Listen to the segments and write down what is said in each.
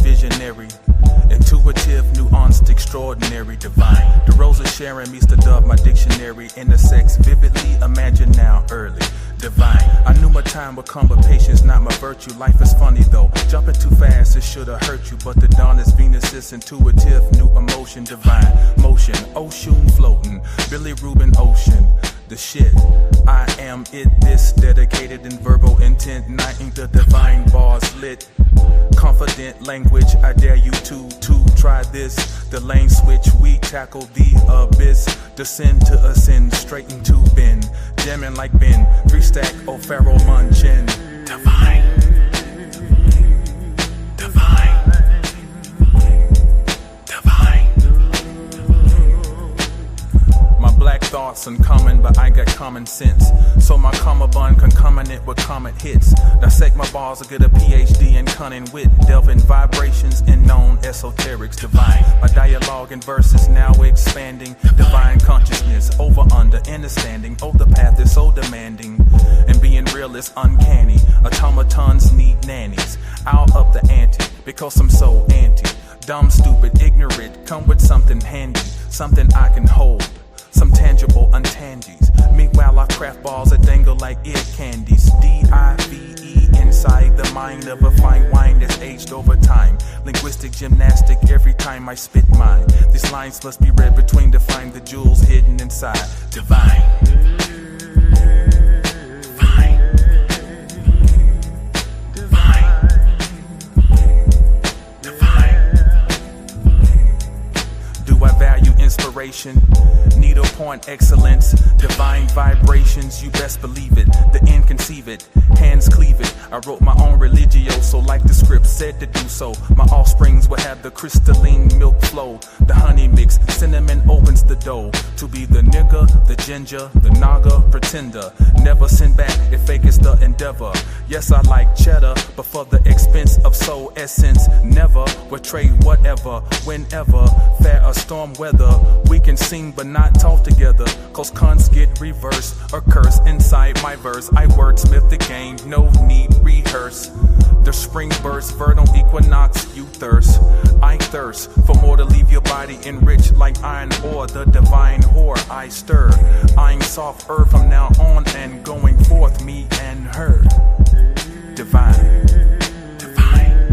visionary, intuitive, nuanced, extraordinary, divine. The rose of Sharon meets the dove, my dictionary, intersects vividly, imagine now, early, divine. I knew my time would come, but patience not my virtue. Life is funny though, jumping too fast, it should've hurt you. But the dawn is Venus, is intuitive, new emotion, divine. Motion, ocean floating, Billy Rubin Ocean. The shit, I am it, this dedicated in verbal intent, nighting the divine bars lit. Confident language, I dare you to try this. The lane switch, we tackle the abyss. Descend to ascend, straight into bend. Jamming like Ben, 3-stack, O'Farrell munchin'. Divine. Divine. Divine. My black thoughts uncommon, but I got common sense. So my comma bun concomitant with comet hits. Dissect my bars, I get a PhD in cunning wit. Delving vibrations in known esoterics, divine. My dialogue and verses now expanding. Divine consciousness, over under, understanding. Oh, the path is so demanding. And being real is uncanny. Automatons need nannies. I'll up the ante, because I'm so anti. Dumb, stupid, ignorant, come with something handy. Something I can hold. Some tangible untangies. Meanwhile, I craft balls that dangle like ear candies. D-I-V-E inside the mind of a fine wine that's aged over time. Linguistic gymnastic every time I spit mine. These lines must be read between to find the jewels hidden inside. Divine. Inspiration, needlepoint excellence, divine vibrations, you best believe it. The end conceive it, hands cleave it. I wrote my own religio, so like the script said to do so. My offsprings will have the crystalline milk flow. The honey mix, cinnamon opens the dough. To be the nigga, the ginger, the naga, pretender. Never send back if fake is the endeavor. Yes, I like cheddar, but for the expense of soul essence, never would trade whatever, whenever. Fair or storm weather, we can sing but not talk together. Cause cons get reversed or cursed inside my verse. I wordsmith the game, no need rehearse. The spring burst, vernal equinox, you thirst. I thirst for more to leave your body enriched like iron ore. The divine whore I stir. I'm soft earth from now on and going forth, me and her. Divine. Divine.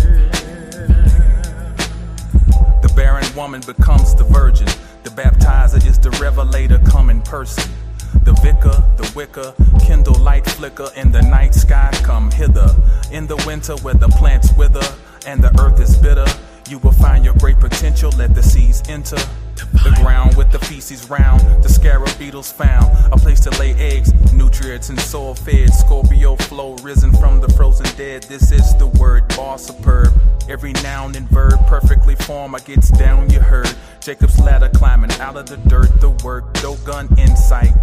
The barren woman becomes the virgin. The baptizer is the revelator come in person. The vicar, the wicker, kindle light flicker in the night sky, come hither. In the winter where the plants wither and the earth is bitter, you will find your great potential, let the seeds enter. The ground with the feces round, the scarab beetles found. A place to lay eggs, nutrients and soil fed. Scorpio flow risen from the frozen dead. This is the word, bar superb. Every noun and verb perfectly formed. I gets down, you heard. Jacob's ladder climbing out of the dirt. The work, Dogun insight.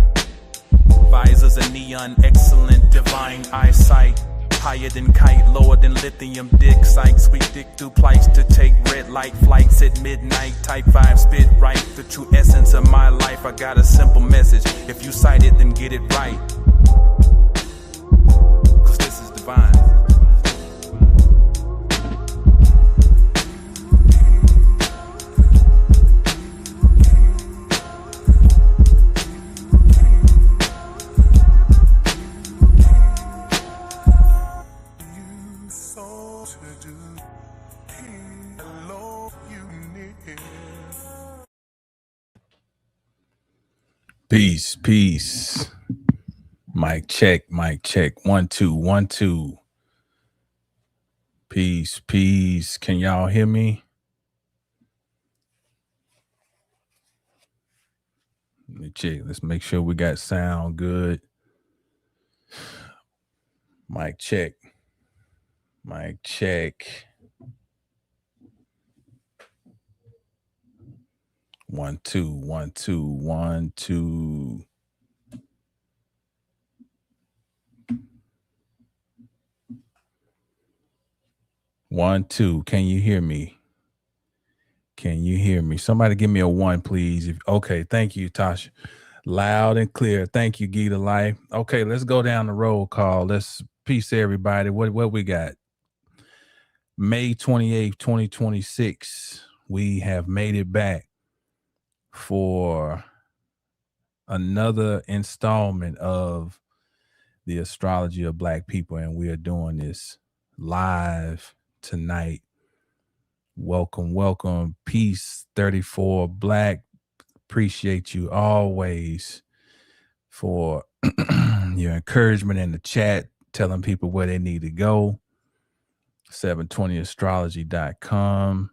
Visors and neon, excellent divine eyesight. Higher than kite, lower than lithium dick sight. Sweet dick through plights to take red light flights at midnight. Type 5 spit right, the true essence of my life. I got a simple message, if you cite it then get it right. Cause this is divine. Peace, peace. Mic check, mic check. 1 2 1 2. Peace, peace. Can y'all hear me? Let me check. Let's make sure we got sound good. Mic check. Mic check. 1 2 1 2 1 2. One, two. Can you hear me? Can you hear me? Somebody give me a 1, please. Okay, thank you, Tasha. Loud and clear. Thank you, Gita Life. Okay, let's go down the roll call. Let's peace everybody. What we got? May 28th, 2026. We have made it back for another installment of the Astrology of Black People, and we are doing this live tonight. Welcome, welcome. Peace 34 Black. Appreciate you always for your encouragement in the chat, telling people where they need to go. 720astrology.com.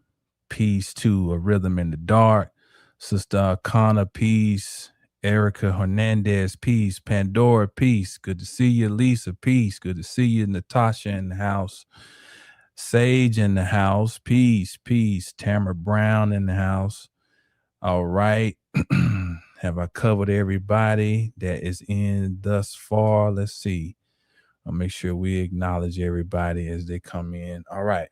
Peace to A Rhythm in the Dark. Sister Connor, peace. Erica Hernandez, peace. Pandora, peace. Good to see you. Lisa, peace. Good to see you. Natasha in the house. Sage in the house. Peace, peace. Tamara Brown in the house. All right. Have I covered everybody that is in thus far? Let's see. I'll make sure we acknowledge everybody as they come in. All right.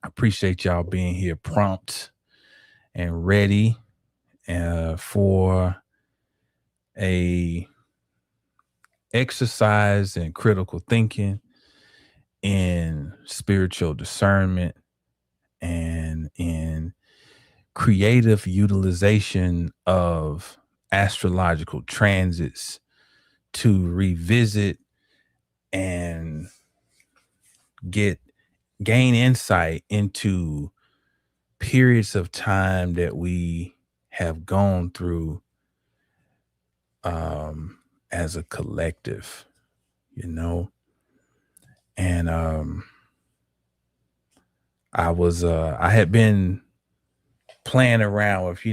I appreciate y'all being here prompt and ready for a exercise in critical thinking, in spiritual discernment, and in creative utilization of astrological transits to revisit and gain insight into periods of time that we have gone through as a collective, and I had been playing around with,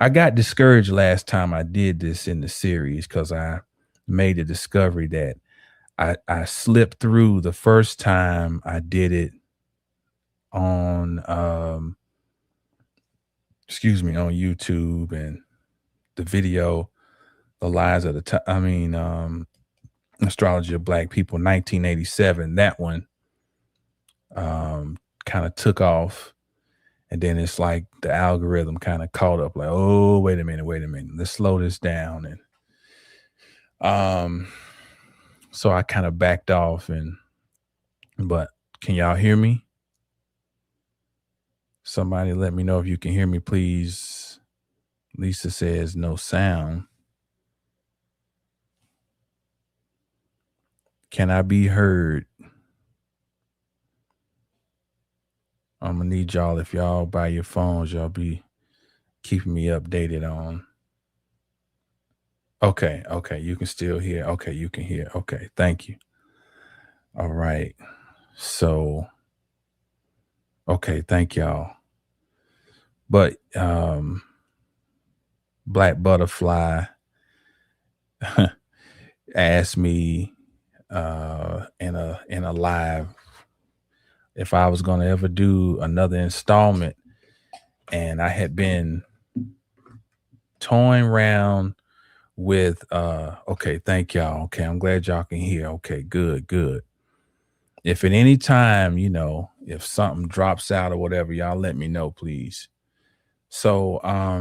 I got discouraged last time I did this in the series because I made a discovery that I slipped through the first time I did it on on YouTube, and the video, The Lies of the Astrology of Black People, 1987. That one kind of took off, and then it's like the algorithm kind of caught up, like, oh, wait a minute, let's slow this down. And so I kind of backed off, but can y'all hear me? Somebody let me know if you can hear me, please. Lisa says no sound. Can I be heard? I'm gonna need y'all, if y'all by your phones, y'all be keeping me updated on. Okay, you can still hear. Okay, you can hear. Okay, thank you. All right. So, okay, thank y'all. But Black Butterfly asked me in a live if I was going to ever do another installment, and I had been toying around with okay, thank y'all. Okay, I'm glad y'all can hear. Okay, good. If at any time, if something drops out or whatever, y'all let me know, please. So I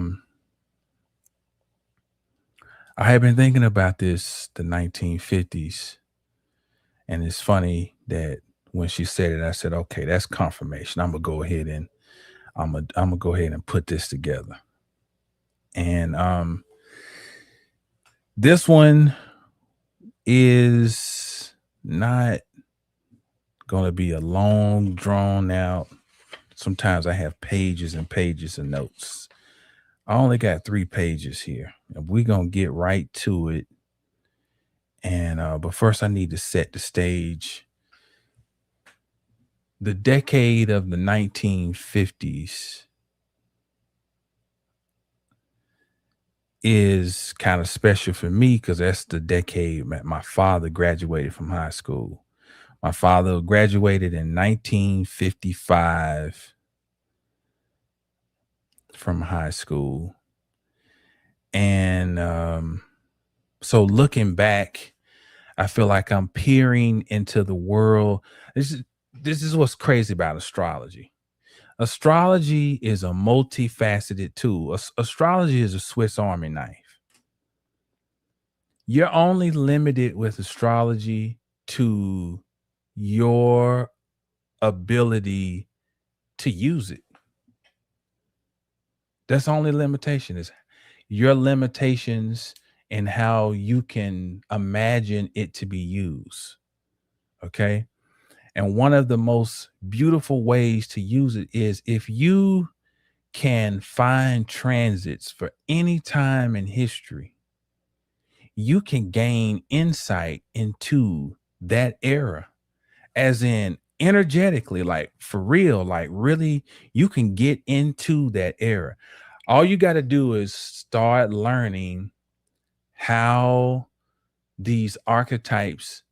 had been thinking about this, the 1950s, and it's funny that when she said it, I said, okay, that's confirmation. I'm gonna go ahead and put this together. And this one is not gonna be a long, drawn out. Sometimes I have pages and pages of notes. I only got 3 pages here, and we're gonna get right to it. And but first I need to set the stage. The decade of the 1950s is kind of special for me because that's the decade my father graduated from high school. My father graduated in 1955 from high school. And so looking back, I feel like I'm peering into the world. This is what's crazy about astrology. Astrology is a multifaceted tool. Astrology is a Swiss Army knife. You're only limited with astrology to your ability to use it. That's the only limitation, is your limitations and how you can imagine it to be used. Okay. And one of the most beautiful ways to use it is if you can find transits for any time in history, you can gain insight into that era, as in energetically, like for real, like really, you can get into that era. All you got to do is start learning how these archetypes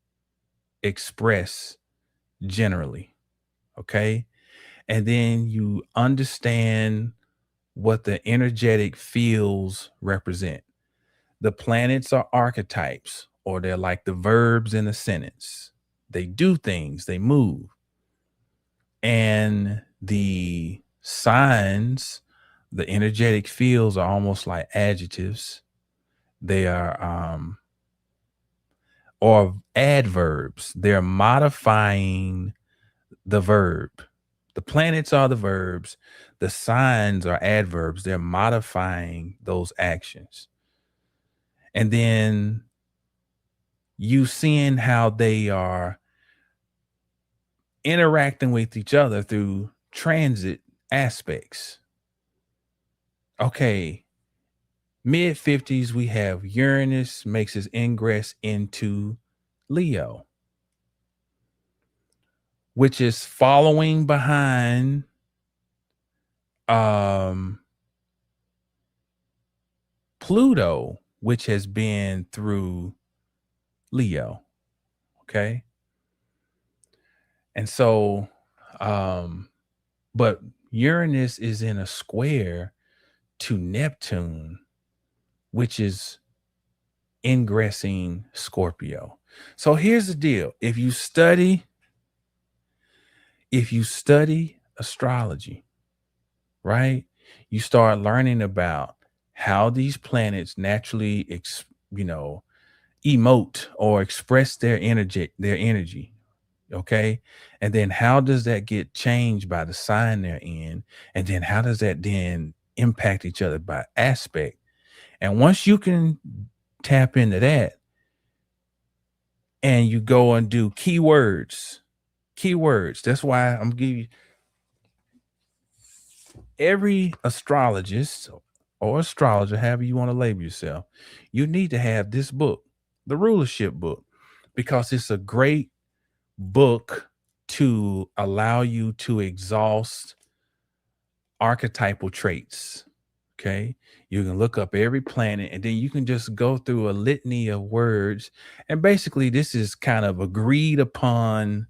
express generally. Okay. And then you understand what the energetic fields represent. The planets are archetypes, or they're like the verbs in a sentence. They do things, they move. And the signs, the energetic fields, are almost like adjectives. They are or adverbs. They're modifying the verb. The planets are the verbs. The signs are adverbs. They're modifying those actions. And then you seeing how they are interacting with each other through transit aspects. Okay, mid 50s, we have Uranus makes its ingress into Leo, which is following behind Pluto, which has been through Leo. Okay. And so, but Uranus is in a square to Neptune, which is ingressing Scorpio. So here's the deal. If you study astrology, right, you start learning about how these planets naturally emote or express their energy. Okay. And then how does that get changed by the sign they're in? And then how does that then impact each other by aspect? And once you can tap into that, and you go and do keywords, that's why I'm giving you, every astrologist or astrologer, however you want to label yourself, you need to have this book, the rulership book, because it's a great book to allow you to exhaust archetypal traits. Okay. You can look up every planet, and then you can just go through a litany of words. And basically, this is kind of agreed upon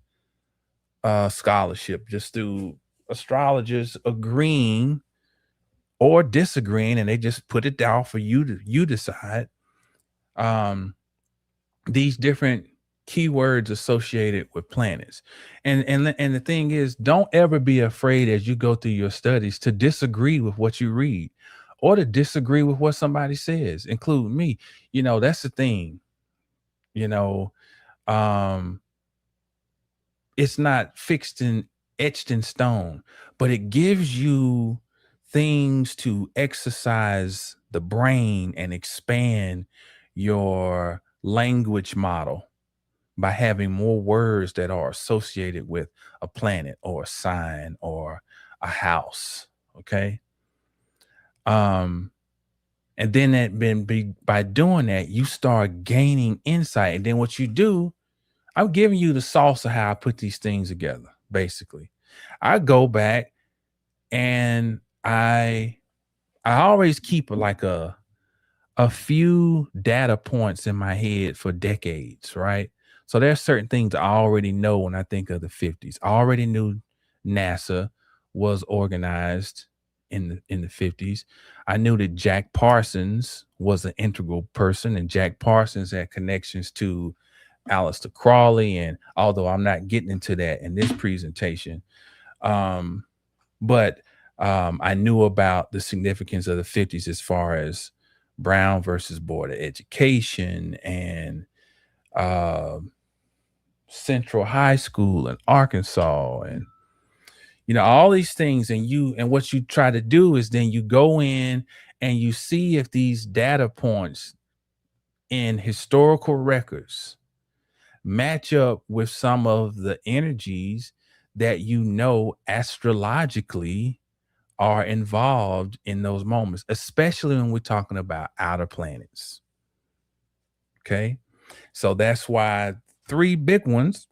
scholarship, just through astrologers agreeing or disagreeing, and they just put it down for you to decide. These different keywords associated with planets. And the thing is, don't ever be afraid as you go through your studies to disagree with what you read, or to disagree with what somebody says, including me. That's the thing. you know um it's not fixed and etched in stone, but it gives you things to exercise the brain and expand your language model by having more words that are associated with a planet or a sign or a house. Okay. And then by doing that, you start gaining insight. And then what you do, I'm giving you the sauce of how I put these things together. Basically, I go back and I always keep like a few data points in my head for decades, right? So there's certain things I already know when I think of the 50s. I already knew NASA was organized in the 50s. I knew that Jack Parsons was an integral person, and Jack Parsons had connections to Aleister Crowley. And although I'm not getting into that in this presentation, but I knew about the significance of the 50s as far as Brown versus Board of Education and Central High School in Arkansas, and all these things. And what you try to do is then you go in and you see if these data points in historical records match up with some of the energies that astrologically are involved in those moments, especially when we're talking about outer planets. Okay. So that's why 3 big ones,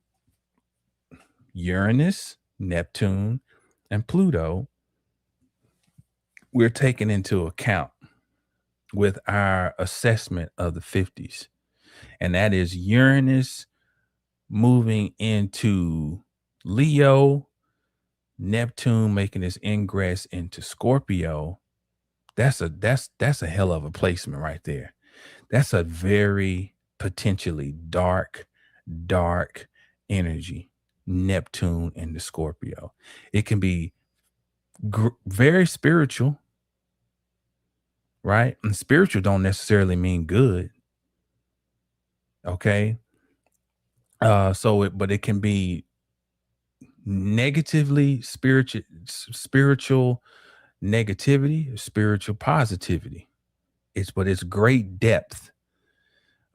Uranus, Neptune, and Pluto, we're taking into account with our assessment of the 50s. And that is Uranus moving into Leo, Neptune making its ingress into Scorpio. That's a hell of a placement right there. That's a very potentially dark energy. Neptune into Scorpio. It can be very spiritual, right? And spiritual don't necessarily mean good. Okay. But it can be negatively spiritual negativity, spiritual positivity. But it's great depth.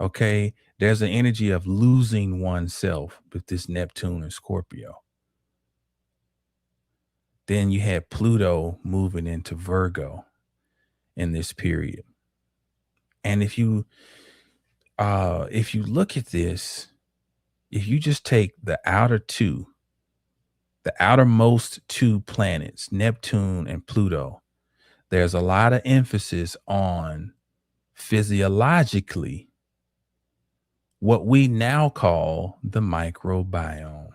Okay. There's an energy of losing oneself with this Neptune and Scorpio. Then you had Pluto moving into Virgo in this period. And if you look at this, if you just take the outermost 2 planets, Neptune and Pluto, there's a lot of emphasis on physiologically what we now call the microbiome.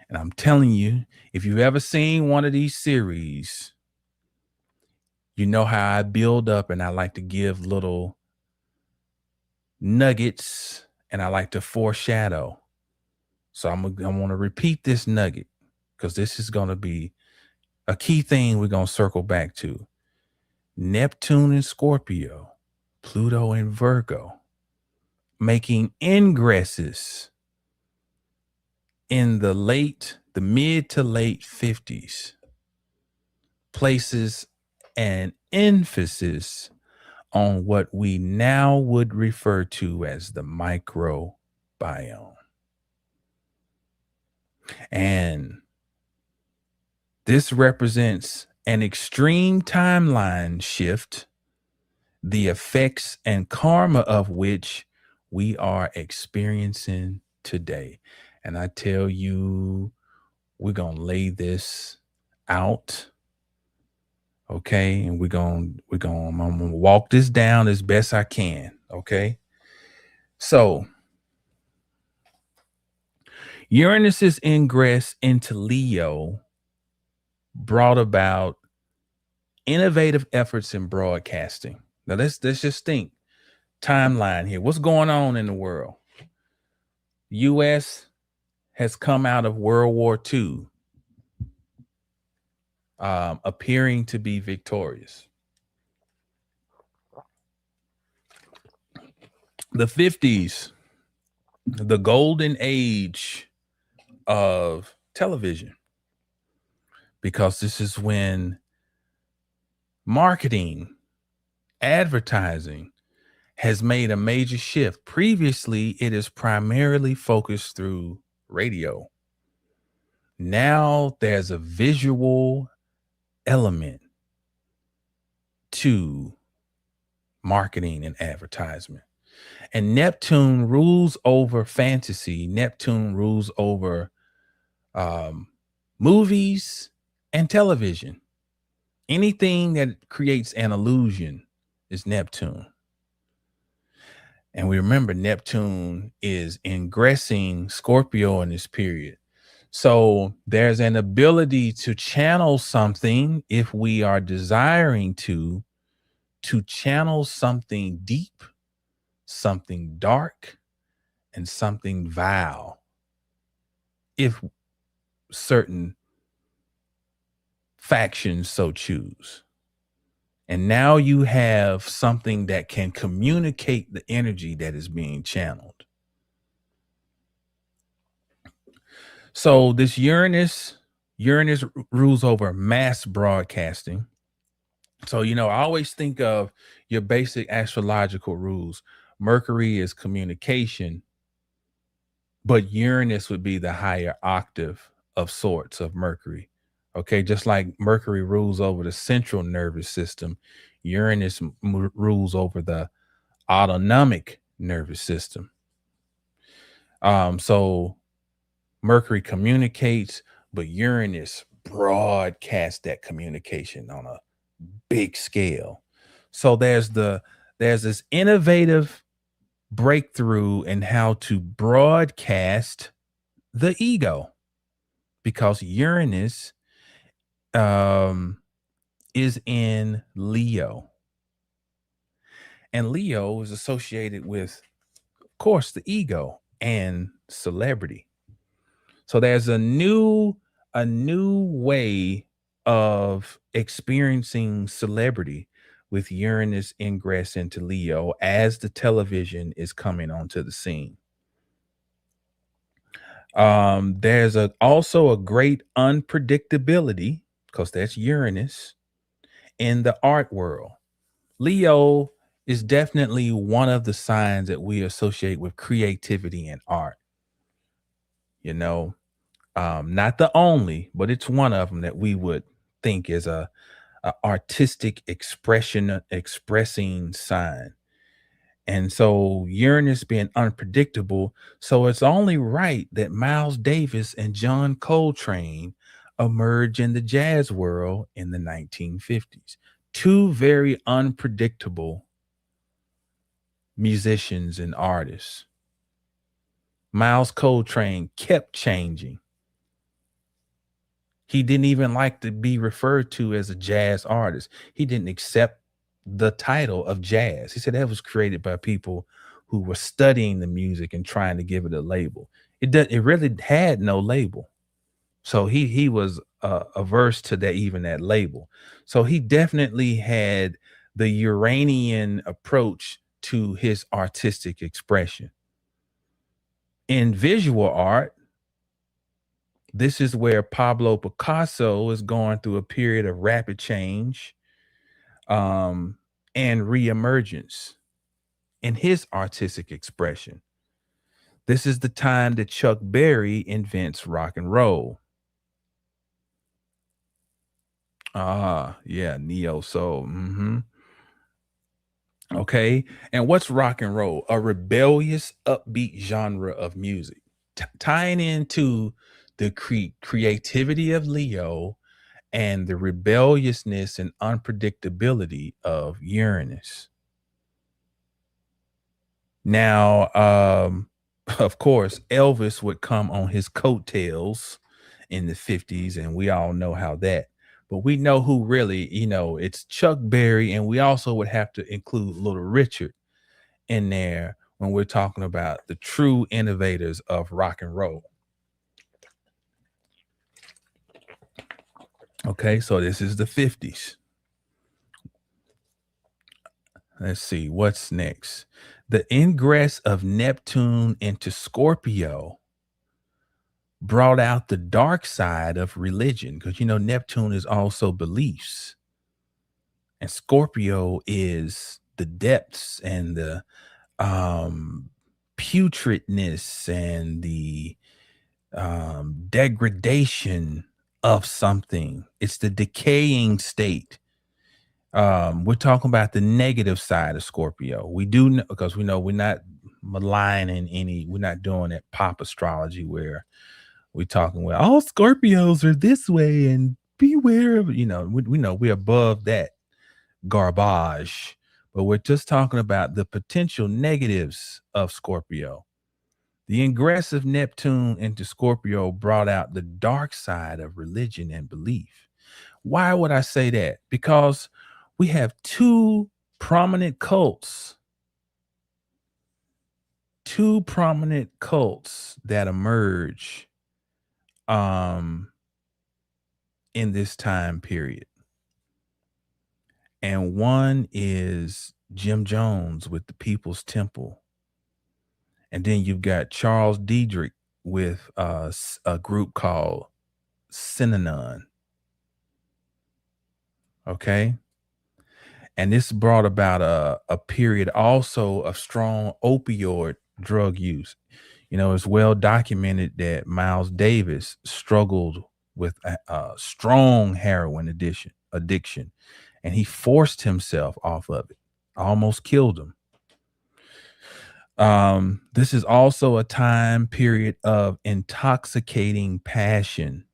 And I'm telling you, if you've ever seen one of these series, you know how I build up and I like to give little nuggets and I like to foreshadow. So I want to repeat this nugget because this is going to be a key thing we're going to circle back to. Neptune and Scorpio, Pluto and Virgo, making ingresses in the mid to late 50s, places an emphasis on what we now would refer to as the microbiome. And this represents an extreme timeline shift, the effects and karma of which we are experiencing today. And I tell you, we're going to lay this out. Okay. And I'm going to walk this down as best I can. Okay. So Uranus's ingress into Leo brought about innovative efforts in broadcasting. Now let's just think timeline here. What's going on in the world? U.S. has come out of World War II, appearing to be victorious. The 50s, the golden age of television, because this is when marketing, advertising has made a major shift. Previously, it is primarily focused through radio. Now there's a visual element to marketing and advertisement. And Neptune rules over fantasy. Neptune rules over movies and television. Anything that creates an illusion is Neptune. And we remember Neptune is ingressing Scorpio in this period. So there's an ability to channel something if we are desiring to channel something deep, something dark, and something vile, if certain factions so choose. And now you have something that can communicate the energy that is being channeled. So this Uranus Uranus rules over mass broadcasting. So, I always think of your basic astrological rules. Mercury is communication, but Uranus would be the higher octave of sorts of Mercury. Okay, just like Mercury rules over the central nervous system, Uranus rules over the autonomic nervous system. So Mercury communicates, but Uranus broadcasts that communication on a big scale. So there's this innovative breakthrough in how to broadcast the ego, because Uranus is in Leo, and Leo is associated with, of course, the ego and celebrity. So there's a new way of experiencing celebrity with Uranus ingress into Leo as the television is coming onto the scene. There's also a great unpredictability, because that's Uranus, in the art world. Leo is definitely one of the signs that we associate with creativity and art. Not the only, but it's one of them that we would think is a artistic expressing sign. And so Uranus being unpredictable, so it's only right that Miles Davis and John Coltrane emerge in the jazz world in the 1950s. Two very unpredictable musicians and artists. Miles Coltrane kept changing. He didn't even like to be referred to as a jazz artist. He didn't accept the title of jazz. He said that was created by people who were studying the music and trying to give it a label. It really had no label. So he was averse to that label. So he definitely had the Uranian approach to his artistic expression. In visual art, this is where Pablo Picasso is going through a period of rapid change and reemergence in his artistic expression. This is the time that Chuck Berry invents rock and roll. Yeah, neo soul. Okay. And what's rock and roll? A rebellious, upbeat genre of music, tying into the creativity of Leo and the rebelliousness and unpredictability of Uranus. Now, of course, Elvis would come on his coattails in the 50s, and we all know how that. But we know who really, it's Chuck Berry, and we also would have to include Little Richard in there when we're talking about the true innovators of rock and roll. Okay, so this is the 50s. Let's see what's next. The ingress of Neptune into Scorpio brought out the dark side of religion, because Neptune is also beliefs, and Scorpio is the depths and the putridness and the degradation of something. It's the decaying state. We're talking about the negative side of Scorpio. We do know, because we know we're not maligning we're not doing that pop astrology where we're talking, well, all Scorpios are this way and beware of, we know we're above that garbage, but we're just talking about the potential negatives of Scorpio. The ingress of Neptune into Scorpio brought out the dark side of religion and belief. Why would I say that? Because we have two prominent cults that emerge in this time period. And one is Jim Jones with the People's Temple. And then you've got Charles Diedrich with a group called Synanon. Okay. And this brought about a period also of strong opioid drug use. You know, it's well documented that Miles Davis struggled with a strong heroin addiction, and he forced himself off of it, almost killed him. This is also a time period of intoxicating passion,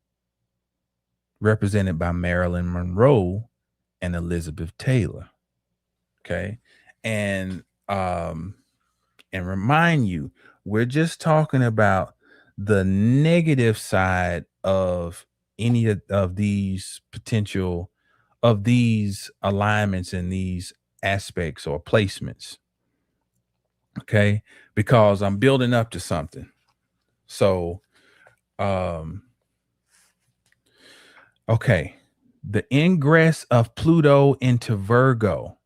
represented by Marilyn Monroe and Elizabeth Taylor. Okay. And and remind you, we're just talking about the negative side of any of these potential of these alignments and these aspects or placements. Okay. Because I'm building up to something. So, okay. The ingress of Pluto into Virgo.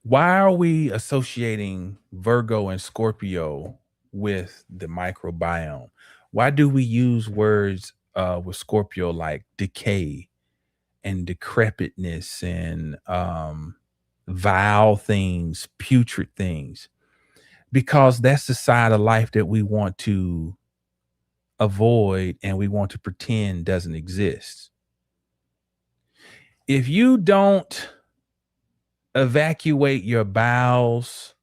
Why are we associating Virgo and Scorpio with the microbiome? Why do we use words with Scorpio like decay and decrepitness and vile things, putrid things? Because that's the side of life that we want to avoid and we want to pretend doesn't exist. If you don't evacuate your bowels,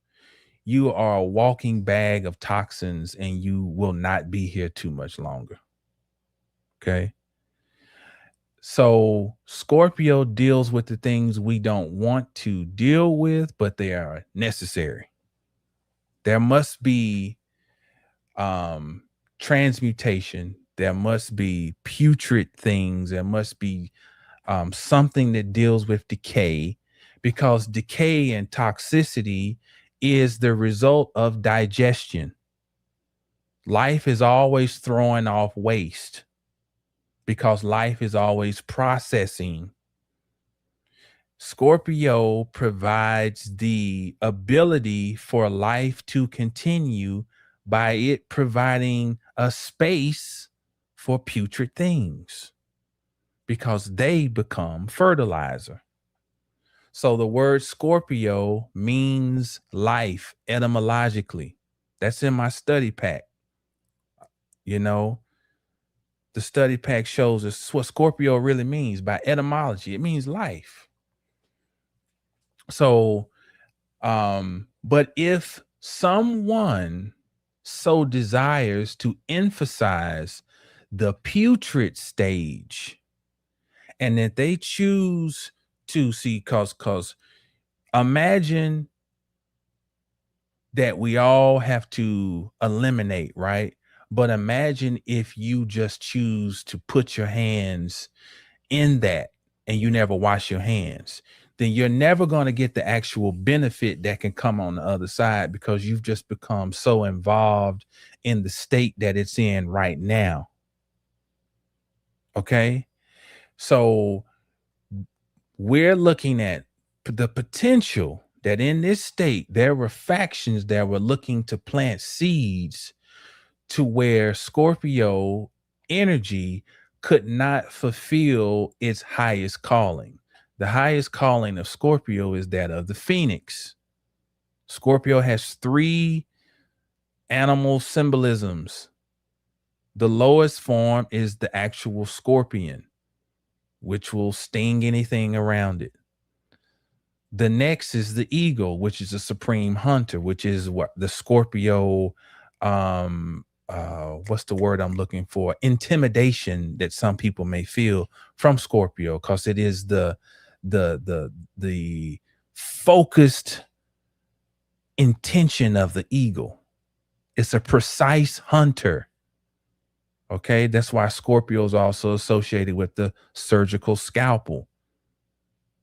you are a walking bag of toxins and you will not be here too much longer. Okay. So Scorpio deals with the things we don't want to deal with, but they are necessary. There must be transmutation. There must be putrid things. There must be something that deals with decay, because decay and toxicity is the result of digestion. Life is always throwing off waste because life is always processing. Scorpio provides the ability for life to continue by it providing a space for putrid things because they become fertilizer. So the word Scorpio means life etymologically. That's in my study pack. You know, the study pack shows us what Scorpio really means by etymology. It means life. So, but if someone so desires to emphasize the putrid stage, and that they choose to see, cause imagine that we all have to eliminate, right? But imagine if you just choose to put your hands in that and you never wash your hands, then you're never going to get the actual benefit that can come on the other side because you've just become so involved in the state that it's in right now. Okay. So we're looking at the potential that in this state, there were factions that were looking to plant seeds to where Scorpio energy could not fulfill its highest calling. The highest calling of Scorpio is that of the phoenix. Scorpio has 3 animal symbolisms. The lowest form is the actual scorpion, which will sting anything around it. The next is the eagle, which is a supreme hunter, which is what the Scorpio, what's the word I'm looking for? Intimidation that some people may feel from Scorpio, because it is the focused intention of the eagle. It's a precise hunter. Okay, that's why Scorpio is also associated with the surgical scalpel,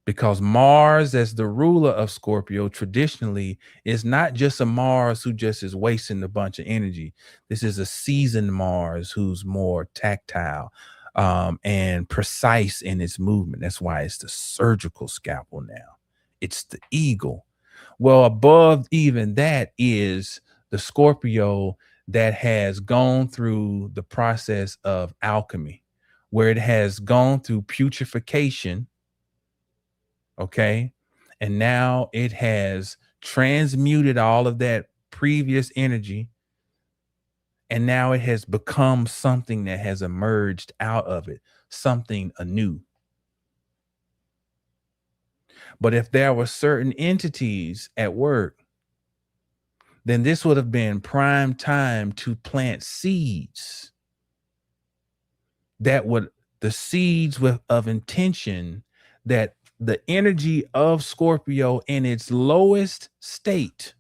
because Mars, as the ruler of Scorpio, traditionally is not just a Mars who just is wasting a bunch of energy. This is a seasoned Mars who's more tactile and precise in its movement. That's why it's the surgical scalpel now. It's the eagle. Well, above even that is the Scorpio that has gone through the process of alchemy, where it has gone through putrefaction, okay? And now it has transmuted all of that previous energy, and now it has become something that has emerged out of it, something anew. But if there were certain entities at work, then this would have been prime time to plant seeds that would, the seeds of intention, that the energy of Scorpio in its lowest state,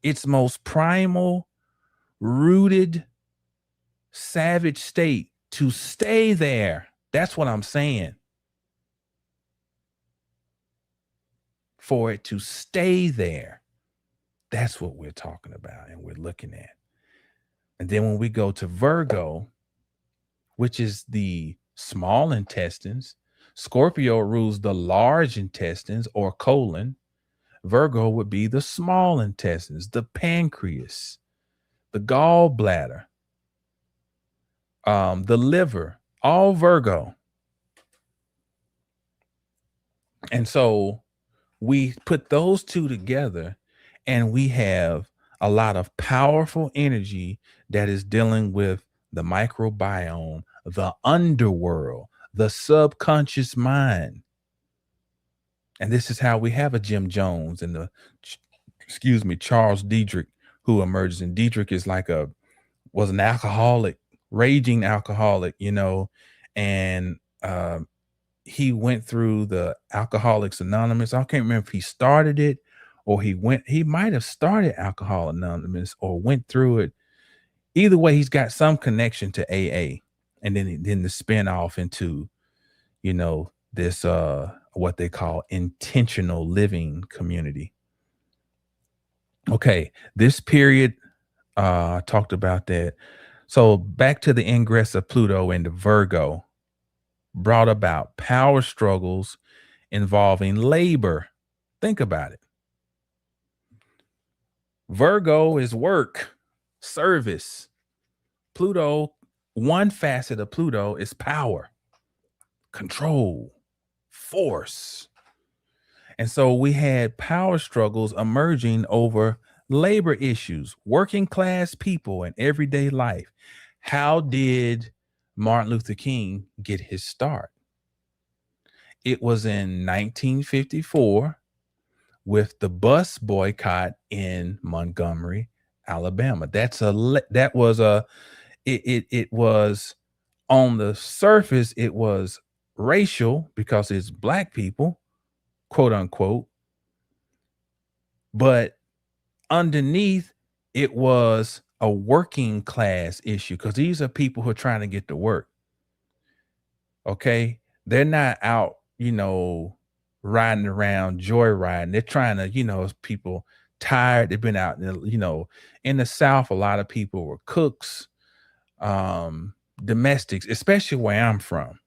its most primal, rooted, savage state, to stay there. That's what I'm saying. For it to stay there. That's what we're talking about and we're looking at. And then when we go to Virgo, which is the small intestines, Scorpio rules the large intestines or colon. Virgo would be the small intestines, the pancreas, the gallbladder, the liver, all Virgo. And so we put those two together and we have a lot of powerful energy that is dealing with the microbiome, the underworld, the subconscious mind. And this is how we have a Jim Jones and Charles Diedrich, who emerges. And Diedrich is was an alcoholic, raging alcoholic, and he went through the Alcoholics Anonymous. I can't remember if he started it or he might have started Alcohol Anonymous or went through it. Either way, he's got some connection to AA, and then the spin off into, this, what they call intentional living community. Okay. This period, I talked about that. So back to the ingress of Pluto into Virgo brought about power struggles involving labor. Think about it. Virgo is work, service. Pluto, one facet of Pluto is power, control, force. And so we had power struggles emerging over labor issues, working class people in everyday life. How did Martin Luther King get his start? It was in 1954 with the bus boycott in Montgomery, Alabama. It was, on the surface, it was racial because it's black people, quote unquote. But underneath, it was a working class issue because these are people who are trying to get to work. Okay. They're not out, riding around joyriding. They're trying to, people tired. They've been out, in the South, a lot of people were cooks, domestics, especially where I'm from.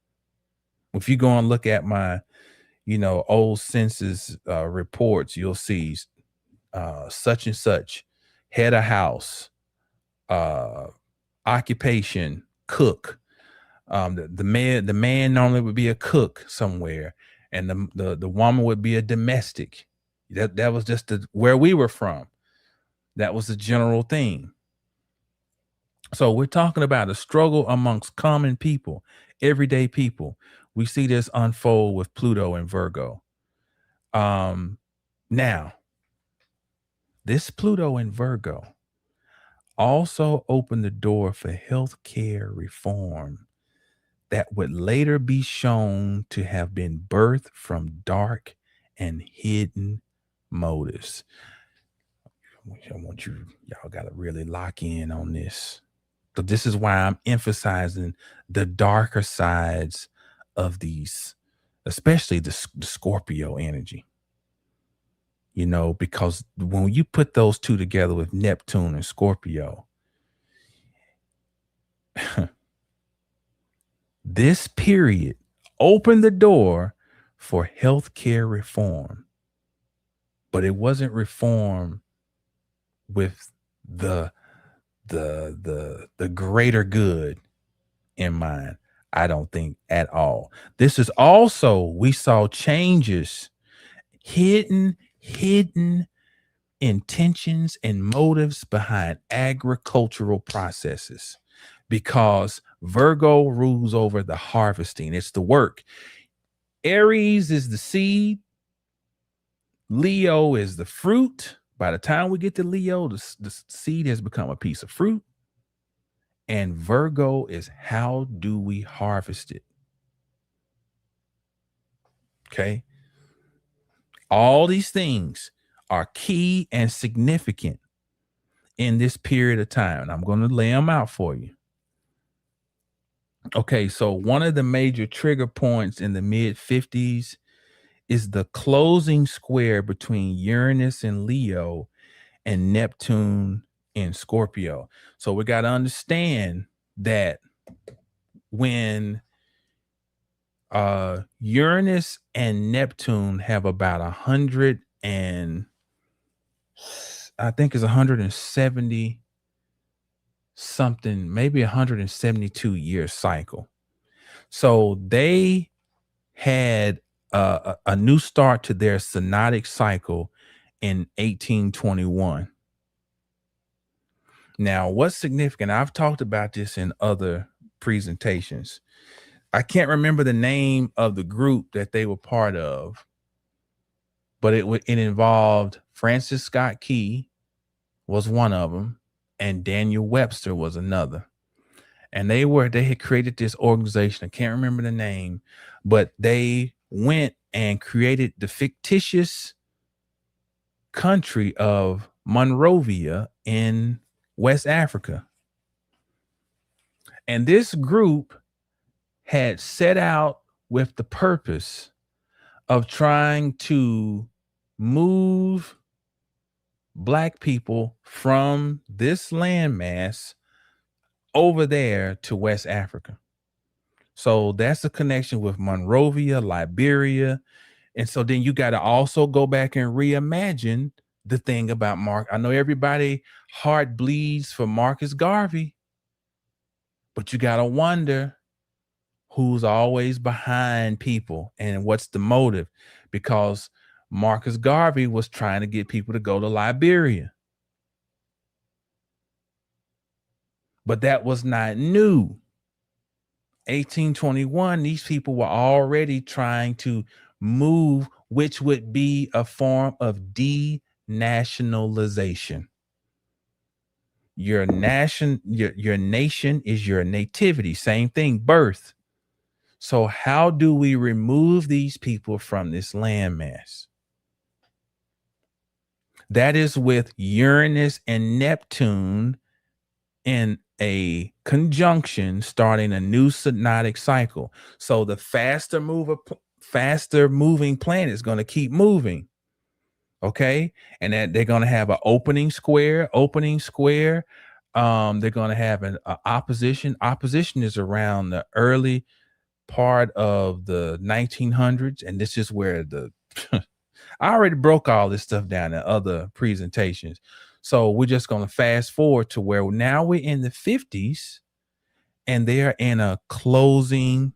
If you go and look at my, old census reports, you'll see such and such, head of house, occupation, cook. The man normally would be a cook somewhere, and the woman would be a domestic. That was just where we were from. That was the general theme. So we're talking about a struggle amongst common people, everyday people. We see this unfold with Pluto and Virgo. Now, this Pluto and Virgo also opened the door for healthcare reform that would later be shown to have been birthed from dark and hidden motives. I want y'all got to really lock in on this. So this is why I'm emphasizing the darker sides of these, especially the Scorpio energy. Because when you put those two together with Neptune and Scorpio, this period opened the door for healthcare reform, but it wasn't reform with the the greater good in mind. I don't think at all. This is also, we saw changes, hidden intentions and motives behind agricultural processes, because Virgo rules over the harvesting. It's the work. Aries is the seed. Leo is the fruit. By the time we get to Leo, the seed has become a piece of fruit. And Virgo is, how do we harvest it? Okay. All these things are key and significant in this period of time. And I'm going to lay them out for you. Okay. So one of the major trigger points in the mid 50s is the closing square between Uranus and Leo and Neptune in Scorpio. So we got to understand that when Uranus and Neptune have about 100 and I think it's 170 something, maybe 172 year cycle. So they had a new start to their synodic cycle in 1821. Now, what's significant, I've talked about this in other presentations. I can't remember the name of the group that they were part of, but it involved Francis Scott Key was one of them, and Daniel Webster was another. And they had created this organization. I can't remember the name, but they went and created the fictitious country of Monrovia in West Africa. And this group had set out with the purpose of trying to move Black people from this landmass over there to West Africa. So that's a connection with Monrovia, Liberia. And so then you got to also go back and reimagine the thing about Mark. I know everybody heart bleeds for Marcus Garvey, but you got to wonder who's always behind people and what's the motive, because Marcus Garvey was trying to get people to go to Liberia. But that was not new. 1821, these people were already trying to move, which would be a form of denationalization. Your nation is your nativity, same thing, birth. So how do we remove these people from this landmass? That is with Uranus and Neptune in a conjunction, starting a new synodic cycle. So the faster moving planet is going to keep moving. Okay. And that they're going to have an opening square. They're going to have an opposition. Opposition is around the early part of the 1900s. And this is where I already broke all this stuff down in other presentations. So we're just going to fast forward to where now we're in the 50s and they're in a closing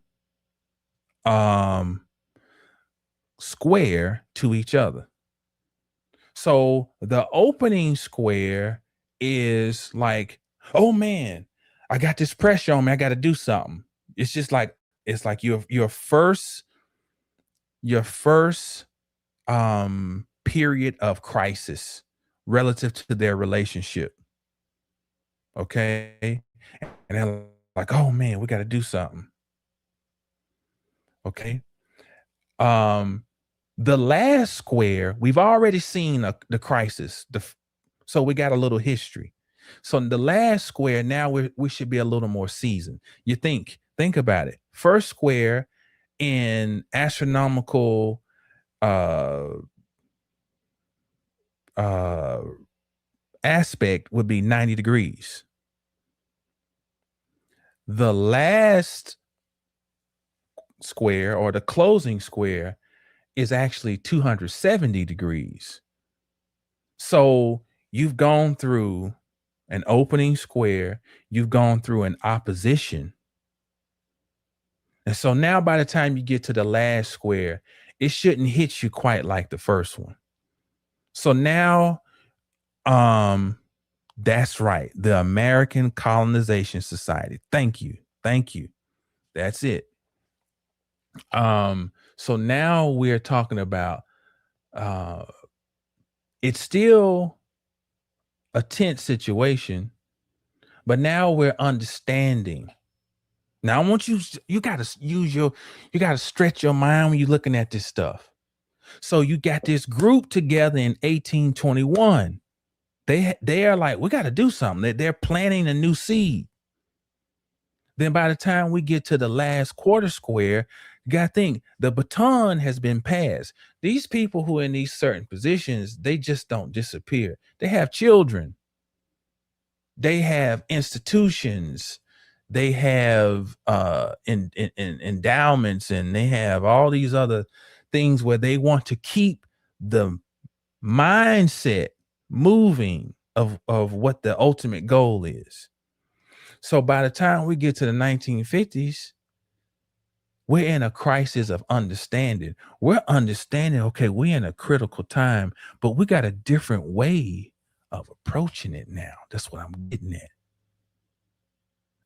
square to each other. So the opening square is like, oh man, I got this pressure on me. I got to do something. It's just like, it's like your first period of crisis relative to their relationship. Okay. And they're like, oh man, we got to do something. Okay. The last square, we've already seen the crisis. So we got a little history. So in the last square, now we should be a little more seasoned. You think about it. First square in astronomical aspect would be 90 degrees. The last square, or the closing square, is actually 270 degrees. So you've gone through an opening square, you've gone through an opposition. And so now by the time you get to the last square, it shouldn't hit you quite like the first one. So now, that's right. The American Colonization Society. Thank you. Thank you. That's it. So now we're talking about it's still a tense situation, but now we're understanding. Now I want you got to stretch your mind when you're looking at this stuff. So you got this group together in 1821. They are like, we got to do something. They're planting a new seed. Then by the time we get to the last quarter square, you got to think the baton has been passed. These people who are in these certain positions, they just don't disappear. They have children. They have institutions. They have endowments, and they have all these other things where they want to keep the mindset moving of what the ultimate goal is. So by the time we get to the 1950s, we're in a crisis of understanding. We're understanding, okay, we're in a critical time, but we got a different way of approaching it now. That's what I'm getting at.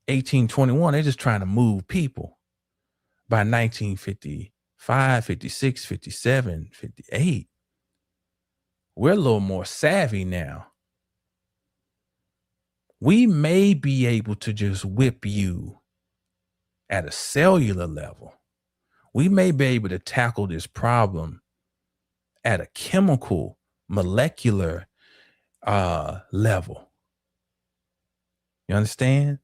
1821, they're just trying to move people. By 1955, 56, 57, 58, we're a little more savvy now. We may be able to just whip you at a cellular level. We may be able to tackle this problem at a chemical, molecular level. You understand?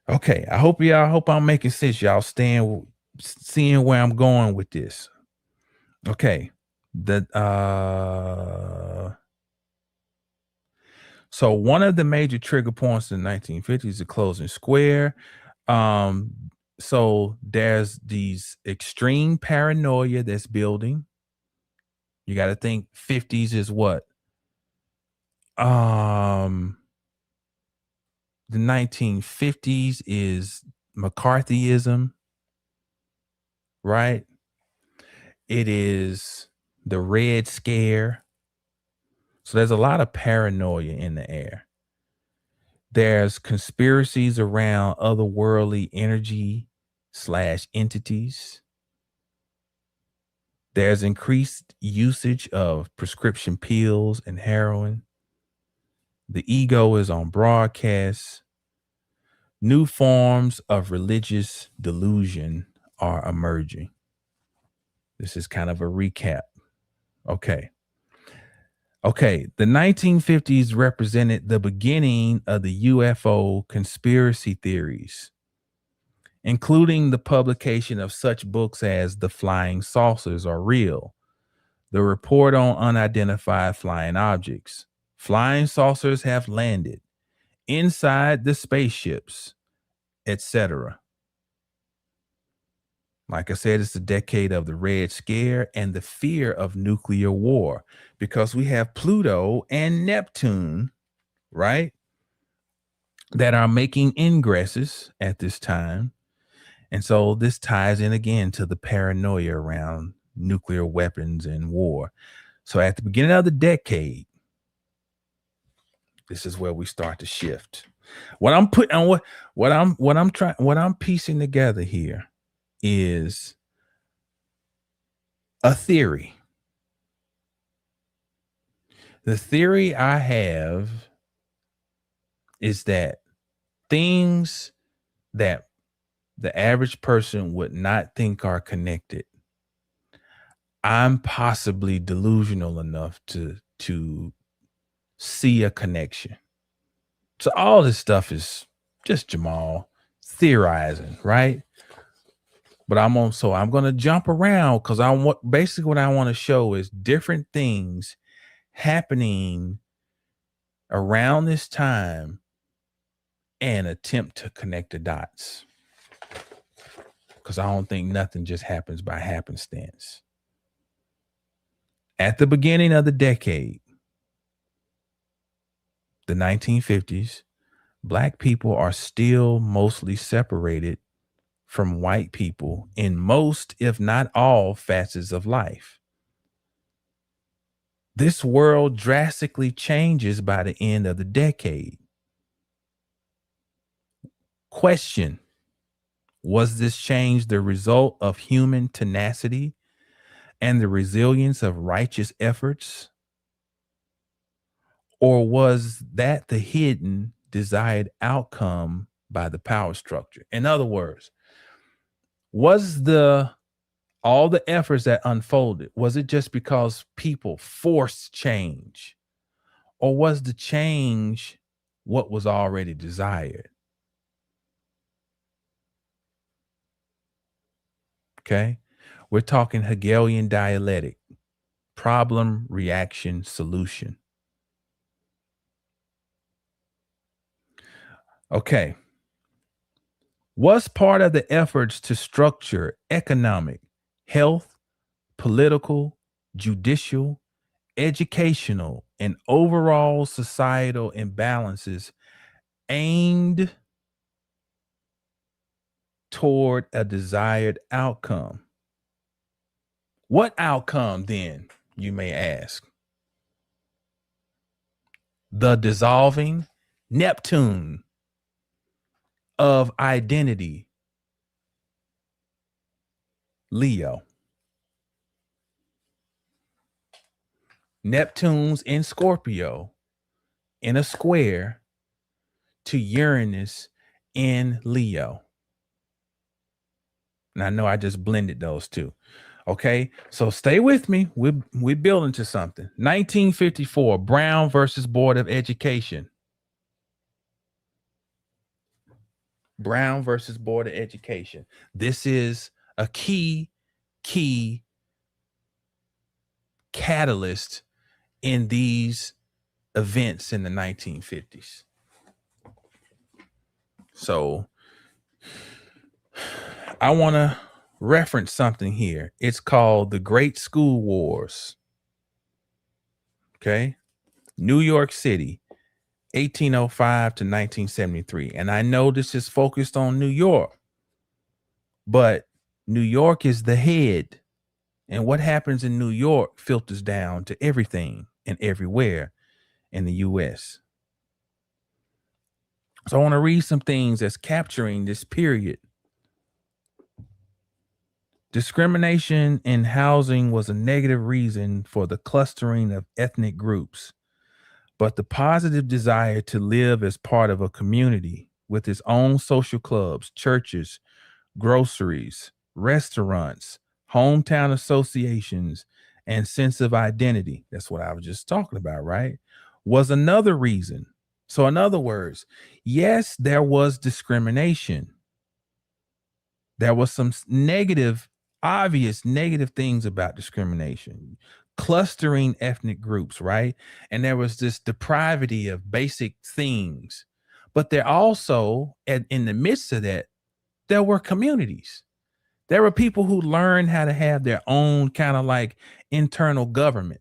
Okay, I hope I'm making sense. Y'all seeing where I'm going with this. Okay. So one of the major trigger points in the 1950s is the closing square. So there's these extreme paranoia that's building. You got to think 50s is what? The 1950s is McCarthyism, right? It is the Red Scare. So there's a lot of paranoia in the air. There's conspiracies around otherworldly energy / entities. There's increased usage of prescription pills and heroin. The ego is on broadcast. New forms of religious delusion are emerging. This is kind of a recap. Okay. The 1950s represented the beginning of the UFO conspiracy theories, including the publication of such books as The Flying Saucers Are Real, The Report on Unidentified Flying Objects, Flying Saucers Have Landed, Inside the Spaceships, etc. Like I said, it's the decade of the Red Scare and the fear of nuclear war, because we have Pluto and Neptune, right, that are making ingresses at this time. And so this ties in again to the paranoia around nuclear weapons and war. So at the beginning of the decade, this is where we start to shift. What I'm putting on what I'm piecing together here is a theory. The theory I have is that things that the average person would not think are connected, I'm possibly delusional enough to see a connection. So all this stuff is just Jamal theorizing, right? But I'm going to jump around, because basically what I want to show is different things happening around this time and attempt to connect the dots, because I don't think nothing just happens by happenstance. At the beginning of the decade, the 1950s, Black people are still mostly separated from white people in most, if not all, facets of life. This world drastically changes by the end of the decade. Question: was this change the result of human tenacity and the resilience of righteous efforts? Or was that the hidden desired outcome by the power structure? In other words, was the all the efforts that unfolded, was it just because people forced change? Or was the change what was already desired? Okay. We're talking Hegelian dialectic, problem, reaction, solution. Okay. Was part of the efforts to structure economic, health, political, judicial, educational, and overall societal imbalances aimed toward a desired outcome? What outcome then, you may ask? The dissolving Neptune of identity, Leo. Neptune's in Scorpio in a square to Uranus in Leo. And I know I just blended those two. Okay, so stay with me. We're building to something. 1954, Brown versus Board of Education. Brown versus Board of Education. This is a key catalyst in these events in the 1950s. So I want to reference something here. It's called the Great School Wars. Okay. New York City, 1805 to 1973. And I know this is focused on New York, but New York is the head. And what happens in New York filters down to everything and everywhere in the U.S. So I want to read some things that's capturing this period. Discrimination in housing was a negative reason for the clustering of ethnic groups, but the positive desire to live as part of a community with its own social clubs, churches, groceries, restaurants, hometown associations, and sense of identity, that's what I was just talking about, right, was another reason. So in other words, yes, there was discrimination. There was some negative, obvious negative things about discrimination, clustering ethnic groups, right? And there was this depravity of basic things. But there also, in the midst of that, there were communities. There were people who learned how to have their own kind of like internal government.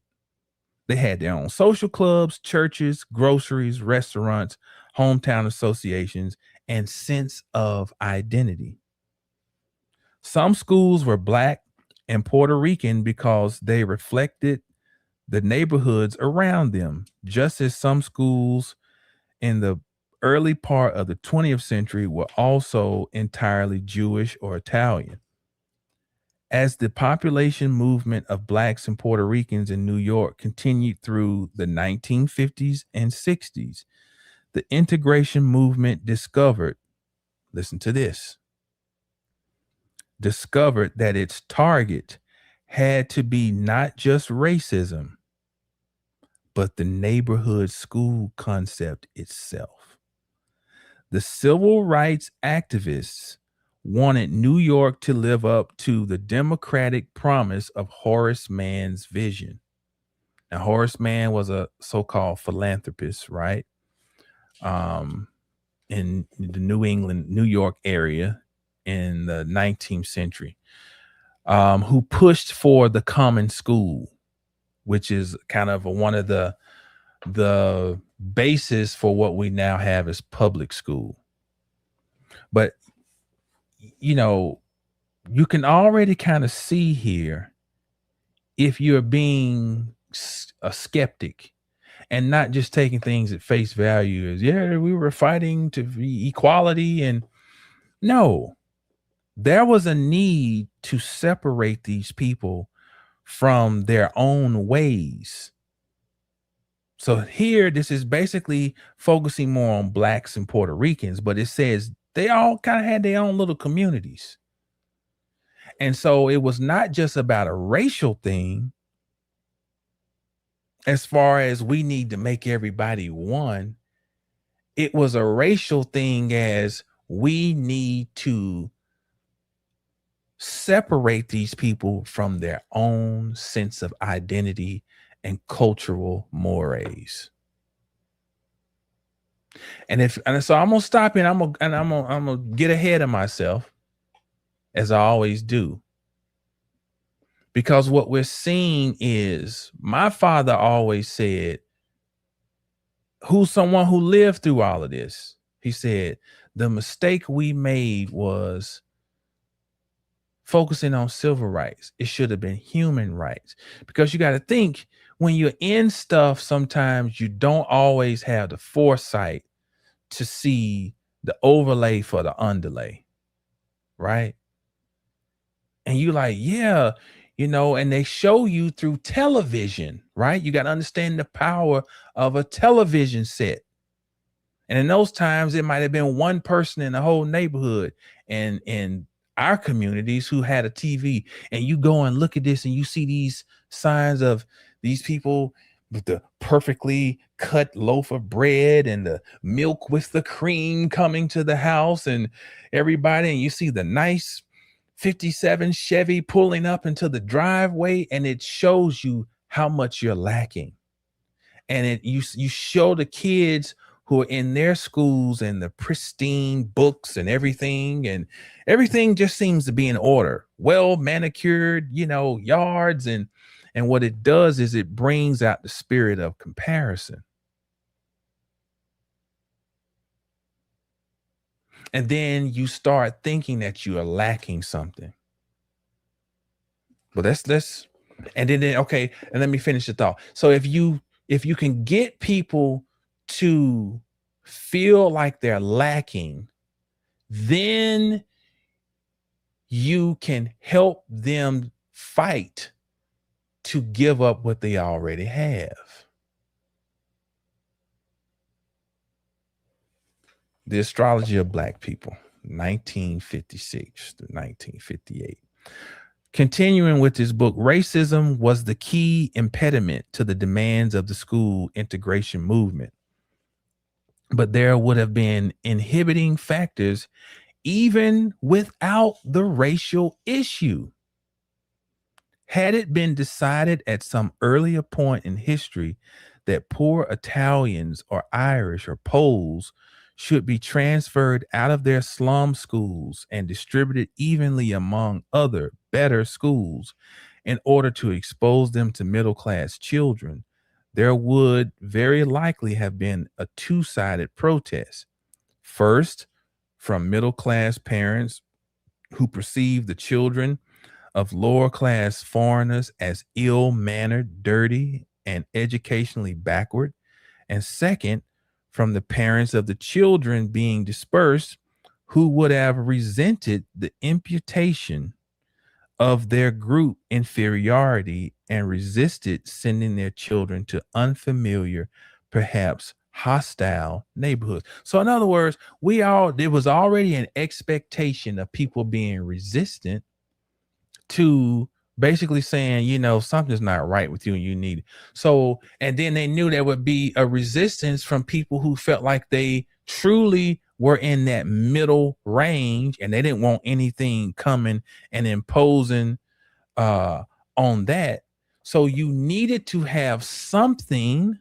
They had their own social clubs, churches, groceries, restaurants, hometown associations, and sense of identity. Some schools were Black and Puerto Rican because they reflected the neighborhoods around them, just as some schools in the early part of the 20th century were also entirely Jewish or Italian. As the population movement of Blacks and Puerto Ricans in New York continued through the 1950s and 60s, the integration movement discovered, listen to this, discovered that its target had to be not just racism, but the neighborhood school concept itself. The civil rights activists wanted New York to live up to the democratic promise of Horace Mann's vision. Now, Horace Mann was a so-called philanthropist, right? In the New York area in the 19th century, who pushed for the common school, which is kind of one of the the basis for what we now have as public school. But, you know, you can already kind of see here if you're being a skeptic and not just taking things at face value as, yeah, we were fighting to equality. And no, there was a need to separate these people from their own ways. So here, this is basically focusing more on blacks and Puerto Ricans, but it says they all kind of had their own little communities. And so it was not just about a racial thing, as far as we need to make everybody one. It was a racial thing as we need to separate these people from their own sense of identity and cultural mores. And so I'm gonna stop and I'm gonna get ahead of myself, as I always do. Because what we're seeing is, my father always said, who's someone who lived through all of this? He said, the mistake we made was focusing on civil rights. It should have been human rights. Because you got to think, when you're in stuff, sometimes you don't always have the foresight to see the overlay for the underlay, right? And you like, yeah, and they show you through television, right? You got to understand the power of a television set. And in those times, it might have been one person in the whole neighborhood and in our communities who had a TV. And you go and look at this and you see these signs of these people with the perfectly cut loaf of bread and the milk with the cream coming to the house and everybody. And you see the nice 57 Chevy pulling up into the driveway, and it shows you how much you're lacking. And you show the kids who are in their schools and the pristine books and everything just seems to be in order, well manicured, yards. And what it does is it brings out the spirit of comparison. And then you start thinking that you are lacking something. But let's and then okay, and let me finish the thought. So if you can get people to feel like they're lacking, then you can help them fight to give up what they already have. The Astrology of Black People, 1956 to 1958. Continuing with this book, racism was the key impediment to the demands of the school integration movement. But there would have been inhibiting factors even without the racial issue. Had it been decided at some earlier point in history that poor Italians or Irish or Poles should be transferred out of their slum schools and distributed evenly among other better schools in order to expose them to middle-class children, there would very likely have been a two-sided protest. First, from middle-class parents who perceive the children of lower-class foreigners as ill-mannered, dirty, and educationally backward. And second, from the parents of the children being dispersed who would have resented the imputation of their group inferiority and resisted sending their children to unfamiliar, perhaps hostile neighborhoods. So in other words, there was already an expectation of people being resistant to basically saying, something's not right with you and you need it. So, and then they knew there would be a resistance from people who felt like they truly were in that middle range and they didn't want anything coming and imposing on that. So you needed to have something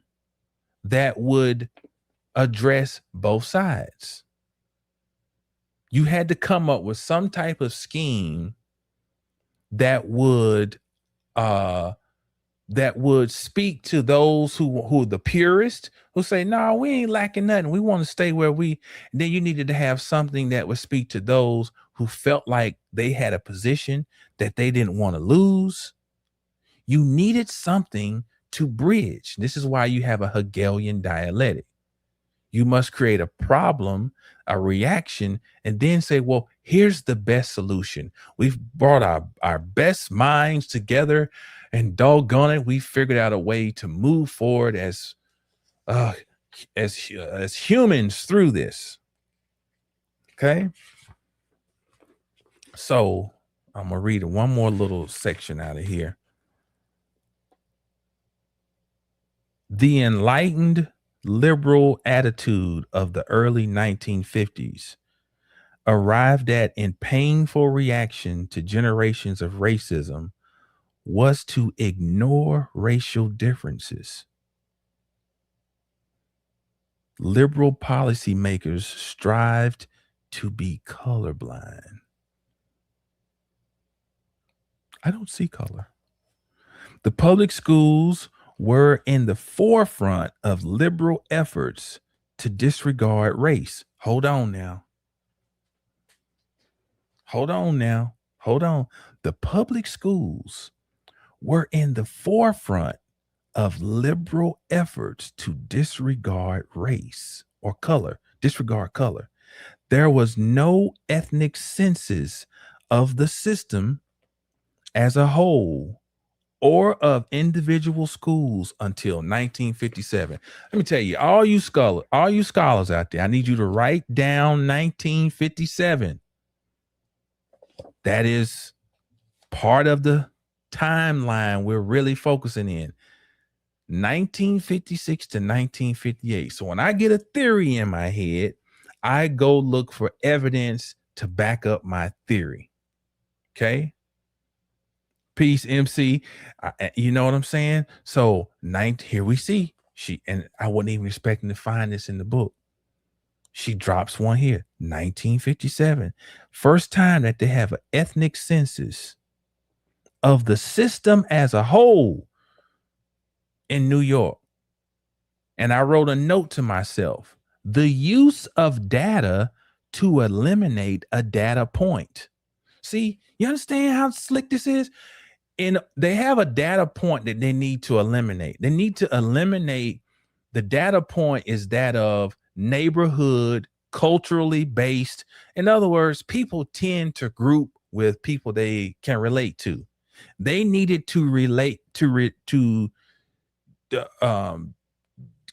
that would address both sides. You had to come up with some type of scheme that would that would speak to those who are the purist, who say, no, we ain't lacking nothing. We want to stay where we. And then you needed to have something that would speak to those who felt like they had a position that they didn't want to lose. You needed something to bridge. This is why you have a Hegelian dialectic. You must create a problem, a reaction, and then say, well, here's the best solution. We've brought our best minds together, and doggone it, we figured out a way to move forward as humans through this. Okay. So I'm gonna read one more little section out of here. The enlightened liberal attitude of the early 1950s, arrived at in painful reaction to generations of racism, was to ignore racial differences. Liberal policymakers strived to be colorblind. I don't see color. The public schools were in the forefront of liberal efforts to disregard race. Hold on now. Hold on now. Hold on. The public schools were in the forefront of liberal efforts to disregard race or color, disregard color. There was no ethnic census of the system as a whole or of individual schools until 1957. Let me tell you, all you scholars out there, I need you to write down 1957. That is part of the timeline we're really focusing in. 1956 to 1958. So when I get a theory in my head, I go look for evidence to back up my theory. Okay. Peace, MC. You know what I'm saying? So here we see and I wasn't even expecting to find this in the book. She drops one here, 1957. First time that they have an ethnic census of the system as a whole in New York. And I wrote a note to myself, the use of data to eliminate a data point. See, you understand how slick this is? And they have a data point that they need to eliminate. They need to eliminate the data point is that of neighborhood, culturally based. In other words, people tend to group with people they can relate to. They needed to relate to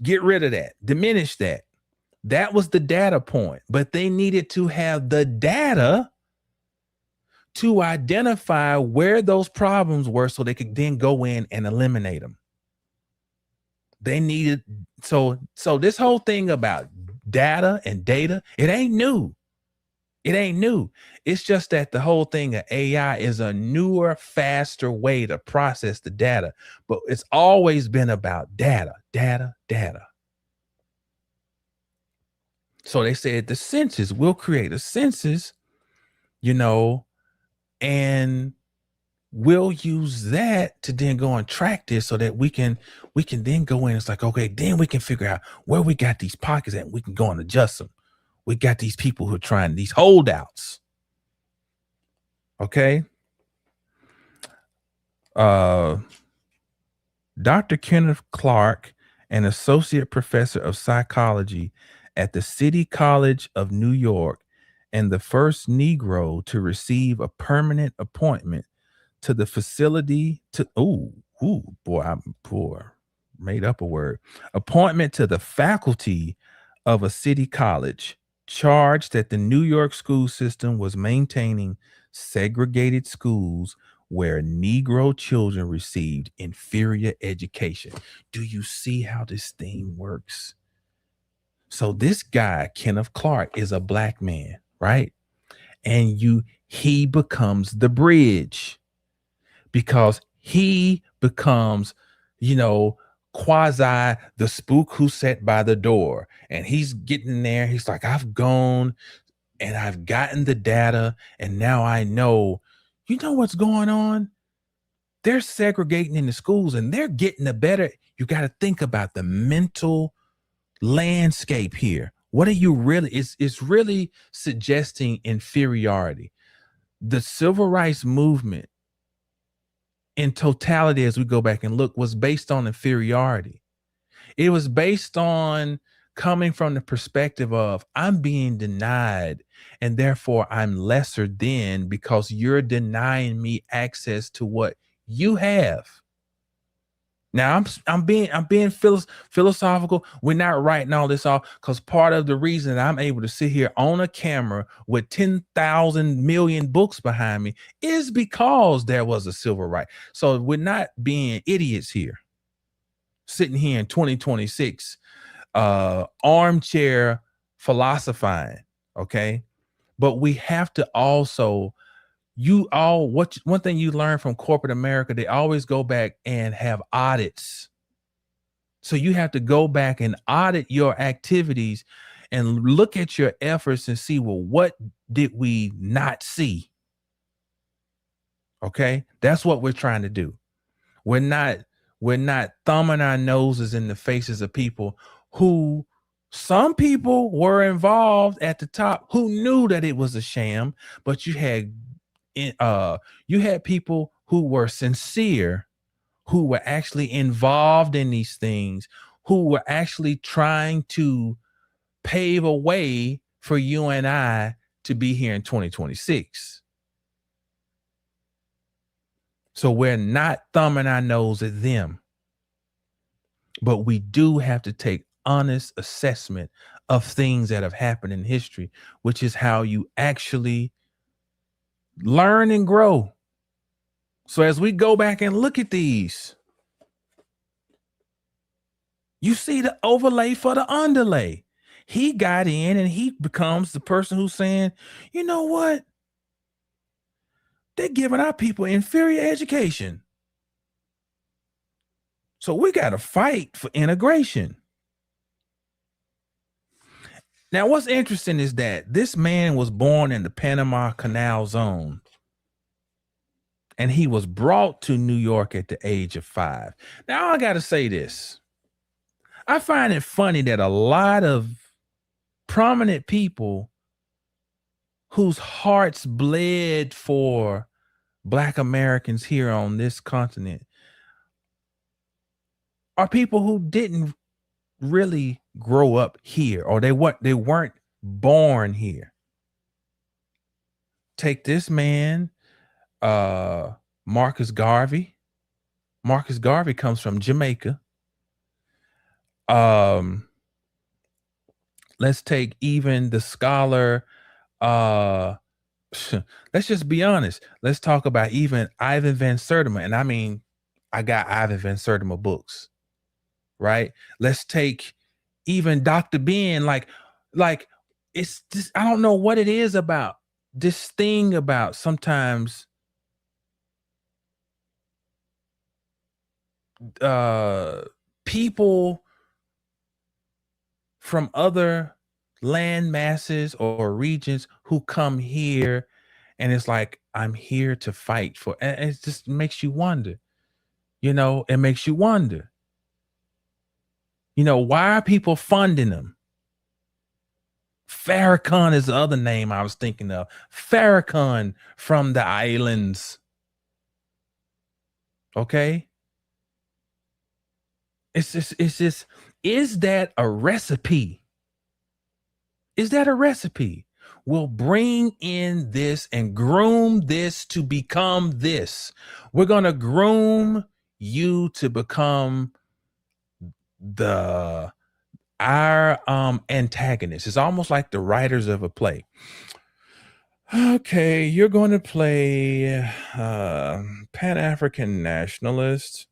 get rid of that, diminish that. That was the data point, but they needed to have the data to identify where those problems were so they could then go in and eliminate them. They needed, so this whole thing about data and data, it ain't new. It ain't new. It's just that the whole thing of AI is a newer, faster way to process the data, but it's always been about data. So they said the census, we'll create a census, and we'll use that to then go and track this so that we can then go in. It's like, okay, then we can figure out where we got these pockets at. We can go and adjust them. We got these people who are trying these holdouts. Okay. Dr. Kenneth Clark, an associate professor of psychology at the City College of New York and the first Negro to receive a permanent appointment to the facility made up a word. Appointment to the faculty of a city college, charged that the New York school system was maintaining segregated schools where Negro children received inferior education. Do you see how this thing works? So this guy, Kenneth Clark, is a black man, right? And he becomes the bridge because he becomes, quasi the spook who sat by the door. And he's getting there. He's like, I've gone and I've gotten the data. And now I know, what's going on? they're segregating in the schools and they're getting a better. You got to think about the mental landscape here. What are you really? It's really suggesting inferiority. The civil rights movement in totality, as we go back and look, was based on inferiority. It was based on coming from the perspective of I'm being denied and therefore I'm lesser than because you're denying me access to what you have. Now I'm being philosophical. We're not writing all this off because part of the reason that I'm able to sit here on a camera with 10,000 million books behind me is because there was a civil right. So we're not being idiots here, sitting here in 2026, armchair philosophizing. Okay, but we have to also one thing you learn from corporate America, they always go back and have audits. So you have to go back and audit your activities and look at your efforts and see, well, what did we not see? Okay, that's what we're trying to do. We're not thumbing our noses in the faces of people who, some people were involved at the top who knew that it was a sham, but you had people who were sincere, who were actually involved in these things, who were actually trying to pave a way for you and I to be here in 2026. So we're not thumbing our nose at them, but we do have to take honest assessment of things that have happened in history, which is how you actually learn and grow. So as we go back and look at these, you see the overlay for the underlay. He got in and he becomes the person who's saying, you know what? They're giving our people inferior education. So we got to fight for integration. Now, what's interesting is that this man was born in the Panama Canal Zone, and he was brought to New York at the age of 5. Now, I got to say this. I find it funny that a lot of prominent people whose hearts bled for Black Americans here on this continent are people who didn't really grow up here, or they weren't born here. Take this man, Marcus Garvey. Marcus Garvey comes from Jamaica. Let's take even the scholar, let's just be honest. Let's talk about even Ivan Van Sertima. And I mean, I got Ivan Van Sertima books, right? Let's take even Dr. Ben, like it's just, I don't know what it is about this thing about sometimes people from other land masses or regions who come here, and it's like, I'm here to fight for, and it just makes you wonder, it makes you wonder, why are people funding them? Farrakhan is the other name I was thinking of. Farrakhan from the islands. Okay. It's just, is that a recipe? Is that a recipe? We'll bring in this and groom this to become this. We're going to groom you to become our antagonist. It's almost like the writers of a play. Okay, you're going to play Pan-African nationalist.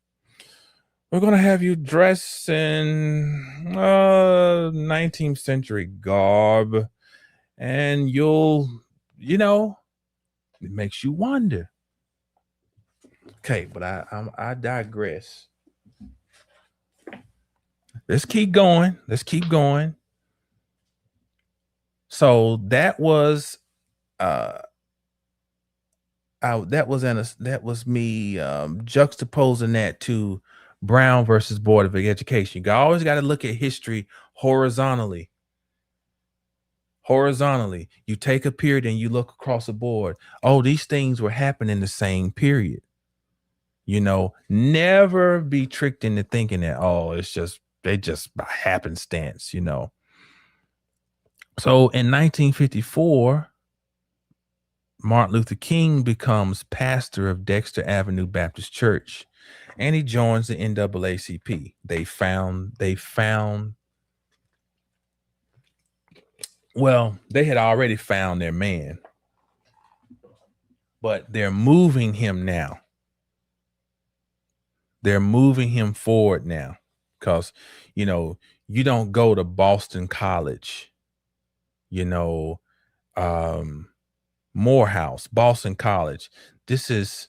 We're going to have you dress in 19th century garb, and it makes you wonder. Okay, but I digress. Let's keep going. So that was that was me juxtaposing that to Brown versus Board of Education. You always got to look at history horizontally. Horizontally, you take a period and you look across the board. Oh, these things were happening in the same period. You know, never be tricked into thinking that, oh, they just by happenstance, you know. So in 1954, Martin Luther King becomes pastor of Dexter Avenue Baptist Church, and he joins the NAACP. They found well, they had already found their man, but they're moving him now. They're moving him forward now because, you know, you don't go to Boston College, you know, Morehouse, Boston College. This is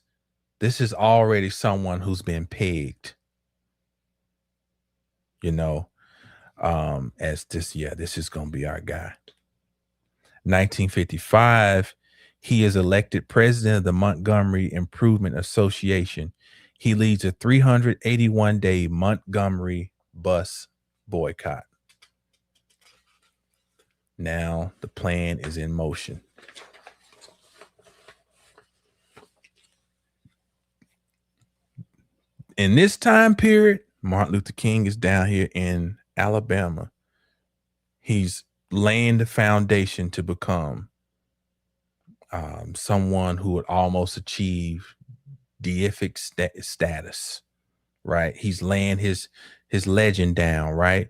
already someone who's been pegged, you know, as this is going to be our guy. 1955, he is elected president of the Montgomery Improvement Association. He leads a 381-day Montgomery bus boycott. Now the plan is in motion. In this time period, Martin Luther King is down here in Alabama. He's laying the foundation to become someone who would almost achieve deific status, right? He's laying his legend down, right?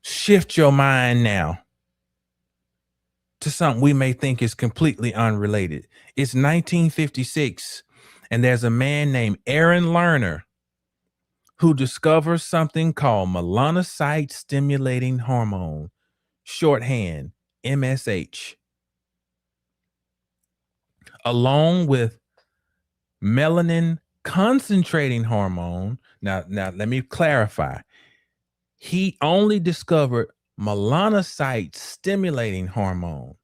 Shift your mind now to something we may think is completely unrelated. It's 1956, and there's a man named Aaron Lerner who discovers something called melanocyte stimulating hormone, shorthand MSH, along with melanin concentrating hormone. Now let me clarify. He only discovered melanocyte stimulating hormone,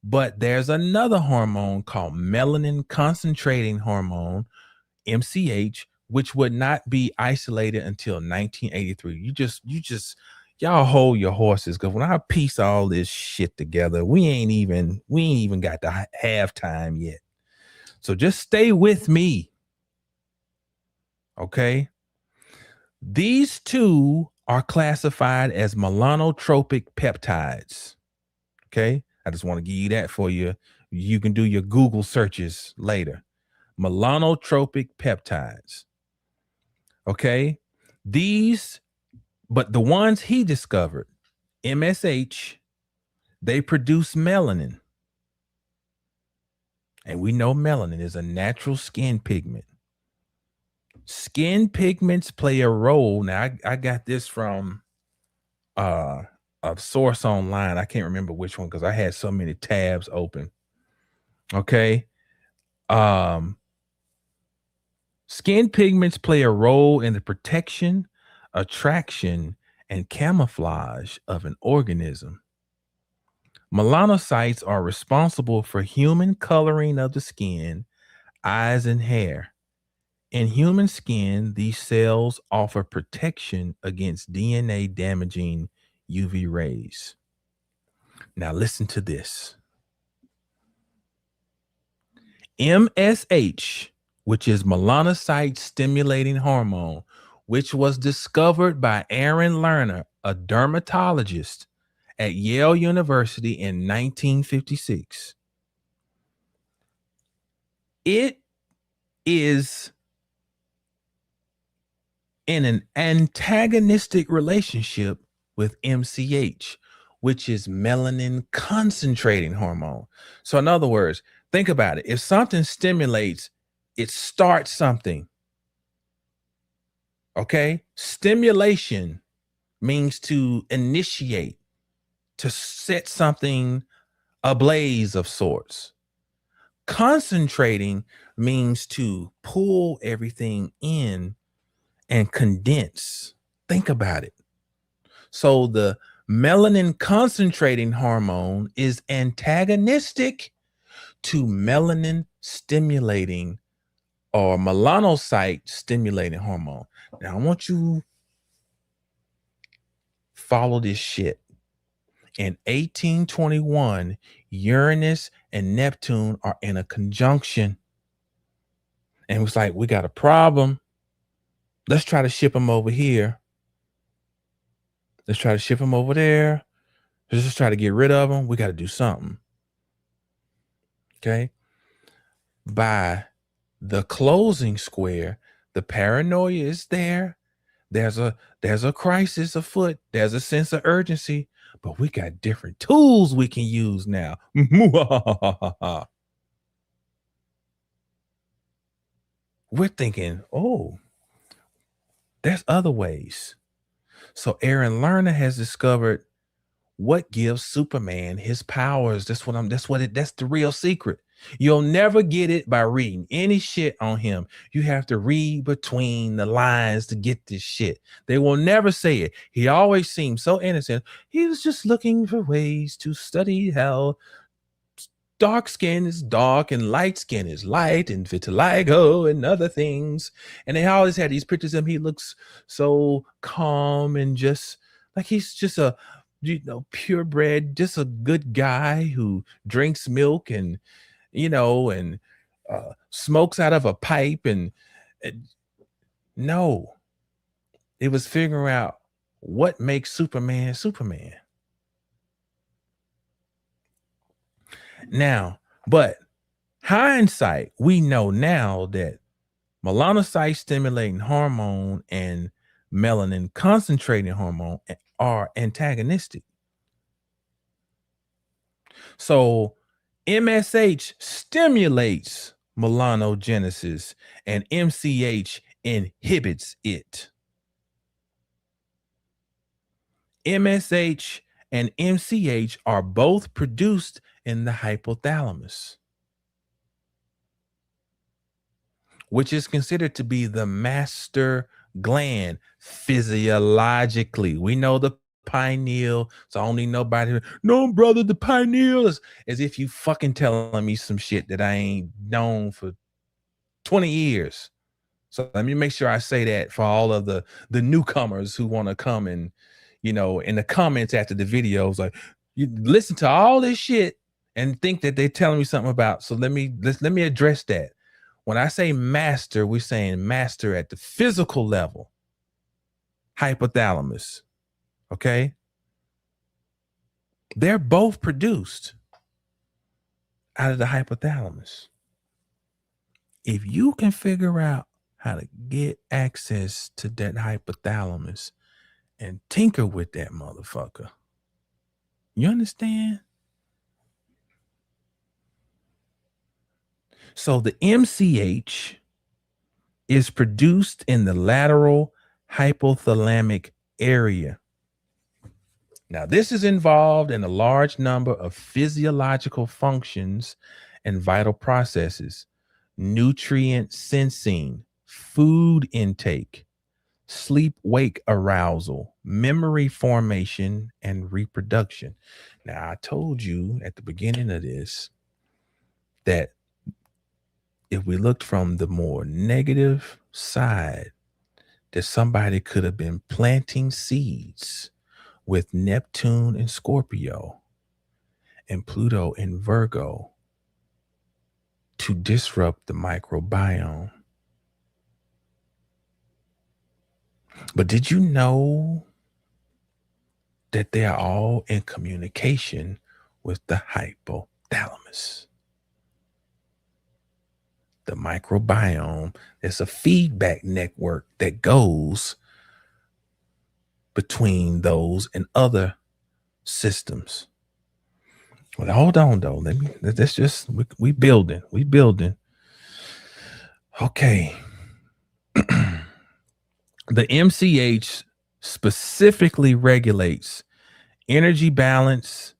but there's another hormone called melanin concentrating hormone, MCH, which would not be isolated until 1983. You just y'all hold your horses, because when I piece all this shit together, we ain't even got to halftime yet. So just stay with me. Okay. These two are classified as melanotropic peptides. Okay. I just want to give you that for you. You can do your Google searches later. Melanotropic peptides. Okay. But the ones he discovered, MSH, they produce melanin. And we know melanin is a natural skin pigment. Skin pigments play a role. Now, I got this from a source online. I can't remember which one because I had so many tabs open. Okay. Skin pigments play a role in the protection, attraction, and camouflage of an organism. Melanocytes are responsible for human coloring of the skin, eyes, and hair. In human skin, these cells offer protection against DNA damaging UV rays. Now listen to this. MSH, which is melanocyte stimulating hormone, which was discovered by Aaron Lerner, a dermatologist at Yale University in 1956. It is in an antagonistic relationship with MCH, which is melanin concentrating hormone. So in other words, think about it. If something stimulates, it starts something. Okay? Stimulation means to initiate, to set something ablaze of sorts. Concentrating means to pull everything in and condense. Think about it. So the melanin concentrating hormone is antagonistic to melanin stimulating or melanocyte stimulating hormone. Now I want you follow this shit. In 1821, Uranus and Neptune are in a conjunction. And it was like, we got a problem. Let's try to ship them over here. Let's try to ship them over there. Let's just try to get rid of them. We got to do something. Okay. By the closing square, the paranoia is there. There's a crisis afoot. There's a sense of urgency, but we got different tools we can use now. We're thinking, oh, there's other ways. So Aaron Lerner has discovered what gives Superman his powers. That's the real secret. You'll never get it by reading any shit on him. You have to read between the lines to get this shit. They will never say it. He always seems so innocent. He was just looking for ways to study how dark skin is dark and light skin is light and vitiligo and other things. And they always had these pictures of him. He looks so calm and just like he's just a purebred, just a good guy who drinks milk and smokes out of a pipe and no, it was figuring out what makes Superman Superman. Now, but hindsight, we know now that melanocyte stimulating hormone and melanin concentrating hormone are antagonistic. So MSH stimulates melanogenesis and MCH inhibits it. MSH and MCH are both produced in the hypothalamus, which is considered to be the master gland physiologically. We know the pineal. So only nobody, no, brother, the pineal is as if you fucking telling me some shit that I ain't known for 20 years. So let me make sure I say that for all of the newcomers who want to come and, in the comments after the videos, like you listen to all this shit and think that they're telling me something about. So let me address that. When I say master, we're saying master at the physical level, hypothalamus. Okay. They're both produced out of the hypothalamus. If you can figure out how to get access to that hypothalamus and tinker with that motherfucker, you understand? So the MCH is produced in the lateral hypothalamic area. Now, this is involved in a large number of physiological functions and vital processes: nutrient sensing, food intake, sleep-wake arousal, memory formation, and reproduction. Now, I told you at the beginning of this that if we looked from the more negative side, that somebody could have been planting seeds with Neptune in Scorpio and Pluto in Virgo to disrupt the microbiome. But did you know that they are all in communication with the hypothalamus? The microbiome is a feedback network that goes between those and other systems. Well, hold on though. We building. Okay. The MCH specifically regulates energy balance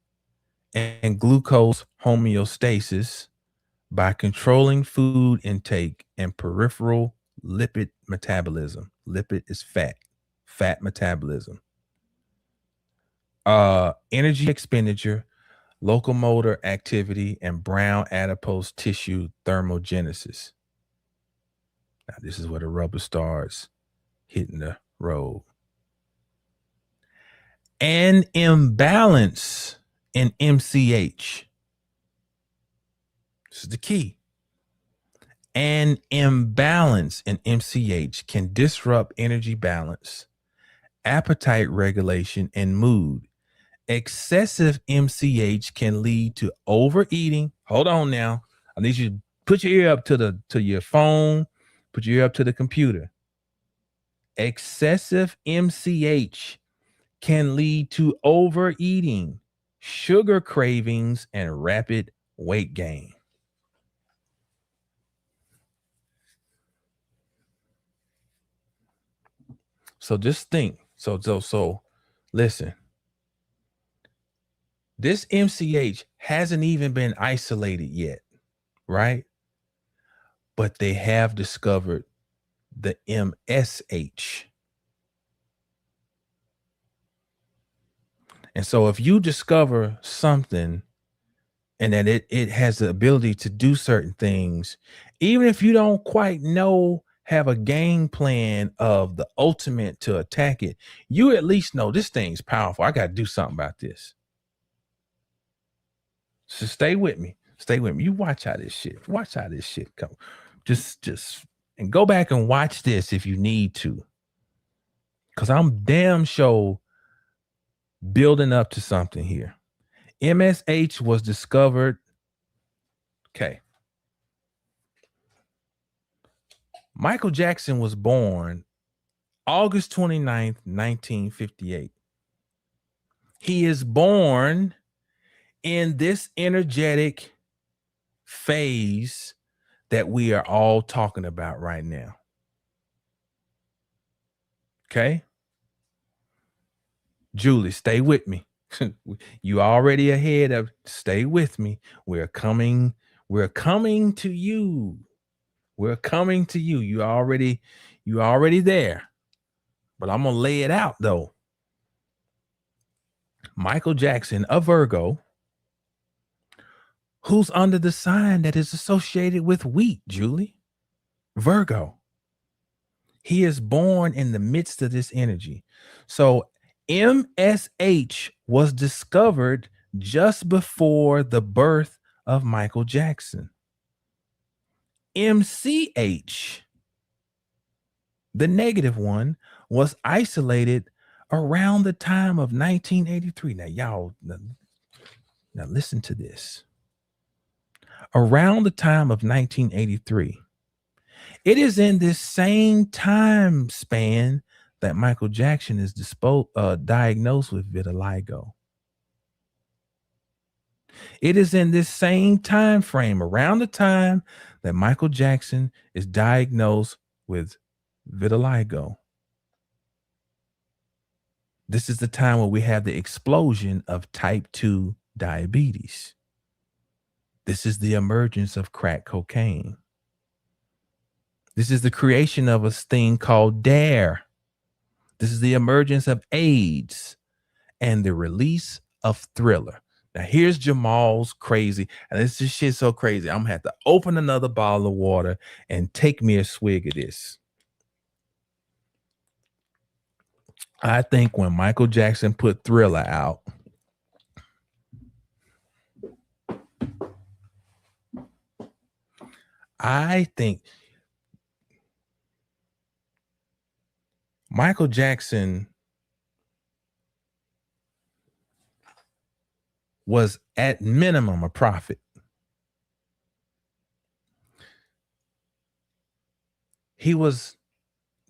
and glucose homeostasis by controlling food intake and peripheral lipid metabolism. Lipid is fat metabolism. Energy expenditure, locomotor activity, and brown adipose tissue thermogenesis. Now, this is where the rubber starts hitting the road. An imbalance in MCH. This is the key. An imbalance in MCH can disrupt energy balance, appetite regulation, and mood. Excessive MCH can lead to overeating. Hold on now. I need you to put your ear up to your phone, put your ear up to the computer. Excessive MCH can lead to overeating, sugar cravings, and rapid weight gain. So just think. So listen. This MCH hasn't even been isolated yet, right? But they have discovered the MSH. And so if you discover something and that it has the ability to do certain things, even if you don't quite have a game plan of the ultimate to attack it, you at least know this thing's powerful. I got to do something about this. So stay with me. Stay with me. You watch how this shit come. Just and go back and watch this if you need to. Because I'm damn sure building up to something here. MSH was discovered. Okay. Michael Jackson was born August 29th, 1958. He is born in this energetic phase that we are all talking about right now. Okay? Julie, stay with me. You already ahead of, stay with me. We're coming to you. We're coming to you. You already there. But I'm gonna lay it out though. Michael Jackson, a Virgo, who's under the sign that is associated with wheat, Julie. Virgo. He is born in the midst of this energy. So MSH was discovered just before the birth of Michael Jackson. MCH, the negative one, was isolated around the time of 1983. Now, y'all, now listen to this. Around the time of 1983, it is in this same time span that Michael Jackson is diagnosed with vitiligo. It is in this same time frame, around the time that Michael Jackson is diagnosed with vitiligo. This is the time where we have the explosion of type 2 diabetes. This is the emergence of crack cocaine. This is the creation of a thing called DARE. This is the emergence of AIDS and the release of Thriller. Now, here's Jamal's crazy, and this is shit so crazy. I'm gonna have to open another bottle of water and take me a swig of this. I think when Michael Jackson put Thriller out, I think Michael Jackson was at minimum a prophet.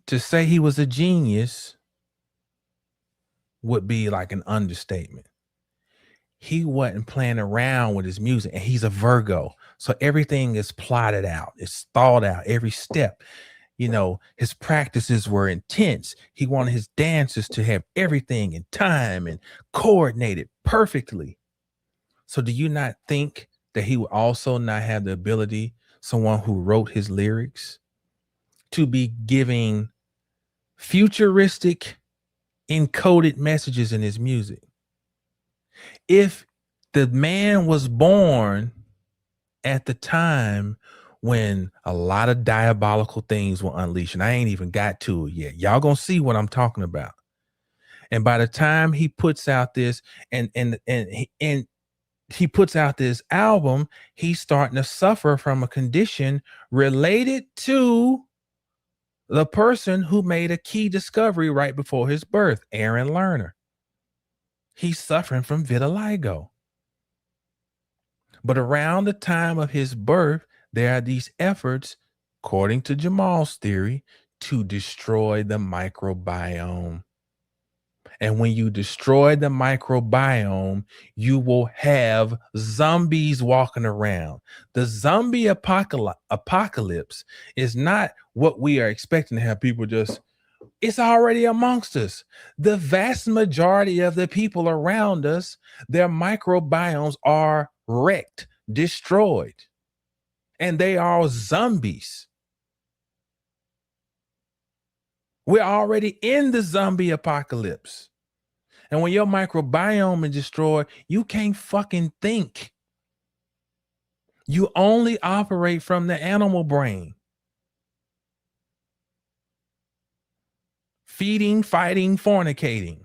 To say he was a genius would be like an understatement. He wasn't playing around with his music, and he's a Virgo. So everything is plotted out. It's thought out, every step. You know, his practices were intense. He wanted his dancers to have everything in time and coordinated perfectly. So do you not think that he would also not have the ability, someone who wrote his lyrics, to be giving futuristic encoded messages in his music? If The man was born at the time when a lot of diabolical things were unleashed, and I ain't even got to it yet. Y'all gonna see what I'm talking about. And by the time he puts out this and he puts out this album, he's starting to suffer from a condition related to the person who made a key discovery right before his birth, Aaron Lerner. He's suffering from vitiligo. But around the time of his birth, there are these efforts, according to Jamal's theory, to destroy the microbiome. And when you destroy the microbiome, you will have zombies walking around. The zombie apocalypse is not what we are expecting to have people just, it's already amongst us. The vast majority of the people around us, their microbiomes are wrecked, destroyed, and they are zombies. We're already in the zombie apocalypse. And when your microbiome is destroyed, you can't fucking think. You only operate from the animal brain. Feeding, fighting, fornicating.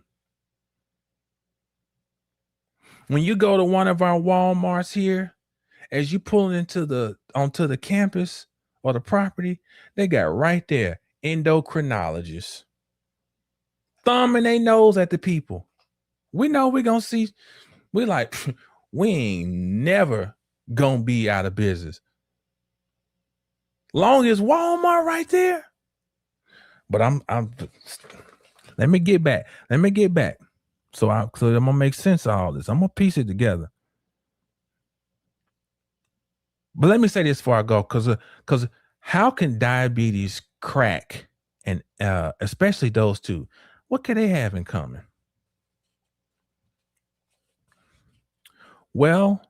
When you go to one of our Walmarts here, as you pull onto the campus or the property, they got right there endocrinologists thumbing their nose at the people. We know we're gonna see. We like we ain't never gonna be out of business. Long as Walmart right there. But I'm let me get back. So I'm gonna make sense of all this. I'm gonna piece it together. But let me say this before I go, because how can diabetes, crack, and especially those two, what can they have in common? Well,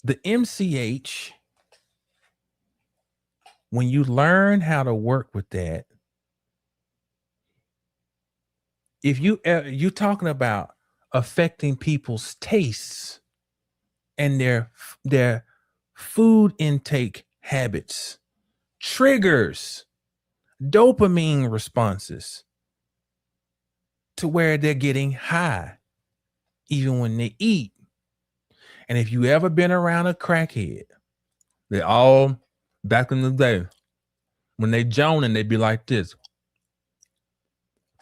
the MCH, when you learn how to work with that, if you're talking about affecting people's tastes and their food intake habits, triggers dopamine responses to where they're getting high even when they eat. And if you ever been around a crackhead, they all back in the day when they joning, they'd be like this.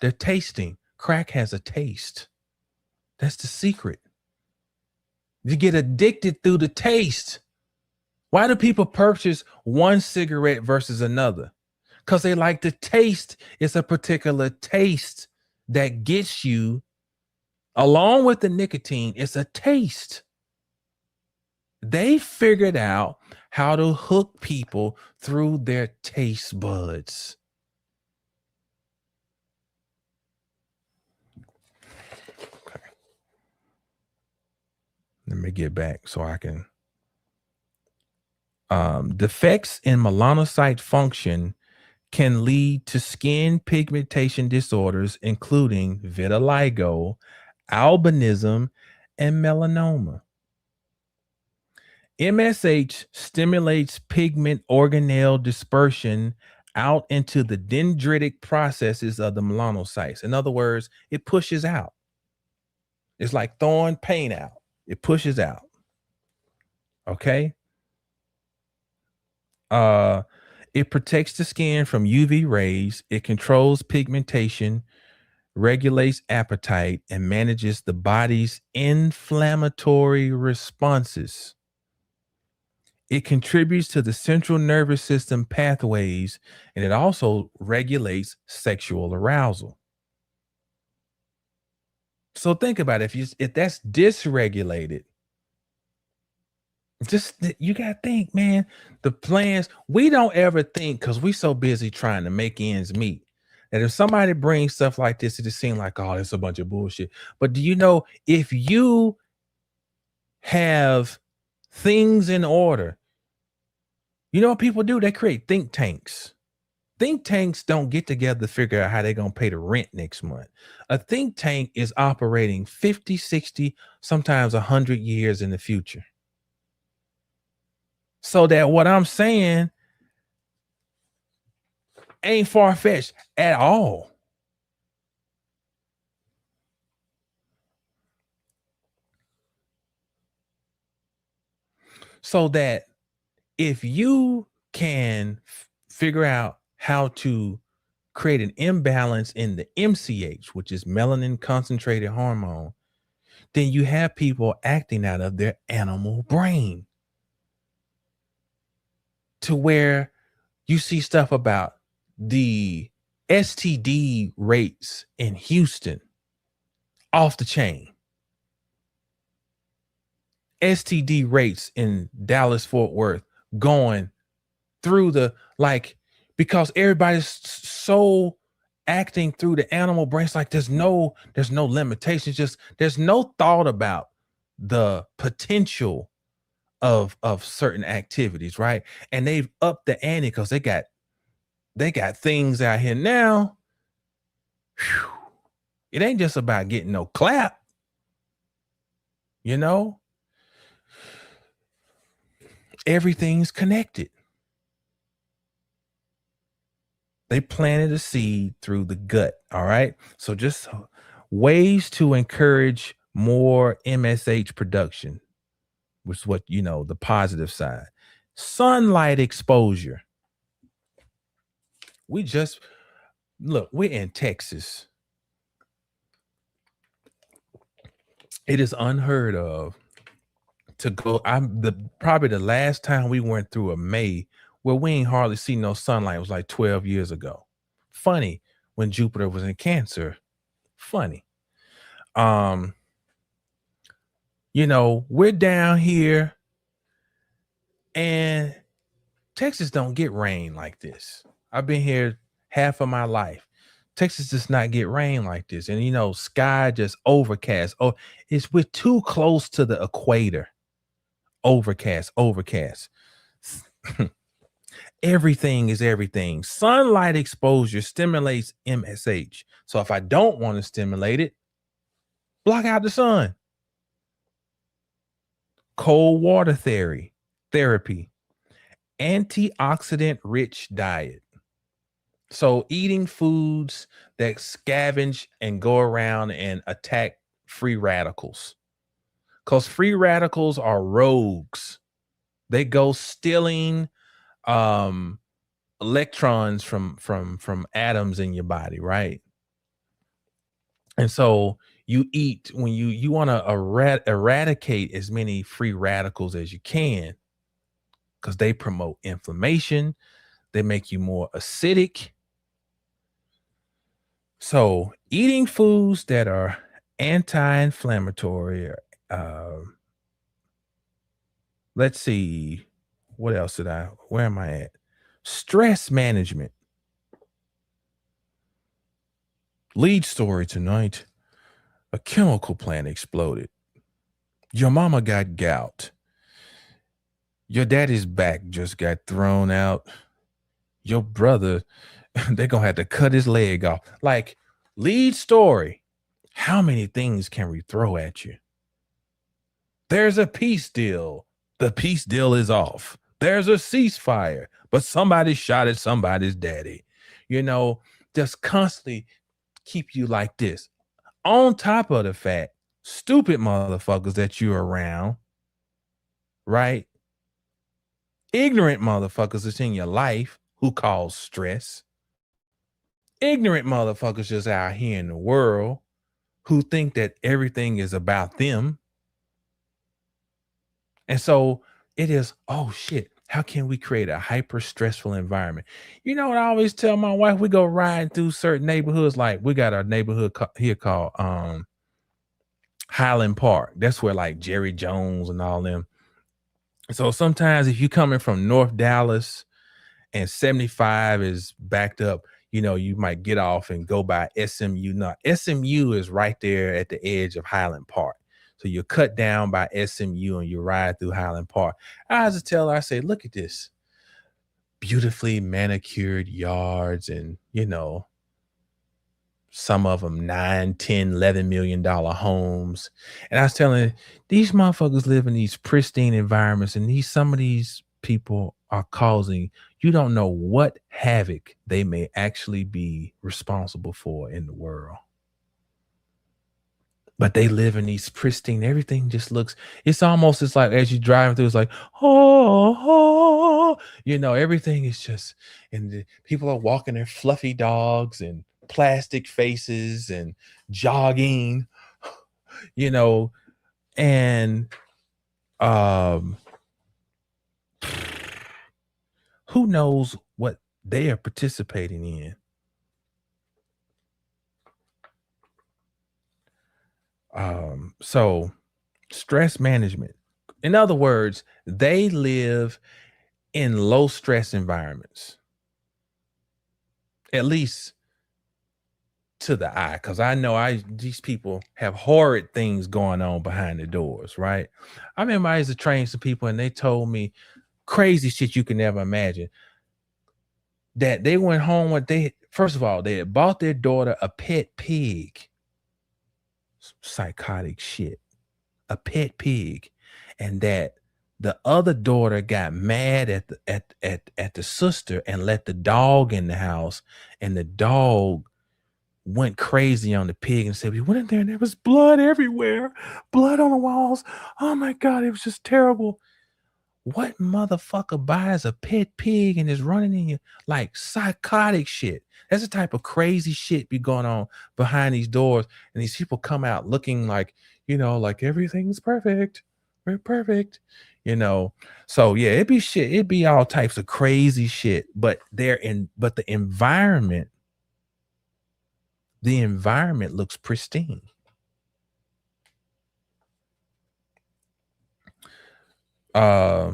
They're tasting. Crack has a taste. That's the secret. You get addicted through the taste. Why do people purchase one cigarette versus another? Because they like the taste. It's a particular taste that gets you, along with the nicotine, it's a taste. They figured out how to hook people through their taste buds. Okay. Let me get back so I can. Defects in melanocyte function can lead to skin pigmentation disorders, including vitiligo, albinism, and melanoma. MSH stimulates pigment organelle dispersion out into the dendritic processes of the melanocytes. In other words, it pushes out. It's like throwing paint out. It pushes out. Okay? It protects the skin from UV rays. It controls pigmentation, regulates appetite, and manages the body's inflammatory responses. It contributes to the central nervous system pathways, and it also regulates sexual arousal. So think about it. If that's dysregulated, just you gotta think, man. The plans, we don't ever think, because we're so busy trying to make ends meet, that if somebody brings stuff like this, it just seems like, oh, it's a bunch of bullshit. But do you know, if you have things in order, you know what people do? They create think tanks. Think tanks don't get together to figure out how they're going to pay the rent next month. A think tank is operating 50, 60, sometimes 100 years in the future. So that what I'm saying ain't far-fetched at all. So that if you can figure out how to create an imbalance in the MCH, which is melanin concentrated hormone, then you have people acting out of their animal brain to where you see stuff about the STD rates in Houston off the chain. STD rates in Dallas, Fort Worth going through the because everybody's so acting through the animal brains, like there's no limitations, just there's no thought about the potential of certain activities, right? And they've upped the ante because they got things out here now. Whew, it ain't just about getting no clap, everything's connected. They planted a seed through the gut. All right. So just ways to encourage more MSH production, which is what, the positive side. Sunlight exposure. We're in Texas. It is unheard of to go. Probably the last time we went through a May where we ain't hardly see no sunlight. It was like 12 years ago. Funny, when Jupiter was in Cancer. Funny. We're down here and Texas don't get rain like this. I've been here half of my life. Texas does not get rain like this. And sky just overcast. Oh, we're too close to the equator. Overcast. Everything is everything. Sunlight exposure stimulates MSH. So if I don't want to stimulate it, block out the sun. Cold water therapy, antioxidant rich diet. So eating foods that scavenge and go around and attack free radicals. Because free radicals are rogues. They go stealing electrons from atoms in your body, right? And so you eat when you want to eradicate as many free radicals as you can, because they promote inflammation, they make you more acidic. So eating foods that are anti-inflammatory, let's see, what else where am I at? Stress management. Lead story tonight. A chemical plant exploded. Your mama got gout. Your daddy's back just got thrown out. Your brother, they're going to have to cut his leg off. Like, lead story. How many things can we throw at you? There's a peace deal. The peace deal is off. There's a ceasefire, but somebody shot at somebody's daddy. Just constantly keep you like this. On top of the fact, stupid motherfuckers that you're around, right? Ignorant motherfuckers that's in your life who cause stress. Ignorant motherfuckers just out here in the world who think that everything is about them. And so it is, oh shit, how can we create a hyper stressful environment? You know what I always tell my wife? We go riding through certain neighborhoods. Like we got our neighborhood here called Highland Park. That's where like Jerry Jones and all them. So sometimes if you're coming from North Dallas and 75 is backed up, you might get off and go by SMU. Now, SMU is right there at the edge of Highland Park. So you cut down by SMU and you ride through Highland Park. I just tell her, I say, look at this. beautifully manicured yards and, some of them 9, 10, $11 million homes. And I was telling these motherfuckers live in these pristine environments, and some of these people are causing, you don't know what havoc they may actually be responsible for in the world. But they live in these pristine, everything just looks, it's almost, it's like as you drive through, it's like, oh, everything is just, and the people are walking their fluffy dogs and plastic faces and jogging, and um who knows what they are participating in. So stress management. In other words, they live in low stress environments, at least to the eye, because I know these people have horrid things going on behind the doors, right? I remember I used to train some people and they told me crazy shit you can never imagine. That they went home first of all, they had bought their daughter a pet pig. Psychotic shit. A pet pig. And that the other daughter got mad at the sister and let the dog in the house, and the dog went crazy on the pig and said, we went in there and there was blood everywhere, blood on the walls. Oh my God, it was just terrible. What motherfucker buys a pet pig and is running in you like psychotic shit? That's the type of crazy shit be going on behind these doors, and these people come out looking like, like everything's perfect. We're perfect, So yeah, it'd be shit. It'd be all types of crazy shit. But the environment looks pristine. I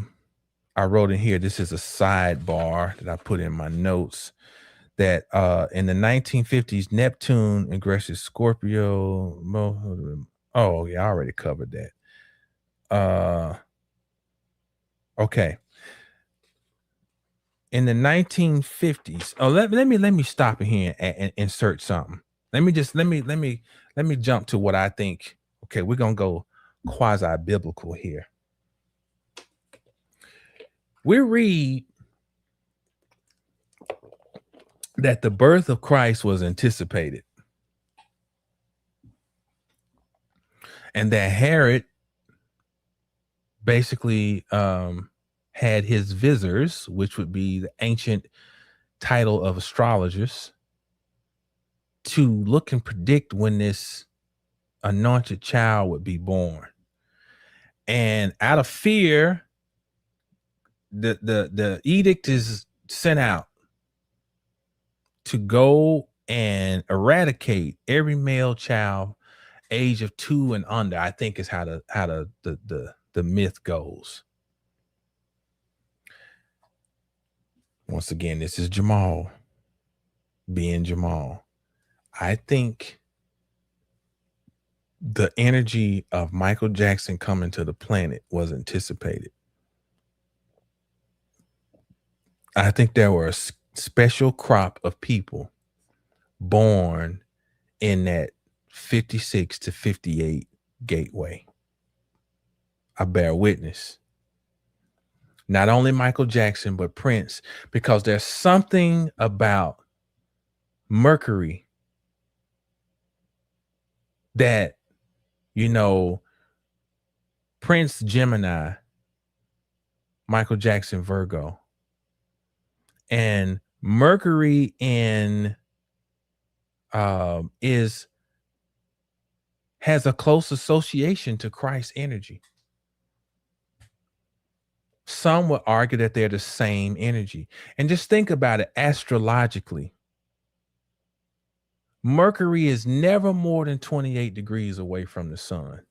wrote in here, this is a sidebar that I put in my notes, that in the 1950s, Neptune ingresses Scorpio. Oh, yeah, I already covered that. Okay. In the 1950s, let me stop in here and insert something. Let me jump to what I think. Okay, we're gonna go quasi-biblical here. We read that the birth of Christ was anticipated, and that Herod basically had his visors, which would be the ancient title of astrologers, to look and predict when this anointed child would be born. And out of fear, the edict is sent out to go and eradicate every male child age of 2 and under. I think is how the myth goes. Once again, this is Jamal being Jamal. I think the energy of Michael Jackson coming to the planet was anticipated. I think there were a special crop of people born in that 56 to 58 gateway. I bear witness. Not only Michael Jackson, but Prince, because there's something about Mercury that, Prince Gemini, Michael Jackson Virgo, and Mercury in has a close association to Christ's energy. Some would argue that they're the same energy. And just think about it astrologically. Mercury is never more than 28 degrees away from the sun.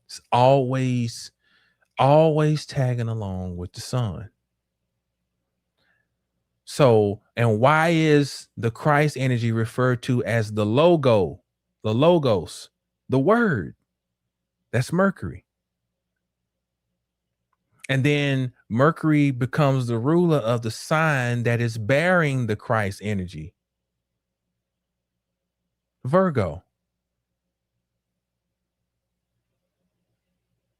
It's always tagging along with the sun. So, and why is the Christ energy referred to as the logo, the logos, the word? That's Mercury. And then Mercury becomes the ruler of the sign that is bearing the Christ energy, Virgo.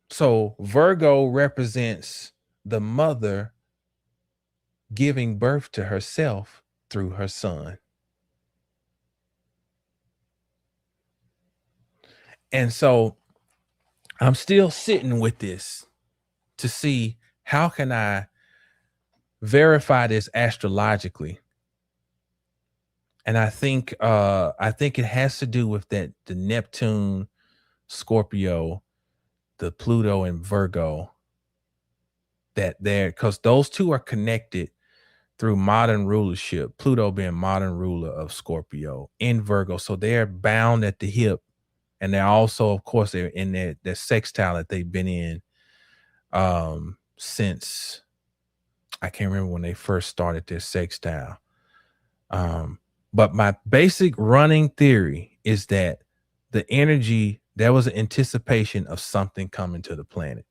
So Virgo represents the mother giving birth to herself through her son. And so I'm still sitting with this to see how can I verify this astrologically. And I think it has to do with that the Neptune, Scorpio, the Pluto and Virgo, that there, because those two are connected through modern rulership, Pluto being modern ruler of Scorpio in Virgo. So they're bound at the hip. And they're also, of course, they're in their sextile that they've been in since I can't remember when they first started their sextile. But my basic running theory is that the energy, there was an anticipation of something coming to the planet.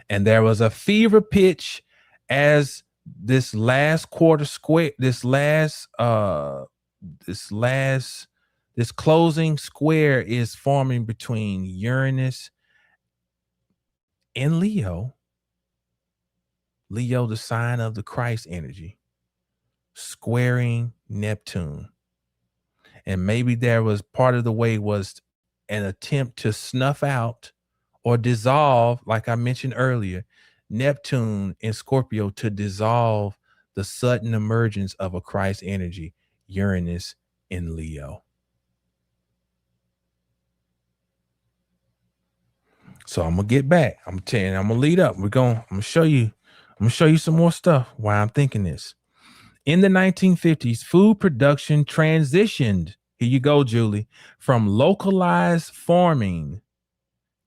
And there was a fever pitch as this last quarter square, this closing square is forming between Uranus and Leo, the sign of the Christ energy, squaring Neptune. And maybe there was part of the way was an attempt to snuff out or dissolve, like I mentioned earlier, Neptune in Scorpio, to dissolve the sudden emergence of a Christ energy, Uranus in Leo. So I'm gonna get back. I'm gonna lead up. I'm gonna show you some more stuff why I'm thinking this. In the 1950s, food production transitioned, here you go, Julie, from localized farming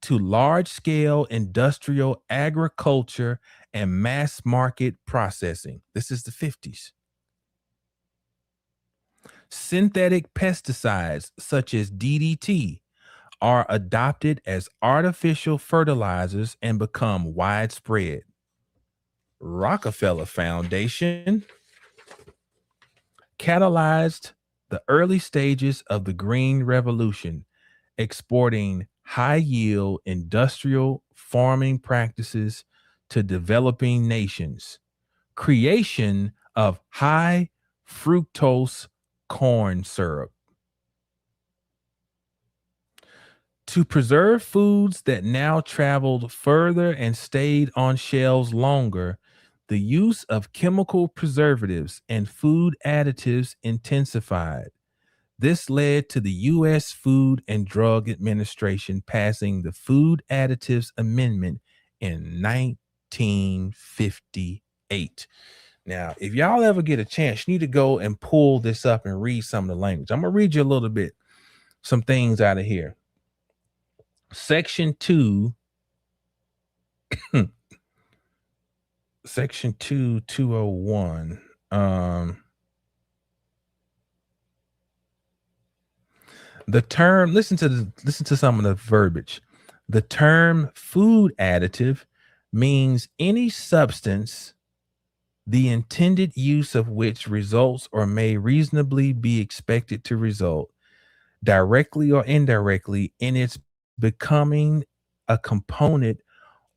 to large-scale industrial agriculture and mass market processing. This is the 50s. Synthetic pesticides such as DDT are adopted as artificial fertilizers and become widespread. Rockefeller Foundation catalyzed the early stages of the Green Revolution, exporting high-yield industrial farming practices to developing nations, creation of high fructose corn syrup. To preserve foods that now traveled further and stayed on shelves longer, the use of chemical preservatives and food additives intensified. This led to the U.S. Food and Drug Administration passing the Food Additives Amendment in 1958. Now, if y'all ever get a chance, you need to go and pull this up and read some of the language. I'm going to read you a little bit, some things out of here. Section 2, Section 2, 201. The term, listen to some of the verbiage. The term food additive means any substance the intended use of which results or may reasonably be expected to result, directly or indirectly, in its becoming a component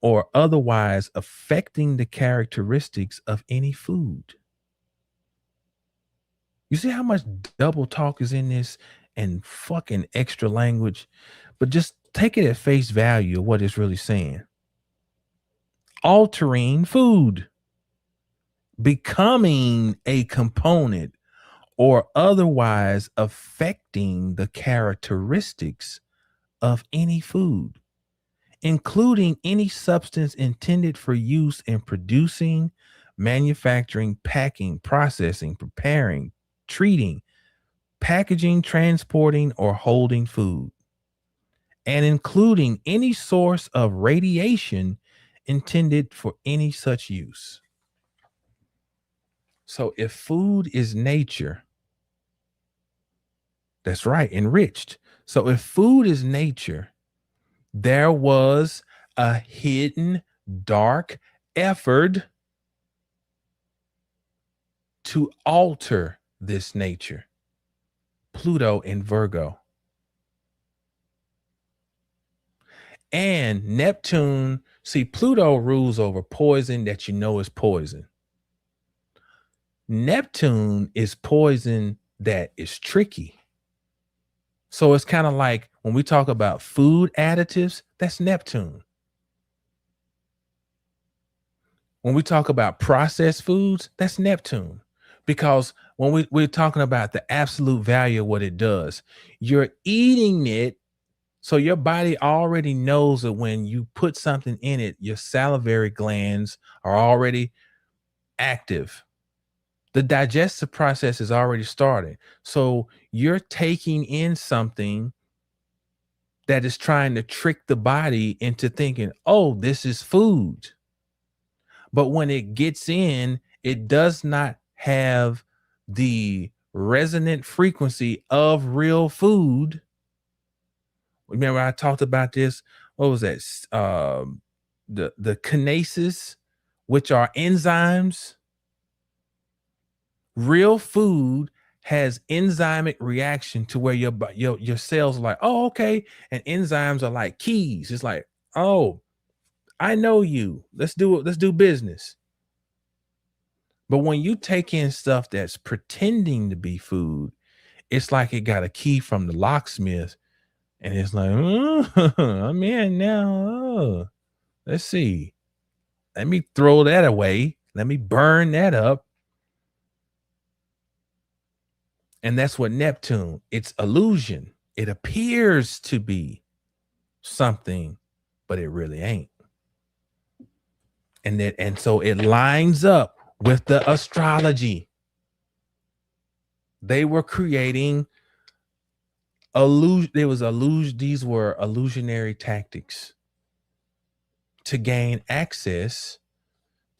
or otherwise affecting the characteristics of any food. You see how much double talk is in this and fucking extra language, but just take it at face value of what it's really saying. Altering food, becoming a component or otherwise affecting the characteristics of any food, including any substance intended for use in producing, manufacturing, packing, processing, preparing, treating, packaging, transporting, or holding food, and including any source of radiation intended for any such use. So if food is nature, that's right, enriched. So if food is nature, there was a hidden, dark, effort to alter this nature. Pluto in Virgo. And Neptune, see, Pluto rules over poison that you know is poison. Neptune is poison that is tricky. So it's kind of like when we talk about food additives, that's Neptune. When we talk about processed foods, that's Neptune. Because when we're talking about the absolute value of what it does, you're eating it. So your body already knows that when you put something in it, your salivary glands are already active. The digestive process is already started. So you're taking in something that is trying to trick the body into thinking, oh, this is food. But when it gets in, it does not have the resonant frequency of real food. Remember, I talked about this. What was that? The kinases, which are enzymes. Real food has enzymic reaction to where your cells are like, oh, okay. And enzymes are like keys. It's like, oh, I know you. Let's do it. Let's do business. But when you take in stuff that's pretending to be food, it's like it got a key from the locksmith. And it's like, I'm in now. Oh, let's see. Let me throw that away. Let me burn that up. And that's what Neptune, it's illusion. It appears to be something, but it really ain't. And so it lines up with the astrology. They were creating these were illusionary tactics to gain access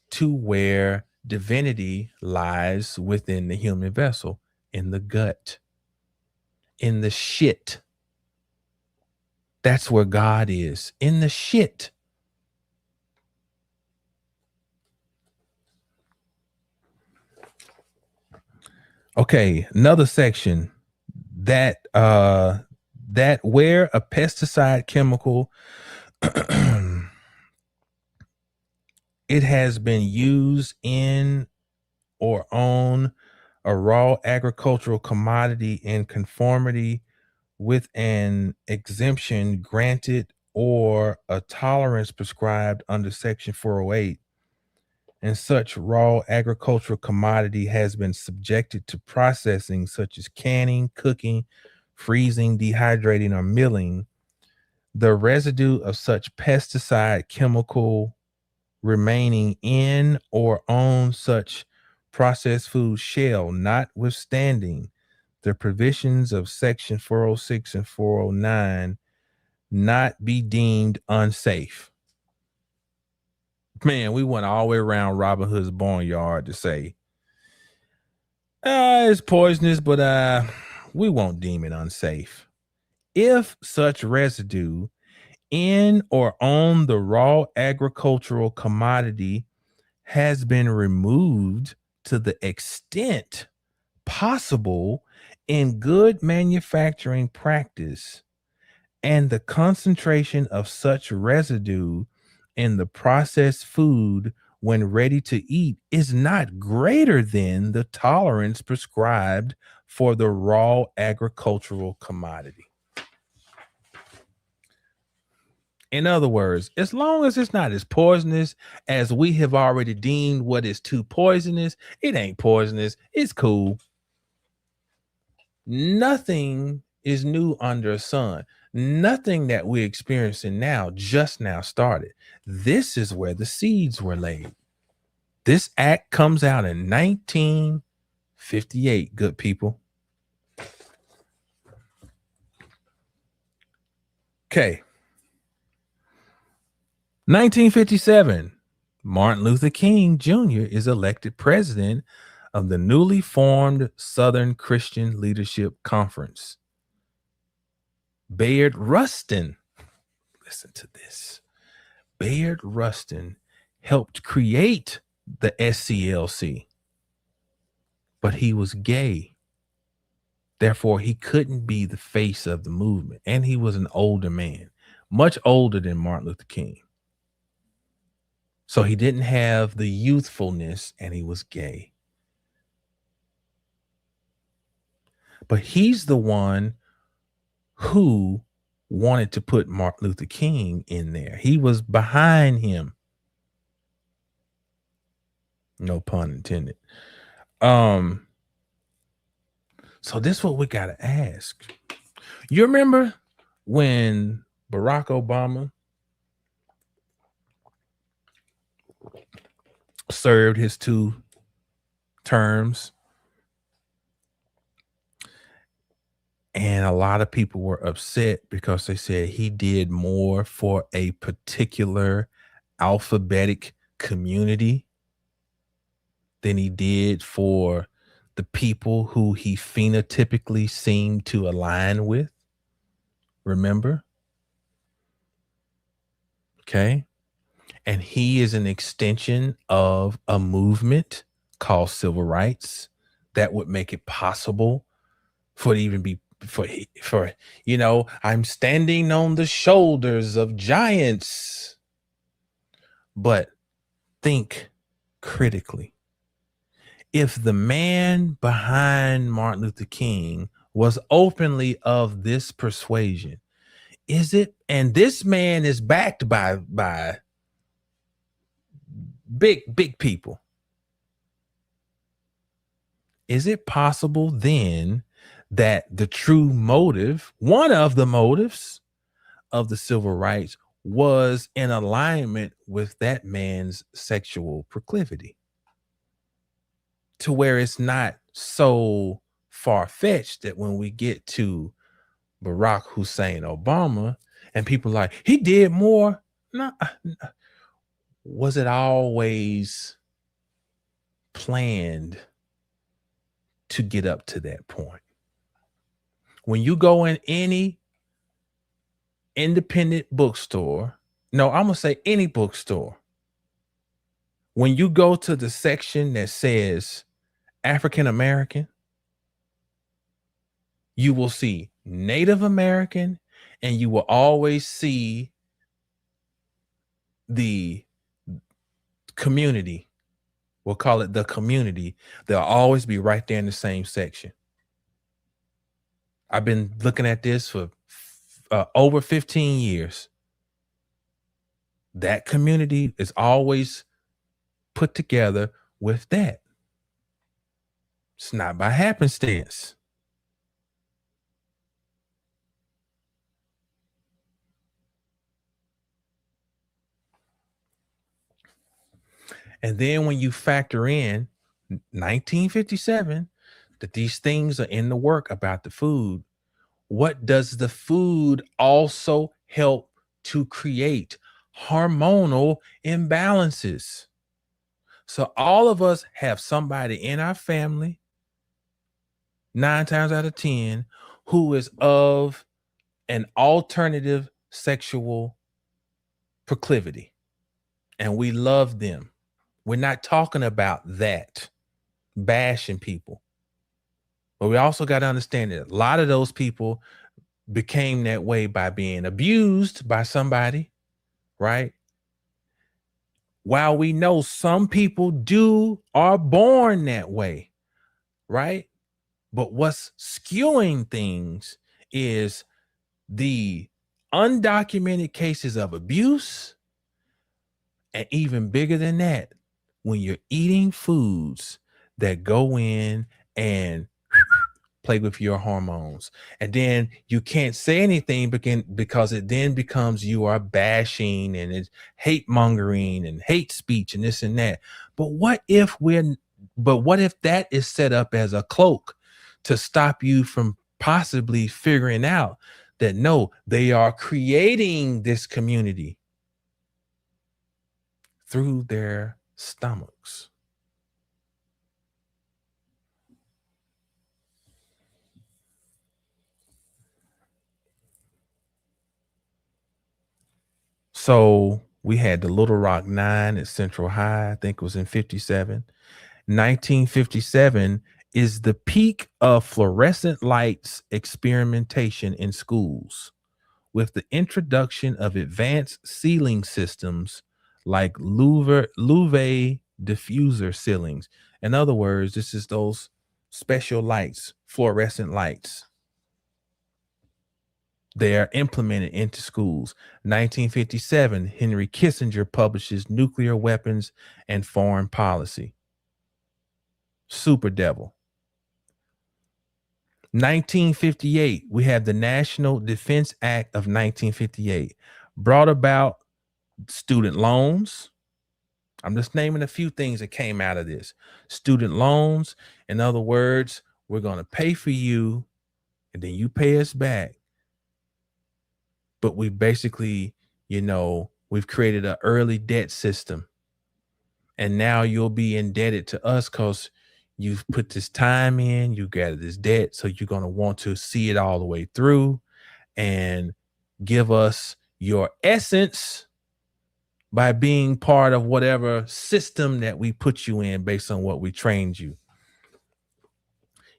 to where divinity lies within the human vessel, in the gut, in the shit. That's where God is, in the shit. Okay, another section that where a pesticide chemical it has been used in or on a raw agricultural commodity in conformity with an exemption granted or a tolerance prescribed under Section 408, and such raw agricultural commodity has been subjected to processing such as canning, cooking, freezing, dehydrating, or milling, the residue of such pesticide chemical remaining in or on such processed food shall, notwithstanding the provisions of Section 406 and 409, not be deemed unsafe. Man, we went all the way around Robin Hood's barnyard to say, it's poisonous, but we won't deem it unsafe. If such residue in or on the raw agricultural commodity has been removed to the extent possible in good manufacturing practice, and the concentration of such residue in the processed food when ready to eat is not greater than the tolerance prescribed for the raw agricultural commodity. In other words, as long as it's not as poisonous as we have already deemed what is too poisonous, it ain't poisonous. It's cool. Nothing is new under the sun. Nothing that we're experiencing now just now started. This is where the seeds were laid. This act comes out in 1958, good people. Okay. 1957, Martin Luther King Jr. is elected president of the newly formed Southern Christian Leadership Conference. Bayard Rustin, listen to this. Bayard Rustin helped create the SCLC, but he was gay. Therefore, he couldn't be the face of the movement. And he was an older man, much older than Martin Luther King. So he didn't have the youthfulness, and he was gay. But he's the one who wanted to put Martin Luther King in there. He was behind him. No pun intended. So this is what we got to ask. You remember when Barack Obama served his 2 terms, and a lot of people were upset because they said he did more for a particular alphabetic community than he did for the people who he phenotypically seemed to align with? Remember? Okay. And he is an extension of a movement called civil rights that would make it possible for it even be for I'm standing on the shoulders of giants. But think critically. If the man behind Martin Luther King was openly of this persuasion, is it, and this man is backed by big people, is it possible then that the true motive, one of the motives of the civil rights, was in alignment with that man's sexual proclivity, to where it's not so far-fetched that when we get to Barack Hussein Obama and people like, he did more? No. Was it always planned to get up to that point? When you go in any independent bookstore, no, I'm gonna say any bookstore, when you go to the section that says African American, you will see Native American, and you will always see the community. We'll call it the community. They'll always be right there in the same section. I've been looking at this for over 15 years. That community is always put together with that. It's not by happenstance. And then when you factor in 1957, that these things are in the work about the food, what does the food also help to create? Hormonal imbalances. So all of us have somebody in our family, 9 times out of 10, who is of an alternative sexual proclivity, and we love them. We're not talking about that, bashing people. But we also got to understand that a lot of those people became that way by being abused by somebody, right? While we know some people are born that way, right? But what's skewing things is the undocumented cases of abuse, and even bigger than that, when you're eating foods that go in and play with your hormones, and then you can't say anything because it then becomes you are bashing, and it's hate mongering and hate speech and this and that. But what if that is set up as a cloak to stop you from possibly figuring out that no, they are creating this community through their stomachs? So We had the Little Rock Nine at Central High. I think it was in 57. 1957 is the peak of fluorescent lights experimentation in schools, with the introduction of advanced ceiling systems like Louvet diffuser ceilings. In other words, this is those special lights, fluorescent lights. They are implemented into schools. 1957, Henry Kissinger publishes Nuclear Weapons and Foreign Policy. Super devil. 1958, we have the National Defense Act of 1958, brought about student loans. I'm just naming a few things that came out of this. Student loans, in other words, we're going to pay for you and then you pay us back. But we basically, we've created an early debt system. And now you'll be indebted to us because you've put this time in, you gathered this debt. So you're going to want to see it all the way through and give us your essence by being part of whatever system that we put you in based on what we trained you.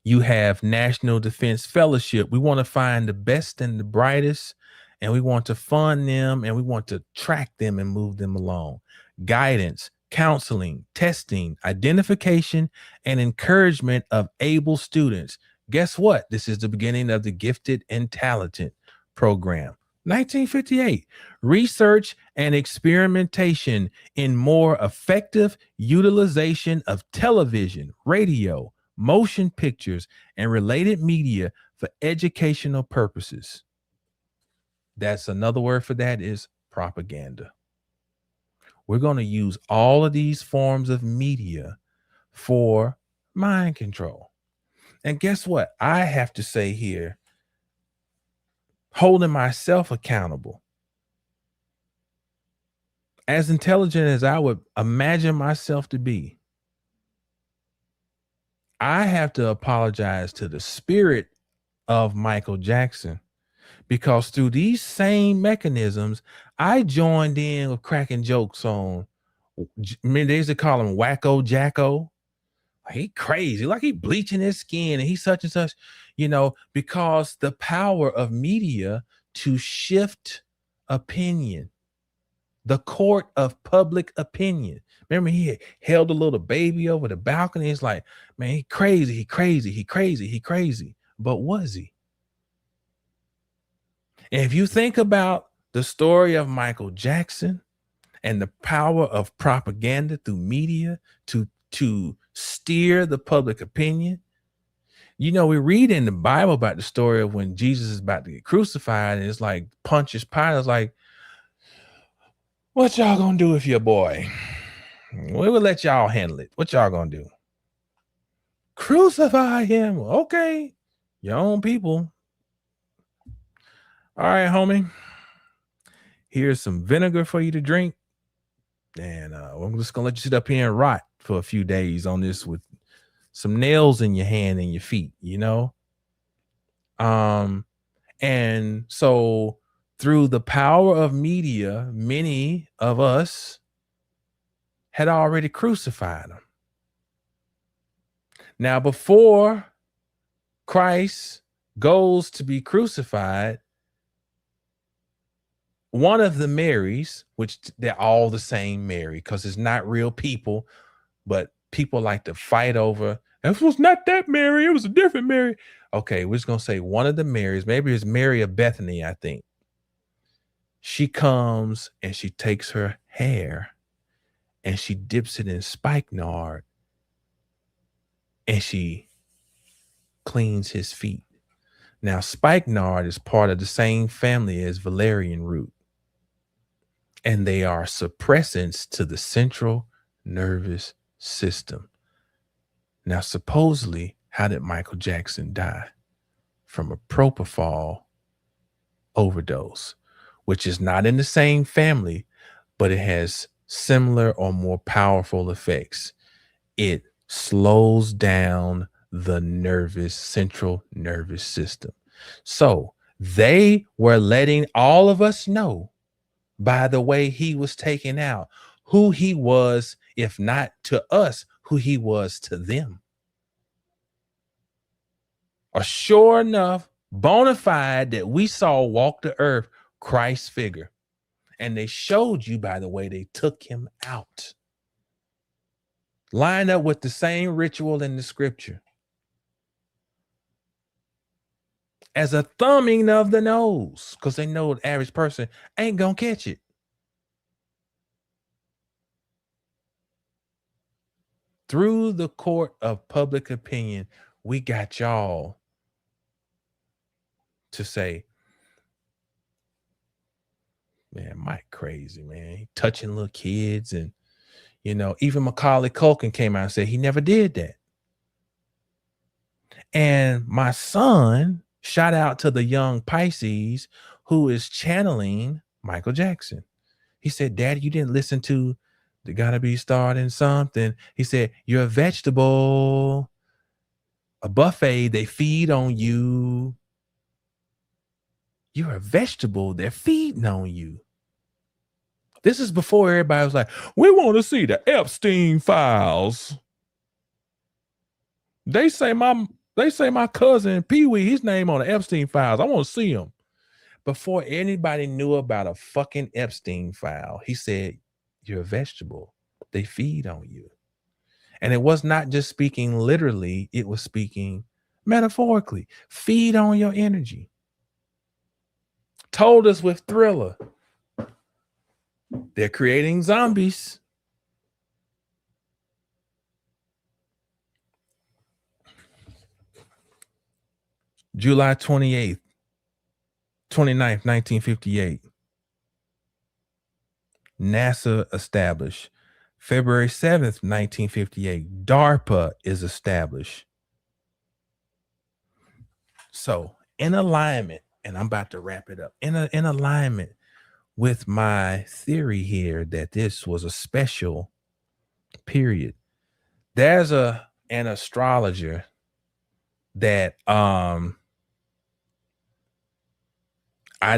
You have National Defense Fellowship. We want to find the best and the brightest, and we want to fund them, and we want to track them and move them along. Guidance, counseling, testing, identification, and encouragement of able students. Guess what? This is the beginning of the Gifted and Talented program. 1958, research and experimentation in more effective utilization of television, radio, motion pictures, and related media for educational purposes. That's another word for that is propaganda. We're going to use all of these forms of media for mind control. And guess what? I have to say here, holding myself accountable. As intelligent as I would imagine myself to be, I have to apologize to the spirit of Michael Jackson, because through these same mechanisms, I joined in with cracking jokes on, they used to call him Wacko Jacko. He crazy, like he bleaching his skin and he's such and such, because the power of media to shift opinion, the court of public opinion. Remember, he held a little baby over the balcony. It's like, man, he crazy, he crazy, he crazy, he crazy. But was he? And if you think about the story of Michael Jackson and the power of propaganda through media to steer the public opinion, we read in the Bible about the story of when Jesus is about to get crucified, and it's like Pontius Pilate's like, what y'all gonna do with your boy? We will let y'all handle it. What y'all gonna do? Crucify him. Okay, your own people. All right, homie. Here's some vinegar for you to drink. And I'm just going to let you sit up here and rot for a few days on this with some nails in your hand and your feet, And so through the power of media, many of us had already crucified him. Now, before Christ goes to be crucified, one of the Marys, which they're all the same Mary, because it's not real people, but people like to fight over, it was not that Mary, it was a different Mary. Okay, we're just going to say one of the Marys, maybe it's Mary of Bethany, I think. She comes and she takes her hair and she dips it in spikenard and she cleans his feet. Now, spikenard is part of the same family as valerian root, and they are suppressants to the central nervous system. Now, supposedly, how did Michael Jackson die? From a propofol overdose, which is not in the same family, but it has similar or more powerful effects. It slows down the central nervous system. So they were letting all of us know by the way he was taken out, who he was, if not to us, who he was to them. A sure enough, bona fide that we saw walk the earth, Christ's figure. And they showed you by the way they took him out. Line up with the same ritual in the scripture. As a thumbing of the nose, because they know the average person ain't gonna catch it. Through the court of public opinion, we got y'all to say, man, Mike crazy, man. He touching little kids. And, even Macaulay Culkin came out and said he never did that. And my son, shout out to the young Pisces who is channeling Michael Jackson. He said, Daddy, you didn't listen to the Gotta Be Starting Something. He said, you're a vegetable, a buffet, they feed on you. You're a vegetable, they're feeding on you. This is before everybody was like, we want to see the Epstein files. They say my cousin Pee-wee, his name on the Epstein files. I want to see him. Before anybody knew about a fucking Epstein file, he said, you're a vegetable. They feed on you. And it was not just speaking literally, it was speaking metaphorically. Feed on your energy. Told us with Thriller, they're creating zombies. July 29th, 1958. NASA established. February 7th, 1958, DARPA is established. So in alignment, and I'm about to wrap it up, in alignment with my theory here that this was a special period, there's an astrologer that I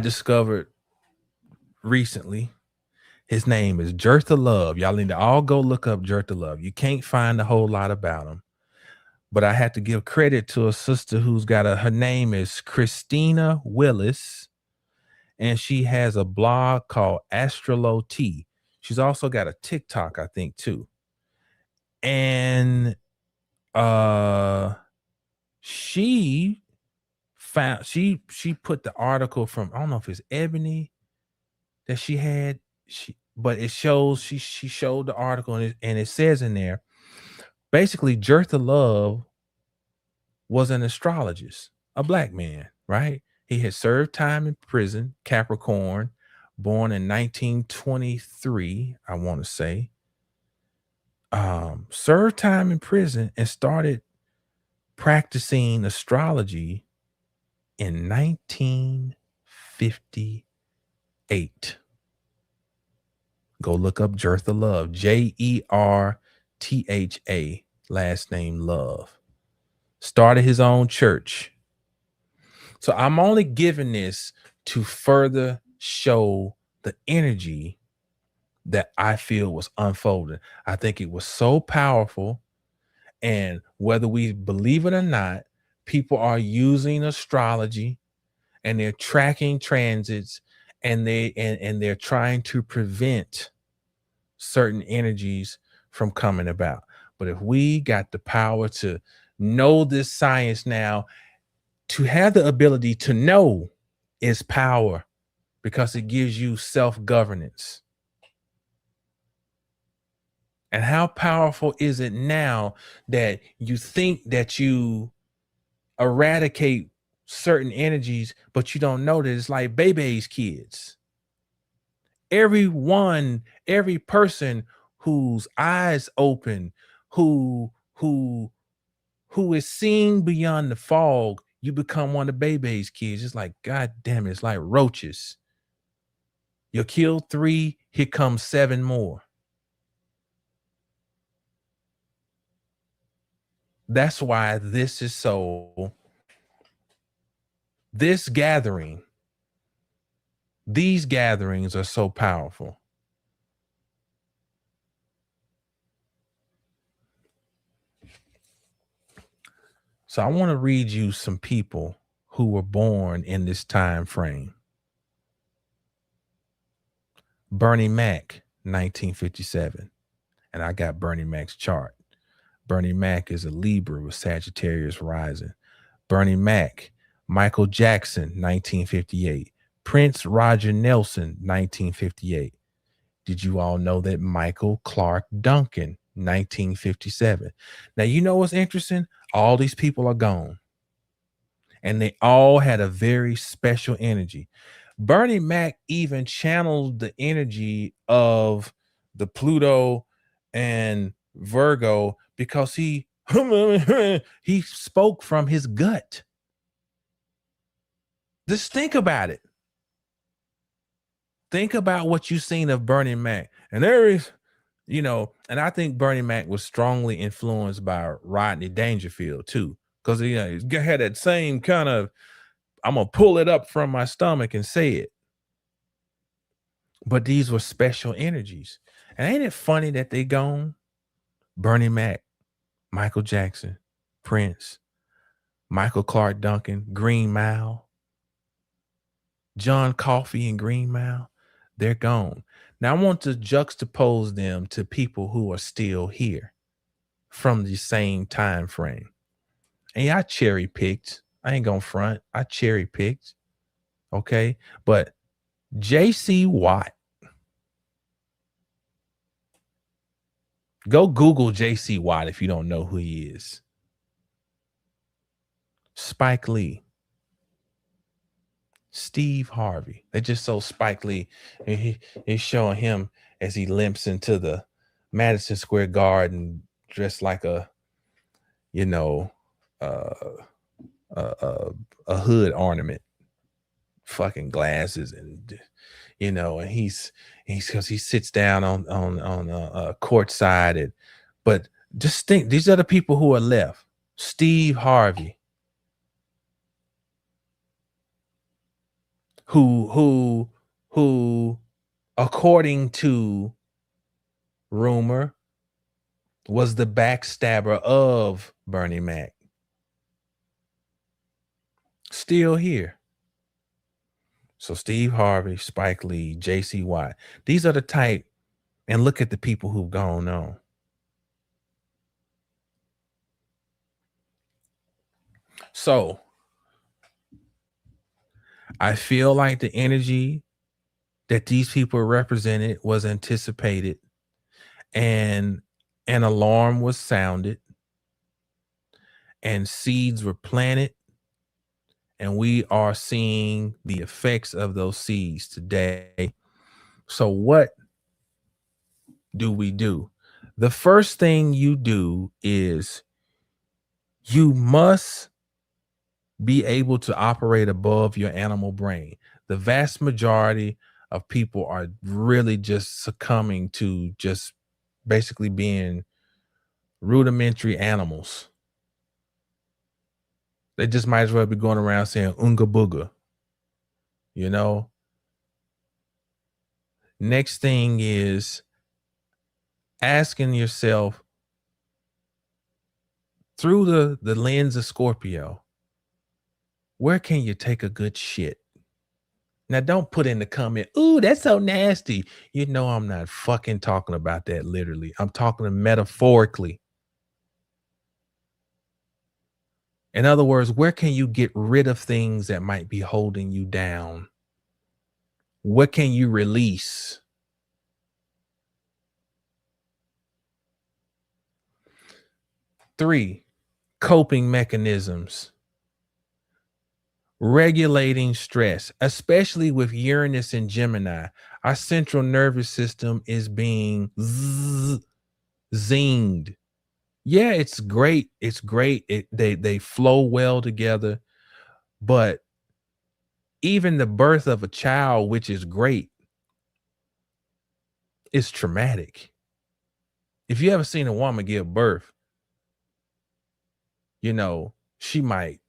discovered recently. His name is Jertha Love. Y'all need to all go look up Jertha Love. You can't find a whole lot about him, but I had to give credit to a sister who's got her name is Christina Willis, and she has a blog called Astrology. She's also got a TikTok, I think, too. And she put the article from, I don't know if it's Ebony that she had, but it shows she showed the article, and it says in there, basically, Jertha Love was an astrologist, a black man, right? He had served time in prison, Capricorn, born in 1923, I want to say. Served time in prison and started practicing astrology in 1958. Go look up Jertha Love, Jertha, last name Love. Started his own church. So I'm only giving this to further show the energy that I feel was unfolding. I think it was so powerful. And whether we believe it or not, people are using astrology and they're tracking transits, and they're trying to prevent certain energies from coming about. But if we got the power to know this science now, to have the ability to know is power, because it gives you self-governance. And how powerful is it now that you think that you eradicate certain energies, but you don't know that it's like baby's kids. Every person whose eyes open, who is seeing beyond the fog, you become one of baby's kids. It's like, God damn it, it's like roaches. You kill 3, here comes 7 more. That's why this gathering These gatherings are so powerful. So I want to read you some people who were born in this time frame. Bernie Mac, 1957. And I got Bernie Mac's chart. Bernie Mac is a Libra with Sagittarius rising. Bernie Mac, Michael Jackson, 1958. Prince Roger Nelson, 1958. Did you all know that Michael Clark Duncan, 1957? Now, you know what's interesting? All these people are gone. And they all had a very special energy. Bernie Mac even channeled the energy of the Pluto and Virgo because he he spoke from his gut. Just think about it. Think about what you've seen of Bernie Mac. And there is, and I think Bernie Mac was strongly influenced by Rodney Dangerfield too. Because he had that same kind of, I'm gonna pull it up from my stomach and say it. But these were special energies. And ain't it funny that they gone? Bernie Mac, Michael Jackson, Prince, Michael Clark Duncan, Green Mile, John Coffey and Green Mile, they're gone. Now I want to juxtapose them to people who are still here from the same time frame. And I cherry picked. I ain't gonna front. I cherry picked. Okay. But J.C. Watt. Go Google J.C. Watt if you don't know who he is. Spike Lee. Steve Harvey. They just so Spike Lee. He's showing him as he limps into the Madison Square Garden dressed like a hood ornament, fucking glasses, and and he's because he sits down on court side, but just think, these are the people who are left. Steve Harvey, who according to rumor was the backstabber of Bernie Mac. Still here. So Steve Harvey, Spike Lee, J.C. Watt. These are the type, and look at the people who've gone on. So I feel like the energy that these people represented was anticipated, and an alarm was sounded, and seeds were planted, and we are seeing the effects of those seeds today. So what do we do? The first thing you do is you must be able to operate above your animal brain. The vast majority of people are really just succumbing to just basically being rudimentary animals. They just might as well be going around saying unga booga, Next thing is asking yourself through the lens of Scorpio, where can you take a good shit? Now, don't put in the comment, ooh, that's so nasty. I'm not fucking talking about that literally. I'm talking metaphorically. In other words, where can you get rid of things that might be holding you down? What can you release? Three, coping mechanisms. Regulating stress, especially with Uranus and Gemini. Our central nervous system is being zinged. Yeah, it's great. It's great. They flow well together. But even the birth of a child, which is great, is traumatic. If you ever seen a woman give birth, she might,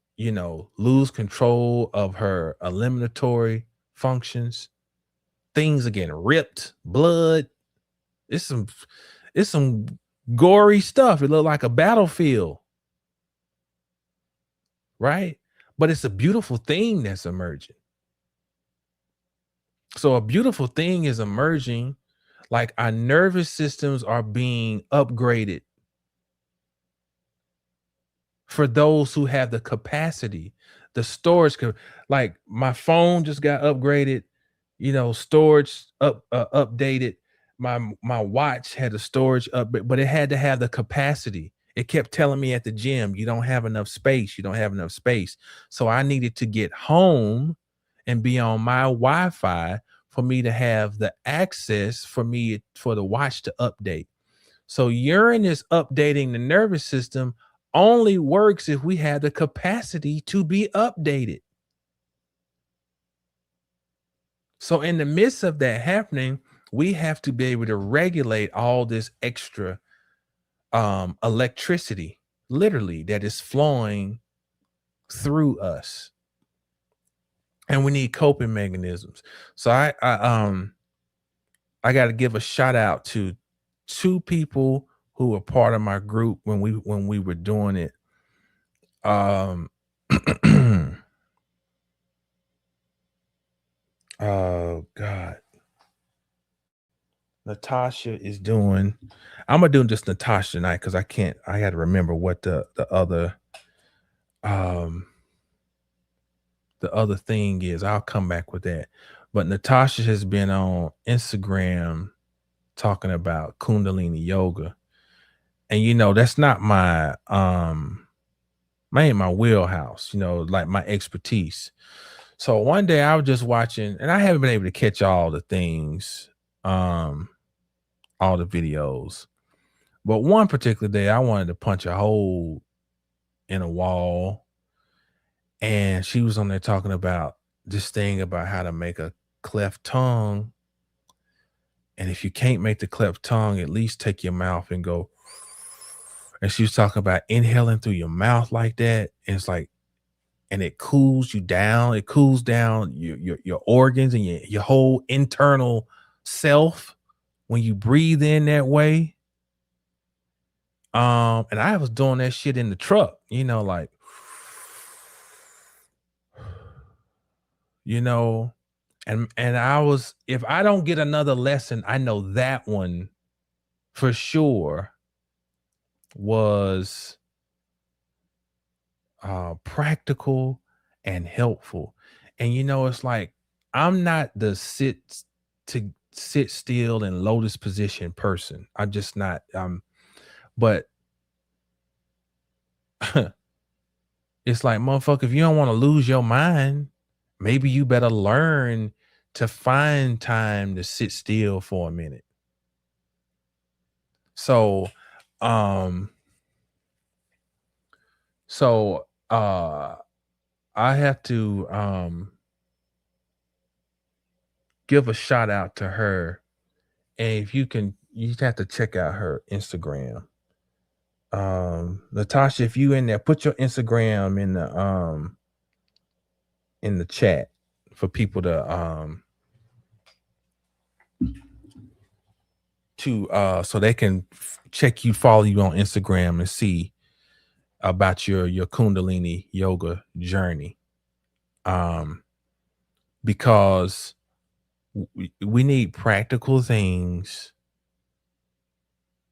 lose control of her eliminatory functions. things are getting ripped, blood. It's some gory stuff. It looked like a battlefield, right? But it's a beautiful thing that's emerging. So a beautiful thing is emerging, like our nervous systems are being upgraded for those who have the capacity, the storage. Like my phone just got upgraded, storage updated. My watch had a storage up, but it had to have the capacity. It kept telling me at the gym, you don't have enough space. You don't have enough space. So I needed to get home and be on my Wi-Fi for me to have the access for the watch to update. So urine is updating the nervous system only works if we have the capacity to be updated. So in the midst of that happening, we have to be able to regulate all this extra electricity, literally, that is flowing through us. And we need coping mechanisms. So I got to give a shout out to two people who were part of my group when we were doing it. Oh God. Natasha is doing. I'm gonna do just Natasha tonight because I got to remember what the other thing is. I'll come back with that. But Natasha has been on Instagram talking about Kundalini yoga. And that's not my ain't my wheelhouse, like my expertise. So one day I was just watching, and I haven't been able to catch all the things, all the videos. But one particular day I wanted to punch a hole in a wall. And she was on there talking about this thing about how to make a cleft tongue. And if you can't make the cleft tongue, at least take your mouth and go. And she was talking about inhaling through your mouth like that. And it's like, and it cools you down. It cools down your organs and your whole internal self when you breathe in that way. And I was doing that shit in the truck, like, and I was, if I don't get another lesson, I know that one for sure was practical and helpful. And it's like, I'm not the sit still in lotus position person. I'm just not. But it's like, motherfucker, if you don't want to lose your mind, maybe you better learn to find time to sit still for a minute. So, I have to give a shout out to her. And if you have to check out her Instagram. Natasha, if you in there, put your Instagram in the chat for people to so they can follow you on Instagram and see about your Kundalini yoga journey. Because we need practical things,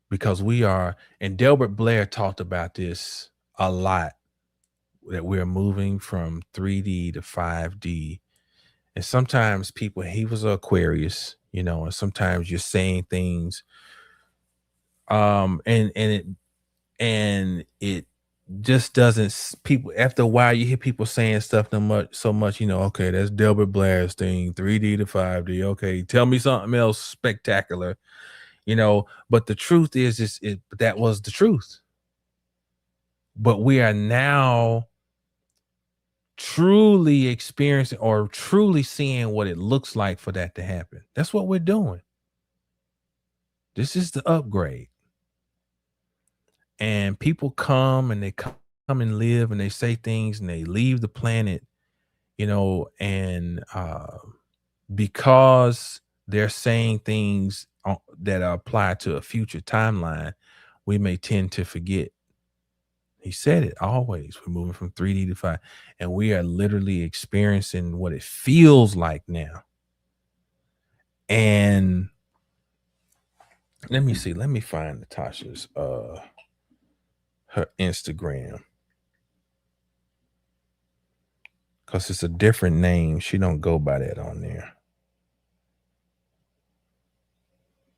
because and Delbert Blair talked about this a lot, that we're moving from 3D to 5D. And sometimes he was an Aquarius, and sometimes you're saying things, and it just doesn't, people, after a while you hear people saying stuff so much, okay, that's Delbert Blair's thing, 3D to 5D. Okay, tell me something else spectacular, but the truth is that was the truth. But we are now truly experiencing or truly seeing what it looks like for that to happen. That's what we're doing. This is the upgrade. And people come and they come and live and they say things and they leave the planet, and because they're saying things that are applied to a future timeline, we may tend to forget. He said it always. We're moving from 3D to 5, and we are literally experiencing what it feels like now. And let me see. Let me find Natasha's her Instagram, because it's a different name. She don't go by that on there.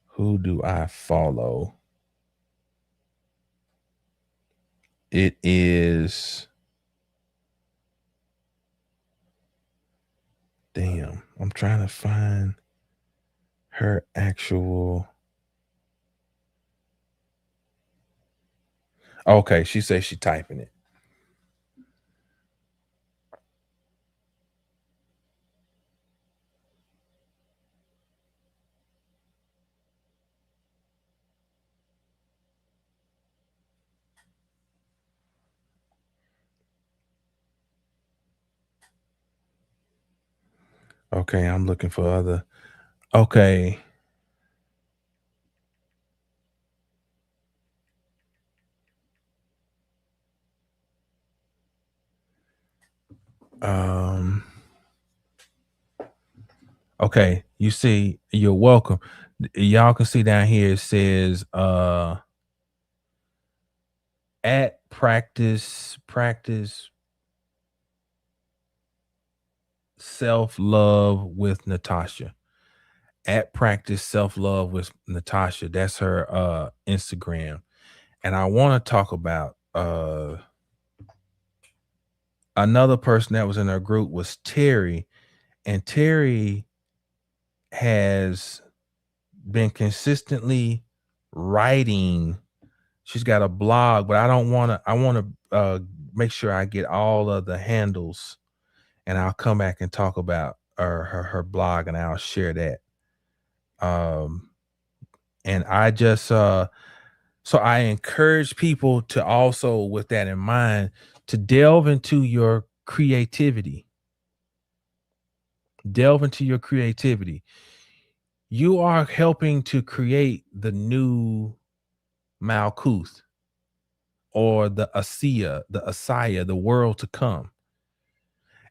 Who do I follow? It is, damn, I'm trying to find her actual. Okay, she says she typing it. Okay, I'm looking for other. Okay. Um okay, you see, you're welcome. Y'all can see down here it says at practice self-love with Natasha. At practice self-love with Natasha. That's her Instagram. And I want to talk about another person that was in her group was Terry. And Terry has been consistently writing. She's got a blog, but I want to make sure I get all of the handles, and I'll come back and talk about her blog, and I'll share that. And I just so I encourage people to also, with that in mind, to delve into your creativity. Delve into your creativity. You are helping to create the new Malkuth, or the Asaya, the world to come.